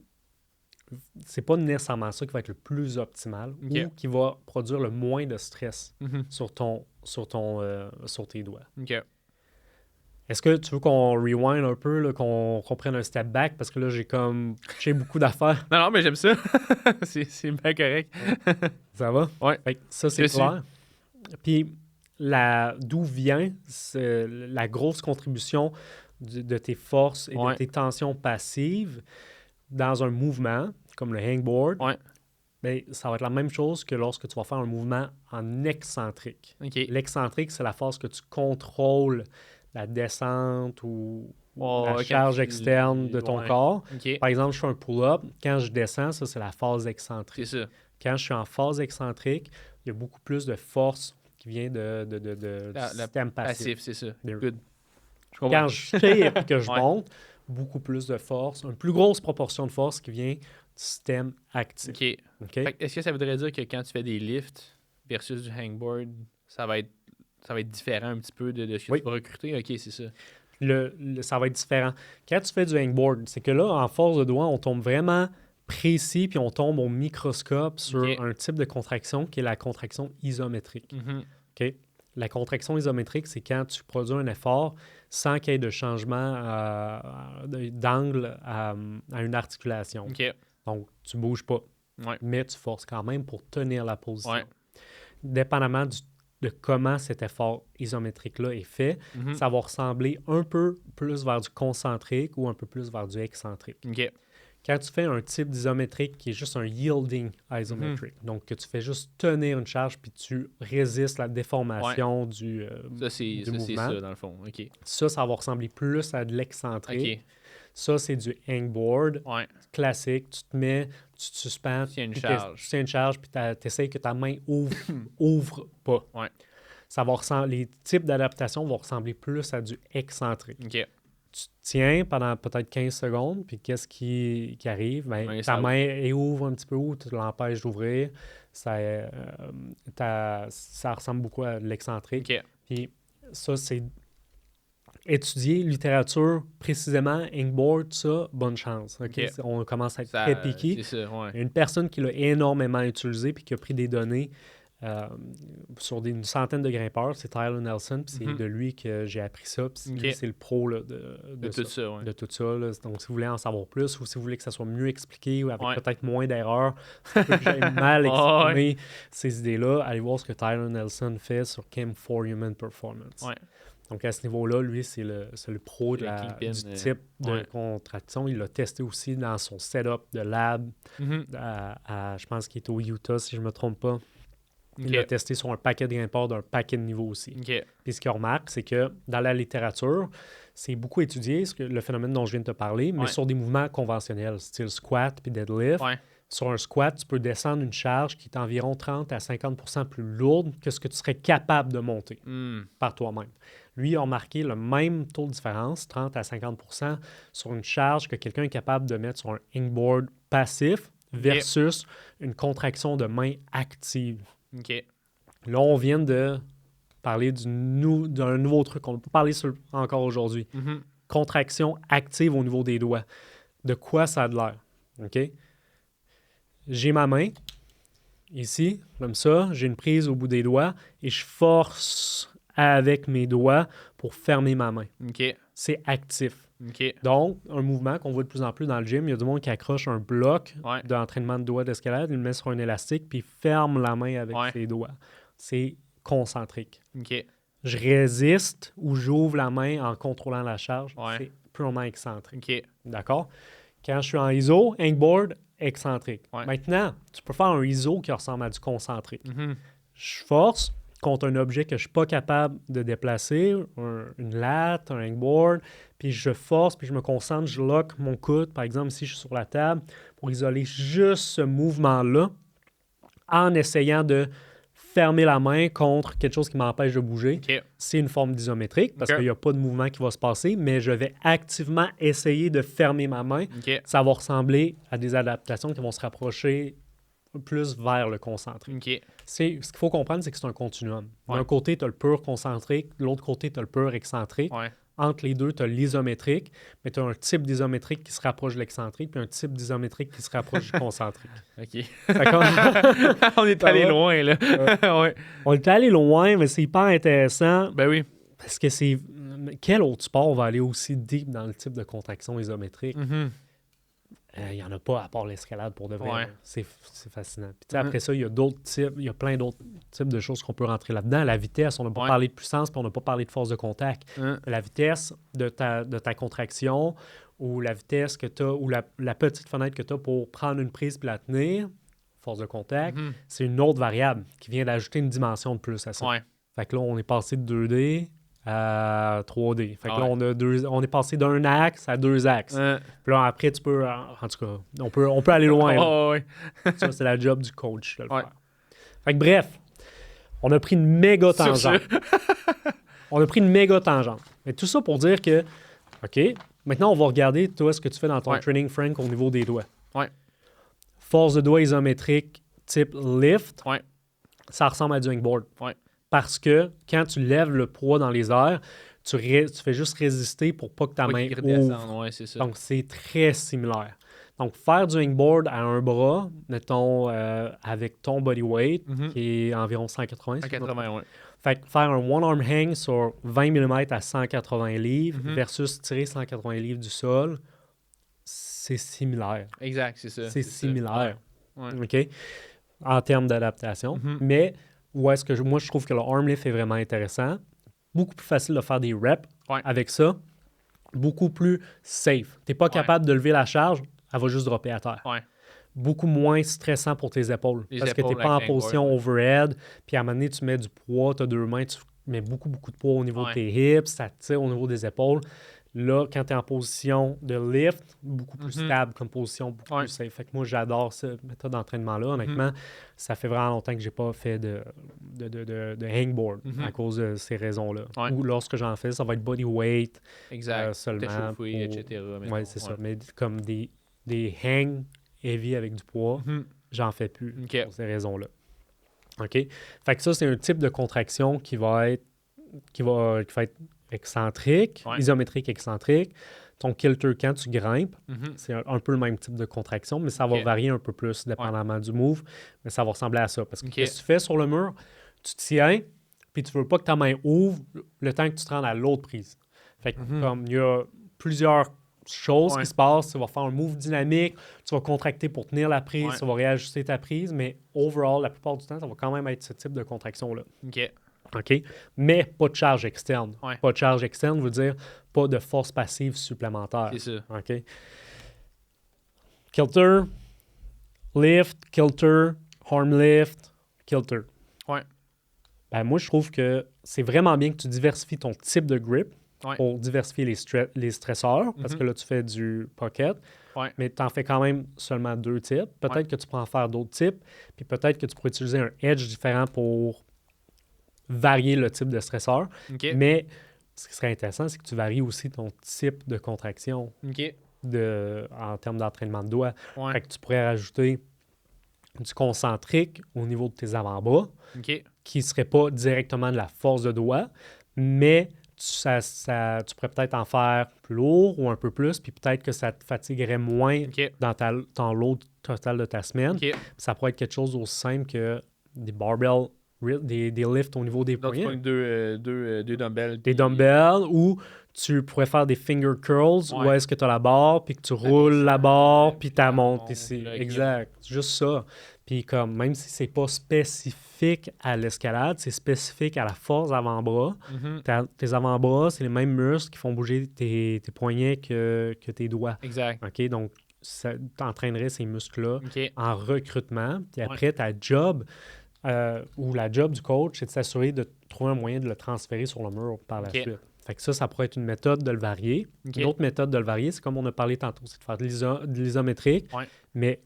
C'est pas nécessairement ça qui va être le plus optimal ou qui va produire le moins de stress sur tes doigts. Est-ce que tu veux qu'on rewind un peu, là, qu'on prenne un step back? Parce que là, j'ai beaucoup d'affaires. Non, mais j'aime ça. c'est bien correct. Ça va? Oui. Ça, c'est clair. Puis, d'où vient la grosse contribution de tes forces et de tes tensions passives dans un mouvement, comme le hangboard, ça va être la même chose que lorsque tu vas faire un mouvement en excentrique. L'excentrique, c'est la force que tu contrôles la descente ou la charge externe de ton corps. Par exemple, je fais un pull-up. Quand je descends, ça, c'est la phase excentrique. C'est ça. Quand je suis en phase excentrique, il y a beaucoup plus de force qui vient du système passif. C'est ça. Good. Quand je tire et que je Ouais. monte, beaucoup plus de force, une plus grosse proportion de force qui vient du système actif. OK. OK? Fait que est-ce que ça voudrait dire que quand tu fais des lifts versus du hangboard, ça va être différent un petit peu de ce que Oui. tu vas recruter? OK, c'est ça. Ça va être différent. Quand tu fais du hangboard, c'est que là, en force de doigt, on tombe vraiment précis puis on tombe au microscope sur OK. un type de contraction qui est la contraction isométrique. Mhm. OK? La contraction isométrique, c'est quand tu produis un effort sans qu'il y ait de changement d'angle à une articulation. OK. Donc, tu ne bouges pas, Ouais. mais tu forces quand même pour tenir la position. Ouais. Dépendamment de comment cet effort isométrique-là est fait, Mhm. ça va ressembler un peu plus vers du concentrique ou un peu plus vers du excentrique. OK. Quand tu fais un type d'isométrique qui est juste un yielding isometric, donc que tu fais juste tenir une charge puis tu résistes la déformation du Ça, c'est mouvement, ça, dans le fond. OK. ça va ressembler plus à de l'excentrique. OK. Ça, c'est du hangboard Ouais. classique. Tu te mets, tu te suspends, Tiens une puis charge. tu tiens une charge puis tu essaies que ta main ouvre pas. Ouais. Ça va les types d'adaptation vont ressembler plus à du excentrique. OK. Tu tiens pendant peut-être 15 secondes, puis qu'est-ce qui arrive? Ben, Ouais, ta ça- main elle ouvre un petit peu ou tu l'empêches d'ouvrir. Ça ressemble beaucoup à de l'excentrique. OK. Puis ça, c'est étudier littérature précisément, hangboard, ça, bonne chance. OK? OK. On commence à être Ça- très piqué. C'est ça, ouais. Il y a une personne qui l'a énormément utilisé puis qui a pris des données sur une centaine de grimpeurs, c'est Tyler Nelson, puis c'est Mhm. de lui que j'ai appris ça, puis OK. lui, c'est le pro là, De tout ça, ouais. de tout ça. Là. Donc, si vous voulez en savoir plus ou si vous voulez que ça soit mieux expliqué ou avec Ouais. peut-être moins d'erreurs, que j'ai mal Ah, ouais. exprimé ces idées-là, allez voir ce que Tyler Nelson fait sur Chem for Human Performance. Ouais. Donc, à ce niveau-là, lui, c'est le pro Le kingpin, du type de ouais. contraction. Il l'a testé aussi dans son setup de lab, Mhm. je pense qu'il est au Utah, si je ne me trompe pas. Il OK. l'a testé sur un paquet de grimpeurs d'un paquet de niveaux aussi. OK. Puis ce qu'on remarque, c'est que dans la littérature, c'est beaucoup étudié, le phénomène dont je viens de te parler, mais Ouais. sur des mouvements conventionnels, style squat puis deadlift. Ouais. Sur un squat, tu peux descendre une charge qui est environ 30 à 50 % plus lourde que ce que tu serais capable de monter Hmm. par toi-même. Lui, il a remarqué le même taux de différence, 30 à 50 % sur une charge que quelqu'un est capable de mettre sur un hangboard passif versus une contraction de main active. OK. Là, on vient de parler d'un nouveau truc qu'on ne peut pas parler encore aujourd'hui. Mhm. Contraction active au niveau des doigts. De quoi ça a de l'air? OK? J'ai ma main ici, comme ça. J'ai une prise au bout des doigts et je force avec mes doigts pour fermer ma main. OK. C'est actif. OK. Donc, un mouvement qu'on voit de plus en plus dans le gym, il y a du monde qui accroche un bloc Ouais. d'entraînement de doigts d'escalade, il le met sur un élastique, puis il ferme la main avec Ouais. ses doigts. C'est concentrique. OK. Je résiste ou j'ouvre la main en contrôlant la charge. Ouais. C'est purement excentrique. OK. D'accord? Quand je suis en ISO, hangboard, excentrique. Ouais. Maintenant, tu peux faire un ISO qui ressemble à du concentrique. Mhm. Je force contre un objet que je ne suis pas capable de déplacer, une latte, un hangboard, puis je force, puis je me concentre, je lock mon coude, par exemple, si je suis sur la table, pour isoler juste ce mouvement-là en essayant de fermer la main contre quelque chose qui m'empêche de bouger. OK. C'est une forme d'isométrique parce OK. qu'il n'y a pas de mouvement qui va se passer, mais je vais activement essayer de fermer ma main. OK. Ça va ressembler à des adaptations qui vont se rapprocher plus vers le concentrique. OK. Ce qu'il faut comprendre, c'est que c'est un continuum. Ouais. D'un côté, tu as le pur concentrique, de l'autre côté, tu as le pur excentrique. Ouais. Entre les deux, tu as l'isométrique, mais tu as un type d'isométrique qui se rapproche de l'excentrique, puis un type d'isométrique qui se rapproche du concentrique. OK. D'accord? On est Ça allé va? loin, là. Ouais. On est allé loin, mais c'est hyper intéressant Ben oui. parce que c'est... Quel autre sport va aller aussi deep dans le type de contraction isométrique? Mhm. Il n'y en a pas à part l'escalade pour de vrai. Ouais. là. C'est fascinant. Puis, tu sais, après ça, il y a d'autres types, il y a plein d'autres types de choses qu'on peut rentrer là-dedans. La vitesse, on n'a pas Ouais. parlé de puissance, puis on n'a pas parlé de force de contact. Hein. La vitesse de ta contraction ou la vitesse que tu as ou la petite fenêtre que tu as pour prendre une prise puis la tenir, force de contact, Mhm. c'est une autre variable qui vient d'ajouter une dimension de plus à ça. Ouais. Fait que là, on est passé de 2D à 3D. Fait que Ah là, ouais. on est passé d'un axe à deux axes. Hein. Puis là, après, tu peux... En tout cas, on peut aller loin. là. Oh, ouais. Ça, c'est la job du coach de le Ouais. faire. Fait que bref, on a pris une méga Sur tangente. On a pris une méga tangente. Mais tout ça pour dire que, OK, maintenant, on va regarder, toi, ce que tu fais dans ton Ouais. training, Frank, au niveau des doigts. Ouais. Force de doigt isométrique type lift, Ouais. ça ressemble à du hangboard. Ouais. Parce que quand tu lèves le poids dans les airs, tu fais juste résister pour pas que ta main Qu'il ouvre. redescende, ouais, c'est ça. Donc, c'est très similaire. Donc, faire du hangboard à un bras, mettons, avec ton body weight, Mhm. qui est environ 180. À 80, ouais. Fait que faire un one-arm hang sur 20 mm à 180 livres Mhm. versus tirer 180 livres du sol, c'est similaire. Exact, c'est ça. C'est ça. similaire. Ouais. OK? En termes d'adaptation. Mhm. Mais où est-ce que moi, je trouve que le arm lift est vraiment intéressant. Beaucoup plus facile de faire des reps Ouais. avec ça. Beaucoup plus safe. Tu n'es pas capable de lever la charge, elle va juste dropper à terre. Ouais. Beaucoup moins stressant pour tes épaules. Les parce que tu n'es épaules pas en avec position hangboard, overhead. Puis à un moment donné, tu mets du poids, tu as deux mains, tu mets beaucoup de poids au niveau de Ouais. tes hips, ça tire au niveau des épaules. Là, quand tu es en position de lift, beaucoup plus Mhm. stable comme position, beaucoup Ouais. plus safe. Fait que moi, j'adore cette méthode d'entraînement-là. Honnêtement, ça fait vraiment longtemps que j'ai pas fait de hangboard Mhm. à cause de ces raisons-là. Ouais. Ou lorsque j'en fais, ça va être body weight Exact. seulement. T'échauffer, pour- etc. Oui, c'est ça. Mais comme des hang heavy avec du poids, Mhm. j'en fais plus OK. pour ces raisons-là. OK? Fait que ça, c'est un type de contraction qui va être excentrique, Ouais. isométrique excentrique. Ton kilter, quand tu grimpes, Mhm. c'est un peu le même type de contraction, mais ça va OK. varier un peu plus dépendamment du move, mais ça va ressembler à ça. Parce que OK. qu'est-ce que tu fais sur le mur? Tu tiens, puis tu veux pas que ta main ouvre le temps que tu te rendes à l'autre prise. Fait que comme il y a plusieurs choses Ouais. qui se passent, tu vas faire un move dynamique, tu vas contracter pour tenir la prise, Ouais. tu vas réajuster ta prise, mais overall, la plupart du temps, ça va quand même être ce type de contraction-là. OK. OK? Mais pas de charge externe. Ouais. Pas de charge externe veut dire pas de force passive supplémentaire. C'est ça. OK? Kilter, lift, kilter, arm lift, kilter. Ouais. Ben, moi, je trouve que c'est vraiment bien que tu diversifies ton type de grip Ouais. pour diversifier les stresseurs, parce Mhm. que là, tu fais du pocket, Ouais. mais tu en fais quand même seulement 2 types. Peut-être que tu peux en faire d'autres types, puis peut-être que tu pourrais utiliser un edge différent pour varier le type de stresseur. OK. Mais ce qui serait intéressant, c'est que tu varies aussi ton type de contraction OK. en termes d'entraînement de doigts. Ouais. Fait que tu pourrais rajouter du concentrique au niveau de tes avant-bras, OK. qui ne serait pas directement de la force de doigt, mais tu pourrais peut-être en faire plus lourd ou un peu plus, puis peut-être que ça te fatiguerait moins OK. dans l'autre total de ta semaine. OK. Ça pourrait être quelque chose aussi simple que des barbells, des lifts au niveau des Donc, tu poignets. prends deux dumbbells. Des puis- dumbbells ou tu pourrais faire des finger curls où Ouais. est-ce que tu as la barre puis que tu roules la barre puis tu la montes ici. Exact. C'est juste ça. Puis comme même si c'est pas spécifique à l'escalade, c'est spécifique à la force avant-bras. Mhm. Tes avant-bras, c'est les mêmes muscles qui font bouger tes poignets que tes doigts. Exact. OK? Donc, ça t'entraînerait ces muscles-là OK. en recrutement. Puis après, ta job ou la job du coach, c'est de s'assurer de trouver un moyen de le transférer sur le mur par la OK. suite. Fait que ça pourrait être une méthode de le varier. OK. Une autre méthode de le varier, c'est comme on a parlé tantôt, c'est de faire de l'isométrique, Ouais. mais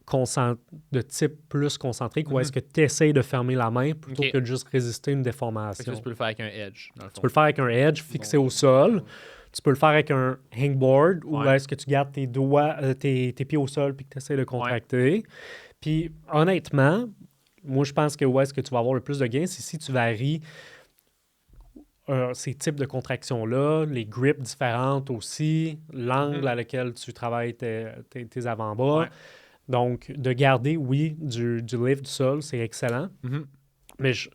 de type plus concentrique, où Mhm. est-ce que tu essayes de fermer la main plutôt OK. que de juste résister à une Fait que déformation. ça, tu peux le faire avec un edge, dans le fond. Tu peux le faire avec un edge fixé Donc, au sol. Tu peux le faire avec un hangboard où Ouais. est-ce que tu gardes tes doigts, tes pieds au sol puis que tu essaies de contracter. Puis honnêtement, moi je pense que où est-ce que tu vas avoir le plus de gains, c'est si tu varies ces types de contractions-là, les grips différentes aussi, l'angle Mhm. à lequel tu travailles tes avant-bras. Ouais. Donc, de garder, oui, du lift du sol, c'est excellent. Mhm. Mais je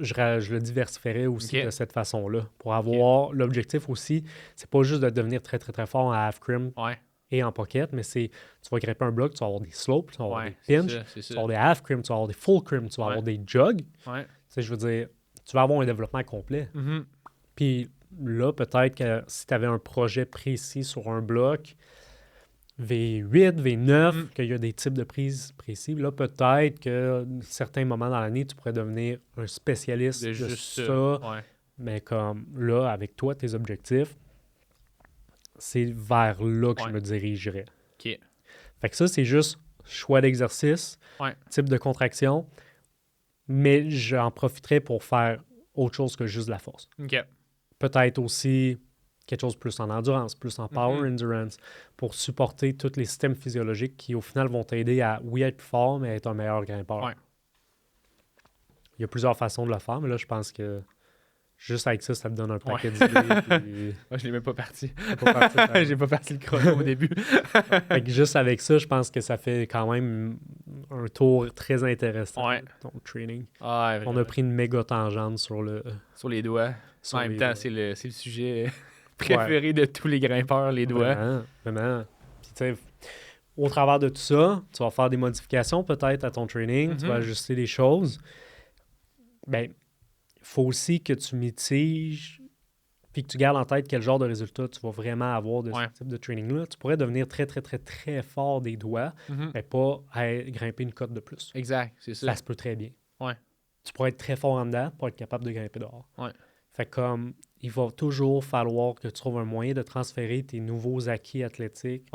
le diversifierais aussi OK. de cette façon-là. Pour avoir l'objectif aussi, c'est pas juste de devenir très, très, très fort en half crim Ouais. et en pocket, mais c'est tu vas grimper un bloc, tu vas avoir des slopes, tu vas avoir Ouais. des C'est pinch, ça, c'est tu ça. vas avoir des half crim, tu vas avoir des full crim, tu vas Ouais. avoir des jogs. Ouais. Tu sais, je veux dire, tu vas avoir un développement complet. Mhm. Puis là, peut-être que si tu avais un projet précis sur un bloc, V8, V9, Mm. qu'il y a des types de prises précis, là, peut-être qu'à certains moments dans l'année, tu pourrais devenir un spécialiste C'est de juste ça. Ouais. Mais comme là, avec toi, tes objectifs, c'est vers là que Ouais. je me dirigerais. OK. Fait que ça, c'est juste choix d'exercice, Ouais. type de contraction, mais j'en profiterais pour faire autre chose que juste de la force. OK. Peut-être aussi quelque chose plus en endurance, plus en power endurance, pour supporter tous les systèmes physiologiques qui, au final, vont t'aider à, oui, être plus fort, mais être un meilleur grimpeur. Ouais. Il y a plusieurs façons de le faire, mais là, je pense que juste avec ça, ça te donne un paquet d'idées. Puis... Moi, je l'ai même pas parti. c'est pas parti, ça. J'ai pas parti le chrono au début. Fait que juste avec ça, je pense que ça fait quand même un tour très intéressant Ouais. de ton training. Ah, On a pris une méga tangente sur sur les doigts. sur En même les temps, doigts. c'est le sujet préféré de tous les grimpeurs, les doigts. Vraiment, vraiment. Puis, tu sais, au travers de tout ça, tu vas faire des modifications peut-être à ton training, tu vas ajuster des choses. Ben, il faut aussi que tu mitiges puis que tu gardes en tête quel genre de résultat tu vas vraiment avoir de ce type de training-là. Tu pourrais devenir très, très, très, très fort des doigts, mais pas grimper une cote de plus. Exact, c'est ça. Ça se peut très bien. Ouais. Tu pourrais être très fort en dedans pour être capable de grimper dehors. Ouais. Fait comme, il va toujours falloir que tu trouves un moyen de transférer tes nouveaux acquis athlétiques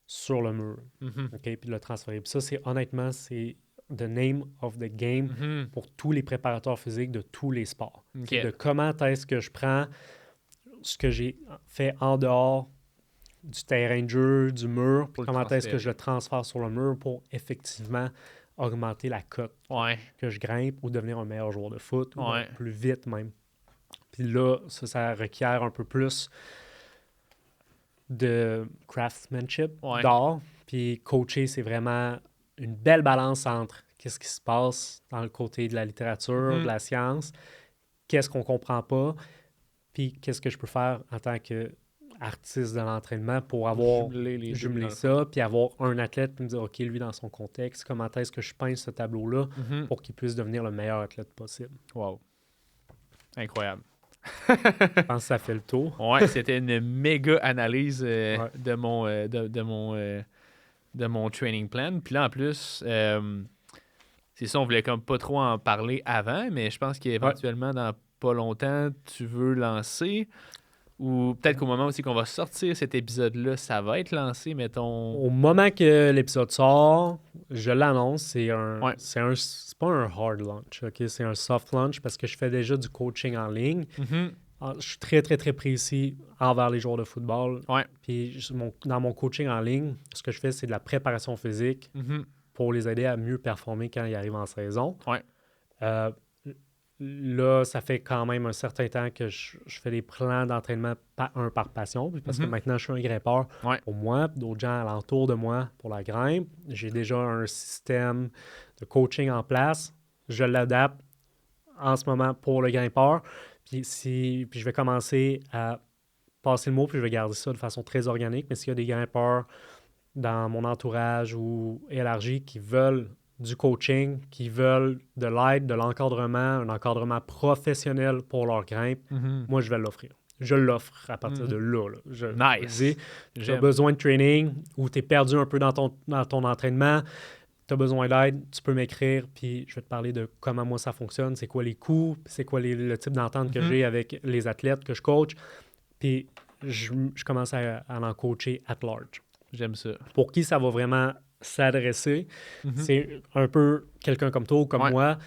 sur le mur. OK? Puis de le transférer. Puis ça, honnêtement, c'est the name of the game pour tous les préparateurs physiques de tous les sports. OK. De comment est-ce que je prends ce que j'ai fait en dehors du terrain de jeu, du mur, puis comment est-ce que je le transfère sur le mur pour effectivement augmenter la cote que je grimpe ou devenir un meilleur joueur de foot ou plus vite même. Puis là, ça requiert un peu plus de craftsmanship, d'art. Puis coacher, c'est vraiment une belle balance entre qu'est-ce qui se passe dans le côté de la littérature, de la science, qu'est-ce qu'on comprend pas, puis qu'est-ce que je peux faire en tant qu'artiste de l'entraînement pour avoir jumelé ça, puis avoir un athlète qui me dit, OK, lui, dans son contexte, comment est-ce que je peins ce tableau-là pour qu'il puisse devenir le meilleur athlète possible. Wow. Incroyable. Je pense que ça fait le tour. Ouais, c'était une méga analyse de mon training plan. Puis là, en plus, c'est ça, on voulait comme pas trop en parler avant, mais je pense qu'éventuellement, dans pas longtemps, tu veux lancer, ou peut-être qu'au moment aussi qu'on va sortir cet épisode-là, ça va être lancé, mettons... Au moment que l'épisode sort, je l'annonce, c'est pas un hard launch, OK? C'est un soft launch parce que je fais déjà du coaching en ligne. Je suis très, très, très précis envers les joueurs de football. Puis dans mon coaching en ligne, ce que je fais, c'est de la préparation physique pour les aider à mieux performer quand ils arrivent en saison. Là, ça fait quand même un certain temps que je fais des plans d'entraînement par passion, parce que maintenant, je suis un grimpeur pour moi, d'autres gens alentour de moi pour la grimpe. J'ai déjà un système de coaching en place. Je l'adapte en ce moment pour le grimpeur. Puis je vais commencer à passer le mot, puis je vais garder ça de façon très organique. Mais s'il y a des grimpeurs dans mon entourage ou élargi qui veulent du coaching, qui veulent de l'aide, de l'encadrement, un encadrement professionnel pour leur grimpe, moi, je vais l'offrir. Je l'offre à partir de là. Nice. Tu as besoin de training ou tu es perdu un peu dans ton entraînement, tu as besoin d'aide, tu peux m'écrire, puis je vais te parler de comment moi ça fonctionne, c'est quoi les coûts, c'est quoi le type d'entente que j'ai avec les athlètes que je coach, puis je commence à en coacher at large. J'aime ça. Pour qui ça va vraiment s'adresser, c'est un peu quelqu'un comme toi ou comme moi,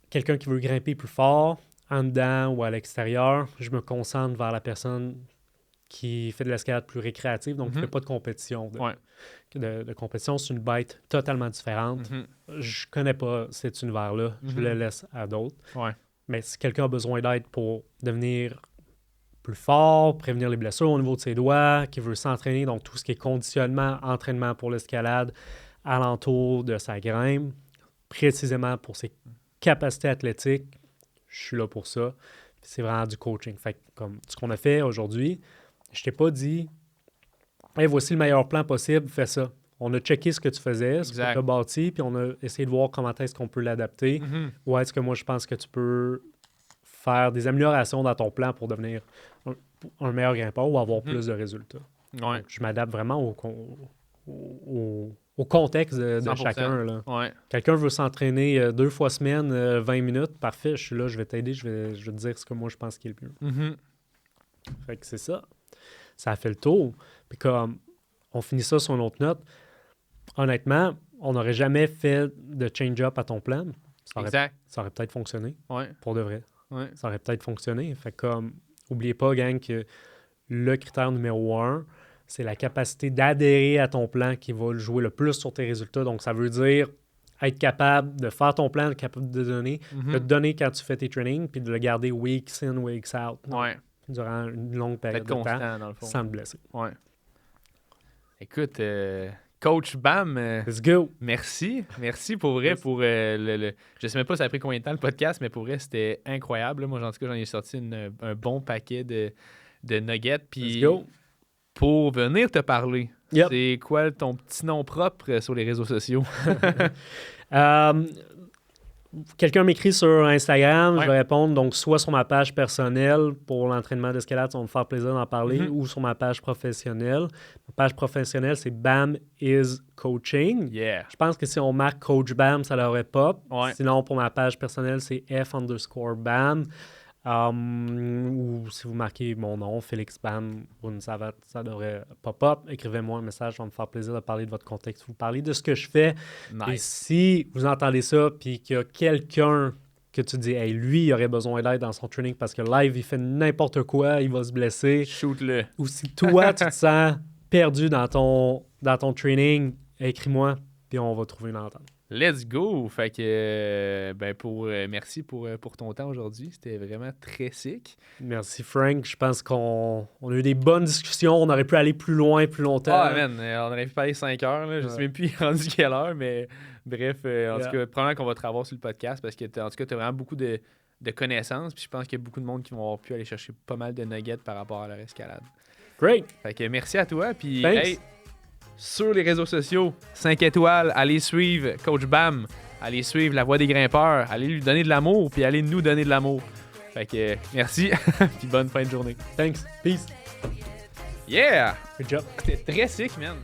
quelqu'un qui veut grimper plus fort, en dedans ou à l'extérieur. Je me concentre vers la personne qui fait de l'escalade plus récréative, donc qui ne fait pas de compétition. De compétition, c'est une bête totalement différente. Je connais pas cet univers-là. Je le laisse à d'autres. Mais si quelqu'un a besoin d'aide pour devenir plus fort, prévenir les blessures au niveau de ses doigts, qui veut s'entraîner, donc tout ce qui est conditionnement, entraînement pour l'escalade, alentour de sa grimpe, précisément pour ses capacités athlétiques, je suis là pour ça. C'est vraiment du coaching. Fait que, comme ce qu'on a fait aujourd'hui, je t'ai pas dit hey, voici le meilleur plan possible, fais ça. On a checké ce que tu faisais, ce que tu as bâti, puis on a essayé de voir comment est-ce qu'on peut l'adapter. Ou est-ce que moi, je pense que tu peux faire des améliorations dans ton plan pour devenir un meilleur grimpeur ou avoir plus de résultats. Donc, je m'adapte vraiment au contexte de chacun. Là. Quelqu'un veut s'entraîner 2 fois semaine, 20 minutes, parfait, je suis là, je vais t'aider, je vais te dire ce que moi je pense qui est le mieux. Fait que c'est ça. Ça a fait le tour. Puis comme on finit ça sur une autre note, honnêtement, on n'aurait jamais fait de change-up à ton plan. Ça aurait peut-être fonctionné. Pour de vrai. Ça aurait peut-être fonctionné. Fait comme, oubliez pas, gang, que le critère numéro 1, c'est la capacité d'adhérer à ton plan qui va jouer le plus sur tes résultats. Donc, ça veut dire être capable de faire ton plan, être capable de donner, de te donner quand tu fais tes trainings, puis de le garder weeks in, weeks out. Ouais. Durant une longue période Être de constant, temps, dans le fond. sans te blesser. Ouais. Écoute, Coach Bam, Let's go! merci. Merci pour vrai pour le... Je sais même pas ça a pris combien de temps le podcast, mais pour vrai, c'était incroyable. Moi, en tout cas, j'en ai sorti un bon paquet de nuggets. Puis Let's go! pour venir te parler, Yep. c'est quoi ton petit nom propre sur les réseaux sociaux? Quelqu'un m'écrit sur Instagram, Ouais. je vais répondre. Donc, soit sur ma page personnelle pour l'entraînement d'escalade, ça va me faire plaisir d'en parler, ou sur ma page professionnelle. Ma page professionnelle, c'est Bam is Coaching. Yeah. Je pense que si on marque Coach Bam, ça l'aurait pop. Ouais. Sinon, pour ma page personnelle, c'est F_Bam. Ou si vous marquez mon nom, Félix Bam, ça devrait pop-up. Écrivez-moi un message, ça va me faire plaisir de parler de votre contexte. Vous parlez de ce que je fais. Et Nice. si vous entendez ça, puis qu'il y a quelqu'un que tu dis, hey, lui, il aurait besoin d'aide dans son training parce que live, il fait n'importe quoi, il va se blesser. Shoot-le. Ou si toi, tu te sens perdu dans ton training, écris-moi, puis on va trouver une entente. Let's go! Fait que, merci pour ton temps aujourd'hui. C'était vraiment très sick. Merci, Frank. Je pense qu'on a eu des bonnes discussions. On aurait pu aller plus loin, plus longtemps. Ah, man, on aurait pu parler 5 heures. Là. Je sais même plus rendu quelle heure, mais bref, en tout cas, probablement qu'on va te revoir sur le podcast parce que, en tout cas, tu as vraiment beaucoup de connaissances. Puis je pense qu'il y a beaucoup de monde qui vont avoir pu aller chercher pas mal de nuggets par rapport à leur escalade. Great! Fait que merci à toi. Puis, Thanks. hey, sur les réseaux sociaux, 5 étoiles, allez suivre Coach Bam, allez suivre La Voix des Grimpeurs, allez lui donner de l'amour, puis allez nous donner de l'amour. Fait que merci, puis bonne fin de journée. Thanks. Peace. Yeah! Good job. C'était très sick, man.